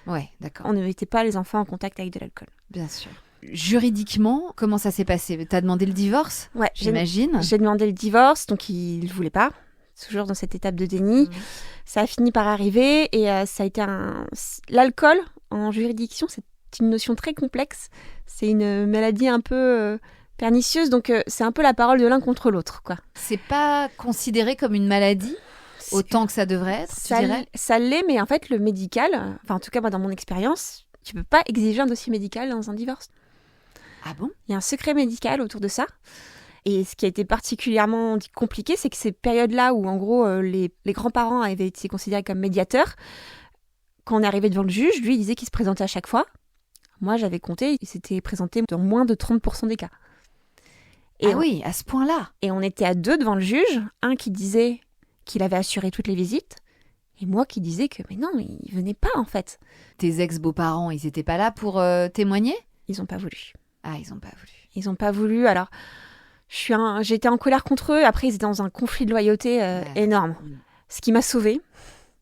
Ouais, d'accord. On ne mettait pas les enfants en contact avec de l'alcool. Bien sûr. Juridiquement, comment ça s'est passé? T'as demandé le divorce? Ouais, j'imagine. J'ai demandé le divorce, donc il ne voulait pas. Toujours dans cette étape de déni. Ça a fini par arriver et ça a été l'alcool, en juridiction, c'est une notion très complexe. C'est une maladie un peu pernicieuse, donc c'est un peu la parole de l'un contre l'autre, quoi. C'est pas considéré comme une maladie autant que ça devrait être, tu dirais? Ça l'est, mais en fait, le médical, enfin en tout cas moi dans mon expérience, tu peux pas exiger un dossier médical dans un divorce. Ah bon? Il y a un secret médical autour de ça. Et ce qui a été particulièrement compliqué, c'est que ces périodes-là où, en gros, les grands-parents avaient été considérés comme médiateurs, quand on est arrivé devant le juge, lui, il disait qu'il se présentait à chaque fois. Moi, j'avais compté, il s'était présenté dans moins de 30% des cas. Et oui, à ce point-là. Et on était à 2 devant le juge, un qui disait qu'il avait assuré toutes les visites, et moi qui disais que, mais non, il venait pas, en fait. Tes ex-beaux-parents, ils étaient pas là pour témoigner? Ils ont pas voulu. Ah, ils ont pas voulu. Ils ont pas voulu, alors... J'étais en colère contre eux. Après, ils étaient dans un conflit de loyauté énorme. Ce qui m'a sauvée,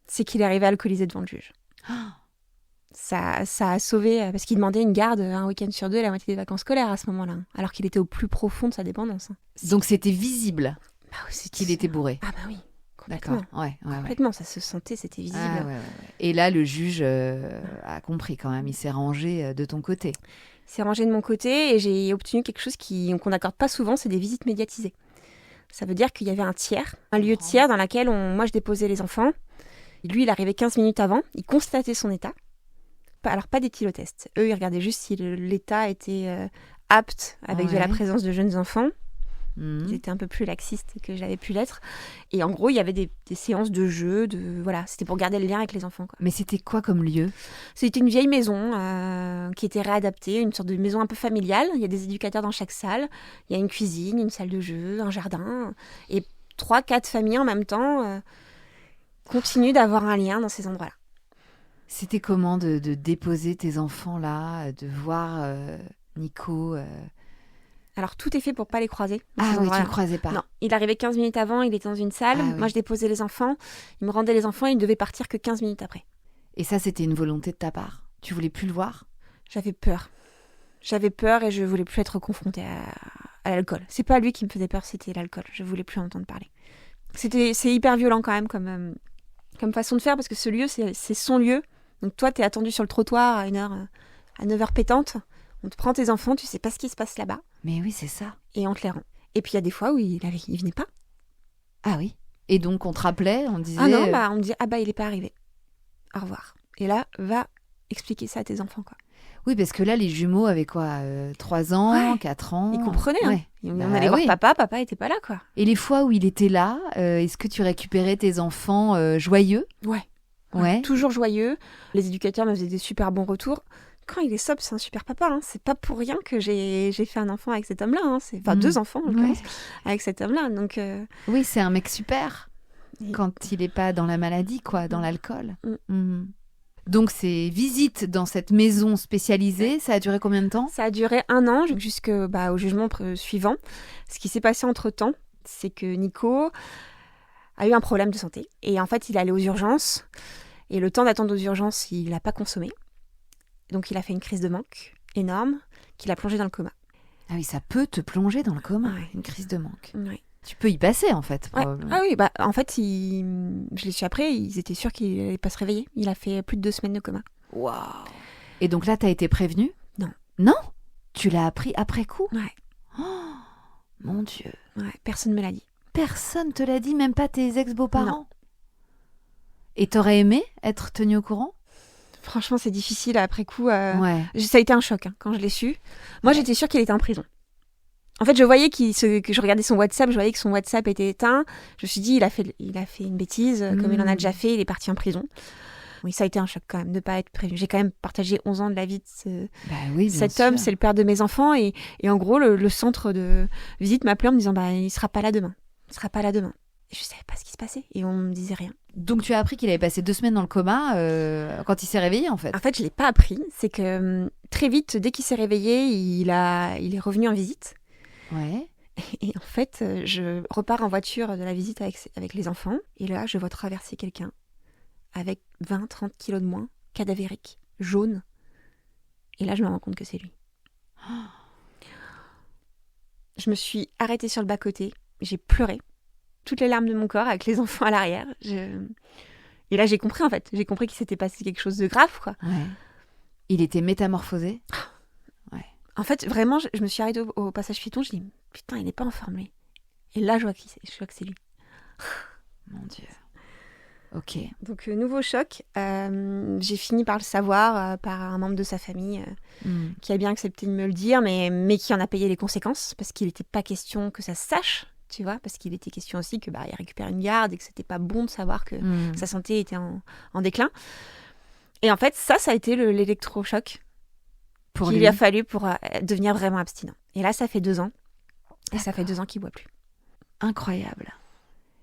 c'est qu'il est arrivé alcoolisé devant le juge. Ça a sauvé, parce qu'il demandait une garde un week-end sur 2 la moitié des vacances scolaires à ce moment-là, alors qu'il était au plus profond de sa dépendance. Donc c'était visible qu'il était bourré. Ah bah oui, complètement. D'accord, ouais. Complètement, ça se sentait, c'était visible. Ah, ouais. Et là, le juge a compris quand même, il s'est rangé de ton côté. C'est rangé de mon côté et j'ai obtenu quelque chose qu'on n'accorde pas souvent, c'est des visites médiatisées. Ça veut dire qu'il y avait un tiers, un lieu tiers dans lequel moi je déposais les enfants. Lui, il arrivait 15 minutes avant, il constatait son état. Alors pas d'éthylotest. Eux, ils regardaient juste si l'état était apte avec de la présence de jeunes enfants. Ils étaient un peu plus laxistes que j'avais pu l'être. Et en gros, il y avait des séances de jeu, voilà, c'était pour garder le lien avec les enfants, quoi. Mais c'était quoi comme lieu? C'était une vieille maison qui était réadaptée, une sorte de maison un peu familiale. Il y a des éducateurs dans chaque salle. Il y a une cuisine, une salle de jeu, un jardin. Et 3-4 familles en même temps continuent d'avoir un lien dans ces endroits-là. C'était comment de déposer tes enfants là, de voir Nico Alors, tout est fait pour pas les croiser. Ah oui, tu ne le croisais pas. Non, il arrivait 15 minutes avant, il était dans une salle. Moi, je déposais les enfants. Il me rendait les enfants, il devait partir que 15 minutes après. Et ça, c'était une volonté de ta part? Tu voulais plus le voir? J'avais peur. J'avais peur et je voulais plus être confrontée à l'alcool. C'est pas lui qui me faisait peur, c'était l'alcool. Je voulais plus en entendre parler. C'est hyper violent quand même comme façon de faire parce que ce lieu, c'est son lieu. Donc toi, t'es attendu sur le trottoir à 9h pétante. On te prend tes enfants, tu sais pas ce qui se passe là-bas. Mais oui, c'est ça. Et on te les rend. Et puis il y a des fois où il venait pas. Ah oui. Et donc on te rappelait, on disait... Ah non, on me disait, il est pas arrivé. Au revoir. Et là, va expliquer ça à tes enfants, quoi. Oui, parce que là, les jumeaux avaient quoi 3 ans, 4 ans. Ils comprenaient. Ouais. On allait voir papa était pas là, quoi. Et les fois où il était là, est-ce que tu récupérais tes enfants joyeux? Ouais. Toujours joyeux. Les éducateurs me faisaient des super bons retours. Quand il est sobre, c'est un super papa. Hein. C'est pas pour rien que j'ai fait un enfant avec cet homme-là. Hein. Enfin, 2 enfants, je pense, avec cet homme-là. Donc, oui, c'est un mec super. Quand il est pas dans la maladie, quoi, dans l'alcool. Donc, ces visites dans cette maison spécialisée, ça a duré combien de temps? Ça a duré 1 an, jusqu'au jugement suivant. Ce qui s'est passé entre-temps, c'est que Nico a eu un problème de santé. Et en fait, il est allé aux urgences. Et le temps d'attendre aux urgences, il n'a pas consommé. Donc, il a fait une crise de manque énorme qui l'a plongé dans le coma. Ah oui, ça peut te plonger dans le coma, une crise de manque. Ouais. Tu peux y passer, en fait. Ah oui, en fait, je l'ai su après, ils étaient sûrs qu'il n'allait pas se réveiller. Il a fait plus de 2 semaines de coma. Waouh! Et donc là, t'as été prévenue? Non. Non? Tu l'as appris après coup? Ouais. Oh, mon Dieu. Ouais, personne ne me l'a dit. Personne te l'a dit, même pas tes ex-beaux-parents? Non. Et t'aurais aimé être tenue au courant? Franchement, c'est difficile après coup. Ça a été un choc quand je l'ai su. Moi, j'étais sûre qu'il était en prison. En fait, je voyais que je regardais son WhatsApp, je voyais que son WhatsApp était éteint. Je me suis dit, il a fait une bêtise, comme il en a déjà fait, il est parti en prison. Oui, ça a été un choc quand même de ne pas être prévenu. J'ai quand même partagé 11 ans de la vie de cet homme, c'est le père de mes enfants. Et en gros, le centre de visite m'appelait en me disant, il ne sera pas là demain. Il ne sera pas là demain. Je savais pas ce qui se passait et on me disait rien. Donc tu as appris qu'il avait passé 2 semaines dans le coma quand il s'est réveillé en fait. En fait, je l'ai pas appris. C'est que très vite, dès qu'il s'est réveillé, il est revenu en visite. Ouais. Et en fait, je repars en voiture de la visite avec les enfants. Et là, je vois traverser quelqu'un avec 20-30 kilos de moins, cadavérique, jaune. Et là, je me rends compte que c'est lui. Je me suis arrêtée sur le bas-côté. J'ai pleuré. Toutes les larmes de mon corps avec les enfants à l'arrière. Et là, j'ai compris en fait. J'ai compris qu'il s'était passé quelque chose de grave, quoi. Ouais. Il était métamorphosé. Ouais. En fait, vraiment, je me suis arrêtée au passage piéton. Je dis, putain, il n'est pas en forme, lui. Et là, je vois que c'est lui. Mon Dieu. Ok. Donc, nouveau choc. J'ai fini par le savoir par un membre de sa famille qui a bien accepté de me le dire, mais qui en a payé les conséquences parce qu'il n'était pas question que ça se sache. Tu vois, parce qu'il était question aussi que il récupère une garde et que c'était pas bon de savoir que sa santé était en déclin. Et en fait, ça a été l'électrochoc qu'il lui a fallu pour devenir vraiment abstinent. Et là, ça fait 2 ans. Et ça fait 2 ans qu'il boit plus. Incroyable.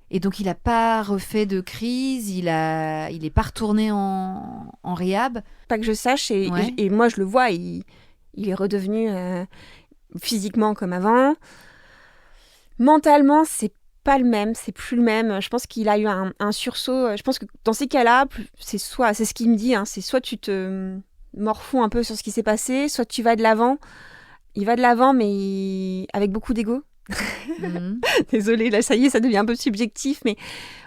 Et donc, il n'a pas refait de crise, il est pas retourné en rehab. Pas que je sache, et moi, je le vois, il est redevenu physiquement comme avant. Mentalement, c'est pas le même, c'est plus le même. Je pense qu'il a eu un sursaut. Je pense que dans ces cas-là, c'est ce qu'il me dit, hein, c'est soit tu te morfonds un peu sur ce qui s'est passé, soit tu vas de l'avant. Il va de l'avant, mais avec beaucoup d'ego. Désolée, là, ça y est, ça devient un peu subjectif, mais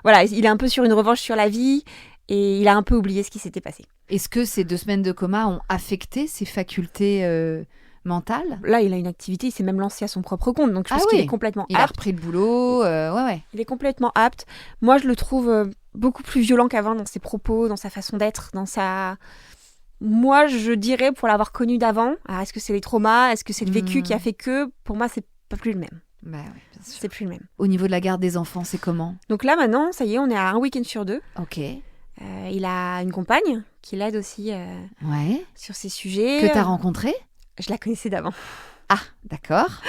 voilà, il est un peu sur une revanche sur la vie et il a un peu oublié ce qui s'était passé. Est-ce que ces 2 semaines de coma ont affecté ses facultés mentales ? Là, il a une activité, il s'est même lancé à son propre compte, donc je pense qu'il est complètement apte. Il a repris le boulot, ouais. Il est complètement apte. Moi, je le trouve beaucoup plus violent qu'avant dans ses propos, dans sa façon d'être, dans sa... Moi, je dirais, pour l'avoir connu d'avant, alors est-ce que c'est les traumas, est-ce que c'est le vécu qui a fait que, pour moi, c'est pas plus le même. Bah oui, bien sûr. C'est plus le même. Au niveau de la garde des enfants, c'est comment ? Donc là, maintenant, ça y est, on est à un week-end sur 2. Ok. Il a une compagne qui l'aide aussi sur ces sujets. Que t'as rencontrée ? Je la connaissais d'avant. Ah, d'accord.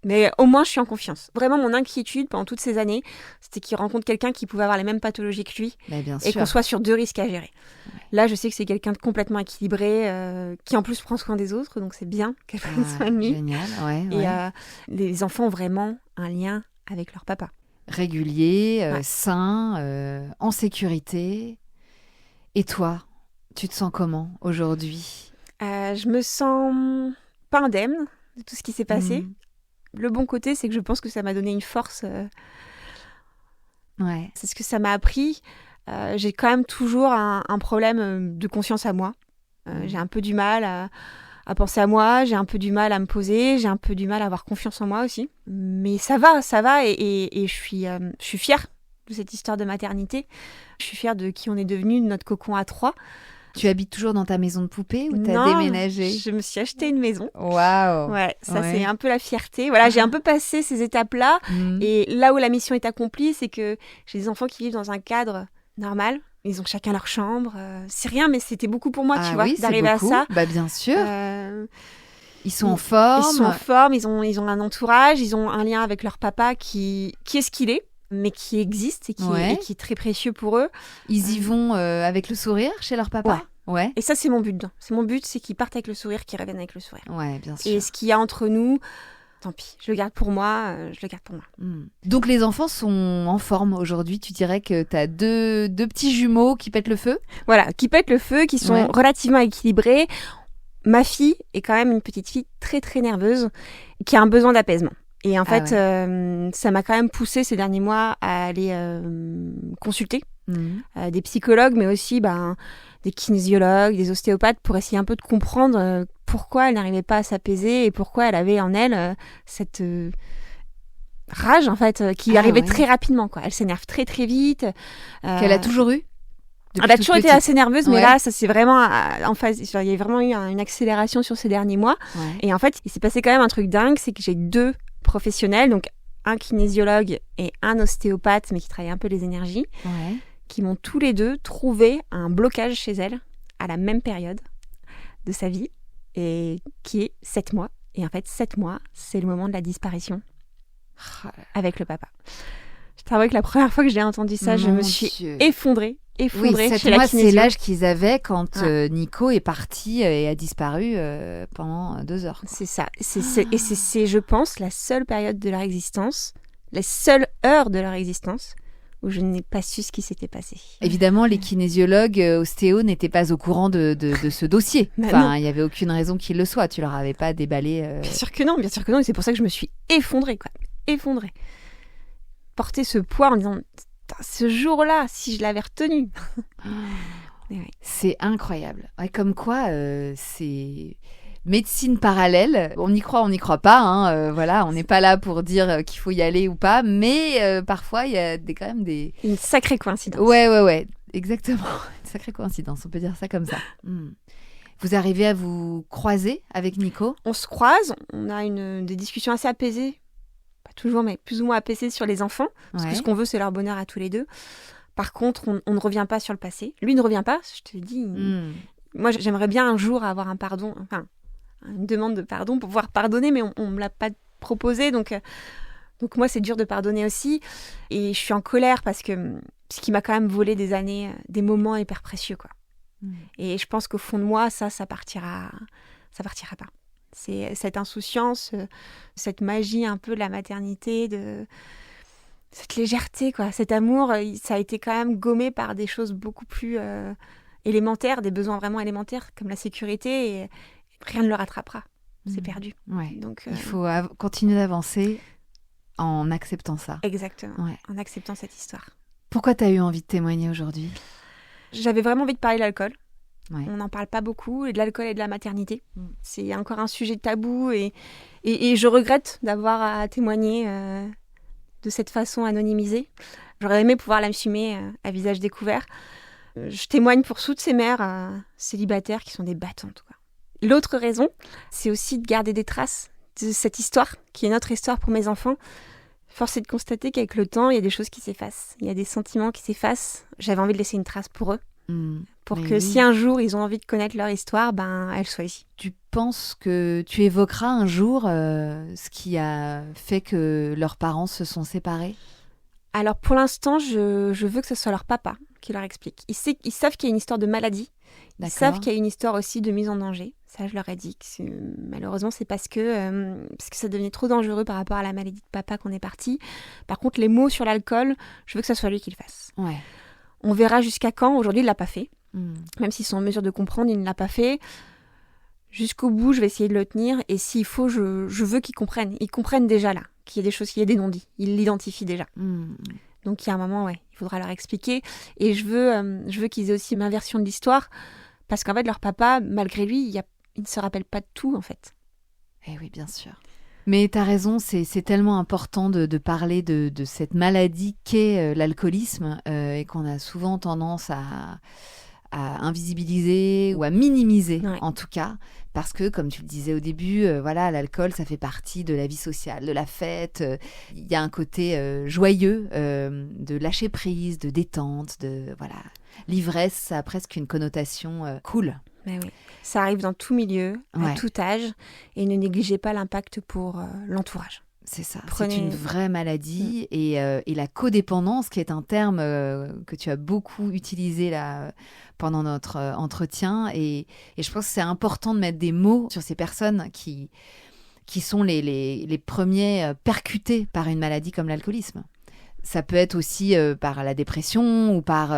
Mais au moins, je suis en confiance. Vraiment, mon inquiétude pendant toutes ces années, c'était qu'il rencontre quelqu'un qui pouvait avoir les mêmes pathologies que lui et qu'on soit sur 2 risques à gérer. Ouais. Là, je sais que c'est quelqu'un de complètement équilibré, qui en plus prend soin des autres, donc c'est bien qu'elle prenne soin de lui. Génial, ouais. Et les enfants ont vraiment un lien avec leur papa. Régulier, sain, en sécurité. Et toi, tu te sens comment aujourd'hui ? Je me sens pas indemne de tout ce qui s'est passé. Le bon côté, c'est que je pense que ça m'a donné une force. Ouais. C'est ce que ça m'a appris. J'ai quand même toujours un problème de conscience à moi. J'ai un peu du mal à penser à moi, j'ai un peu du mal à me poser, j'ai un peu du mal à avoir confiance en moi aussi. Mais ça va et je suis fière de cette histoire de maternité. Je suis fière de qui on est devenu, de notre cocon à 3. Tu habites toujours dans ta maison de poupée ou t'as Non, déménagé ? Je me suis acheté une maison. Waouh. Ouais, ça c'est un peu la fierté. Voilà, j'ai un peu passé ces étapes-là. Et là où la mission est accomplie, c'est que j'ai des enfants qui vivent dans un cadre normal. Ils ont chacun leur chambre. C'est rien, mais c'était beaucoup pour moi, tu vois, d'arriver à ça. Bah bien sûr. Ils sont en forme. Ils sont en forme, ils ont un entourage, ils ont un lien avec leur papa qui est ce qu'il est, mais qui existe et qui est très précieux pour eux. Ils y vont avec le sourire chez leur papa. Ouais. Et ça, c'est mon but. Mon but, c'est qu'ils partent avec le sourire, qu'ils reviennent avec le sourire. Ouais, bien sûr. Et ce qu'il y a entre nous, tant pis. Je le garde pour moi. Donc les enfants sont en forme aujourd'hui. Tu dirais que tu as deux petits jumeaux qui pètent le feu ? Voilà, qui pètent le feu, qui sont relativement équilibrés. Ma fille est quand même une petite fille très très nerveuse, qui a un besoin d'apaisement. Et en fait, ça m'a quand même poussée ces derniers mois à aller consulter des psychologues, mais aussi des kinésiologues, des ostéopathes, pour essayer un peu de comprendre pourquoi elle n'arrivait pas à s'apaiser et pourquoi elle avait en elle cette rage, en fait, qui arrivait très rapidement, quoi. Elle s'énerve très très vite. Qu'elle a toujours eu ? Elle a toujours été assez nerveuse, mais là, ça c'est vraiment en phase. Il y a vraiment eu une accélération sur ces derniers mois. Ouais. Et en fait, il s'est passé quand même un truc dingue, c'est que j'ai 2 professionnels, donc un kinésiologue et un ostéopathe, mais qui travaillent un peu les énergies, qui m'ont tous les 2 trouvé un blocage chez elle à la même période de sa vie, et qui est 7 mois. Et en fait, 7 mois, c'est le moment de la disparition avec le papa. Je t'avoue que la première fois que j'ai entendu ça, je me suis effondrée. Oui, 7 chez mois, la kinésio. c'est l'âge qu'ils avaient quand Nico est parti et a disparu pendant 2 heures. C'est ça. Et c'est, je pense, la seule période de leur existence, les seules heures de leur existence où je n'ai pas su ce qui s'était passé. Évidemment, les kinésiologues ostéos n'étaient pas au courant de ce dossier. Enfin, il n'y avait aucune raison qu'ils le soient. Tu leur avais pas déballé. Bien sûr que non. Et c'est pour ça que je me suis effondrée. Porter ce poids en disant... Ce jour-là, si je l'avais retenu. C'est incroyable. Ouais, comme quoi, c'est médecine parallèle. On y croit, on n'y croit pas. Hein, voilà, on n'est pas là pour dire qu'il faut y aller ou pas. Mais parfois, il y a quand même des... Une sacrée coïncidence. Ouais. Exactement. Une sacrée coïncidence, on peut dire ça comme ça. Vous arrivez à vous croiser avec Nico ? On se croise, on a des discussions assez apaisées. Pas toujours, mais plus ou moins apaisées sur les enfants. Parce que ce qu'on veut, c'est leur bonheur à tous les deux. Par contre, on ne revient pas sur le passé. Lui ne revient pas, je te le dis. Moi, j'aimerais bien un jour avoir un pardon, enfin, une demande de pardon pour pouvoir pardonner, mais on ne me l'a pas proposé. Donc moi, c'est dur de pardonner aussi. Et je suis en colère parce qu'il m'a quand même volé des années, des moments hyper précieux, quoi. Et je pense qu'au fond de moi, ça partira pas. C'est cette insouciance, cette magie un peu de la maternité, de cette légèreté, quoi. Cet amour, ça a été quand même gommé par des choses beaucoup plus élémentaires, des besoins vraiment élémentaires comme la sécurité, et rien ne le rattrapera. C'est perdu. Ouais. Donc, il faut continuer d'avancer en acceptant ça. Exactement, en acceptant cette histoire. Pourquoi tu as eu envie de témoigner aujourd'hui ? J'avais vraiment envie de parler de l'alcool. Ouais. On n'en parle pas beaucoup, et de l'alcool et de la maternité. C'est encore un sujet tabou, et je regrette d'avoir à témoigner de cette façon anonymisée. J'aurais aimé pouvoir l'assumer à visage découvert. Je témoigne pour toutes ces mères célibataires qui sont des battantes, quoi. L'autre raison, c'est aussi de garder des traces de cette histoire, qui est notre histoire pour mes enfants. Force est de constater qu'avec le temps, il y a des choses qui s'effacent. Il y a des sentiments qui s'effacent. J'avais envie de laisser une trace pour eux. Pour que si un jour ils ont envie de connaître leur histoire, elle soit ici. Tu penses que tu évoqueras un jour ce qui a fait que leurs parents se sont séparés ? Alors pour l'instant, je veux que ce soit leur papa qui leur explique. Ils savent qu'il y a une histoire de maladie. Ils savent qu'il y a une histoire aussi de mise en danger. Ça, je leur ai dit. Malheureusement, c'est parce que ça devenait trop dangereux par rapport à la maladie de papa qu'on est parti. Par contre, les mots sur l'alcool, je veux que ce soit lui qui le fasse. Ouais. On verra jusqu'à quand. Aujourd'hui, il ne l'a pas fait. Même s'ils sont en mesure de comprendre, il ne l'a pas fait. Jusqu'au bout, je vais essayer de le tenir. Et s'il faut, je veux qu'ils comprennent. Ils comprennent déjà là qu'il y a des choses, qu'il y a des non-dits. Ils l'identifient déjà. Donc, il y a un moment, il faudra leur expliquer. Et je veux qu'ils aient aussi ma version de l'histoire. Parce qu'en fait, leur papa, malgré lui, il ne se rappelle pas de tout, en fait. Eh oui, bien sûr. Mais tu as raison, c'est tellement important de parler de cette maladie qu'est l'alcoolisme et qu'on a souvent tendance à invisibiliser ou à minimiser, en tout cas. Parce que, comme tu le disais au début, l'alcool, ça fait partie de la vie sociale, de la fête. Il y a un côté joyeux, de lâcher prise, de détente, l'ivresse, ça a presque une connotation cool. Mais oui. Ça arrive dans tout milieu, à tout âge, et ne négligez pas l'impact pour l'entourage. C'est ça, c'est une vraie maladie et la codépendance, qui est un terme que tu as beaucoup utilisé là, pendant notre entretien, et je pense que c'est important de mettre des mots sur ces personnes qui sont les premiers percutés par une maladie comme l'alcoolisme. Ça peut être aussi par la dépression ou par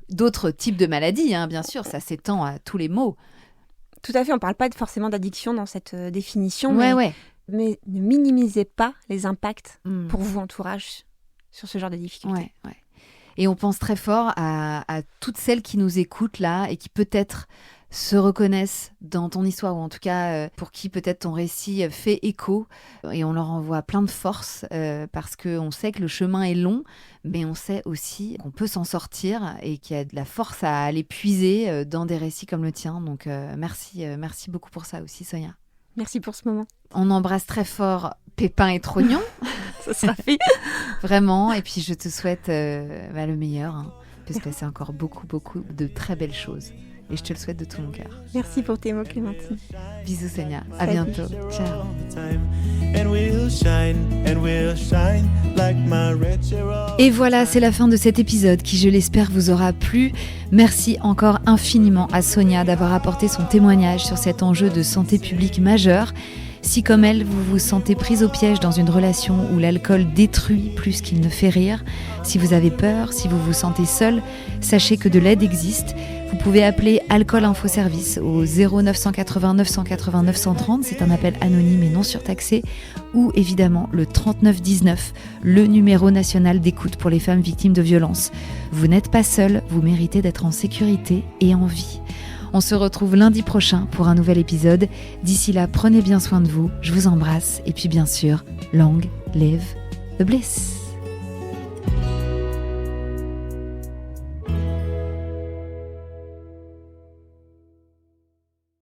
d'autres types de maladies, hein, bien sûr, ça s'étend à tous les maux. Tout à fait, on ne parle pas forcément d'addiction dans cette définition, mais ne minimisez pas les impacts pour vous, entourage, sur ce genre de difficultés. Ouais. Et on pense très fort à toutes celles qui nous écoutent là et qui peut-être se reconnaissent dans ton histoire, ou en tout cas pour qui peut-être ton récit fait écho, et on leur envoie plein de force parce qu'on sait que le chemin est long, mais on sait aussi qu'on peut s'en sortir et qu'il y a de la force à aller puiser dans des récits comme le tien. Donc merci beaucoup pour ça aussi, Sonia. Merci pour ce moment. On embrasse très fort Pépin et Trognon. Ça sera fait. Vraiment, et puis je te souhaite le meilleur. Il peut se passer encore beaucoup de très belles choses. et je te le souhaite de tout mon cœur. Merci pour tes mots, Clémentine. Bisous Sonia, à bientôt. Ciao. Et voilà, c'est la fin de cet épisode qui, je l'espère, vous aura plu. Merci encore infiniment à Sonia d'avoir apporté son témoignage sur cet enjeu de santé publique majeur. Si comme elle, vous vous sentez prise au piège dans une relation où l'alcool détruit plus qu'il ne fait rire, si vous avez peur, si vous vous sentez seul, sachez que de l'aide existe. Vous pouvez appeler Alcool Info Service au 0980 980 930, c'est un appel anonyme et non surtaxé, ou évidemment le 3919, le numéro national d'écoute pour les femmes victimes de violences. Vous n'êtes pas seul, vous méritez d'être en sécurité et en vie. On se retrouve lundi prochain pour un nouvel épisode. D'ici là, prenez bien soin de vous, je vous embrasse et puis bien sûr, long live the bliss.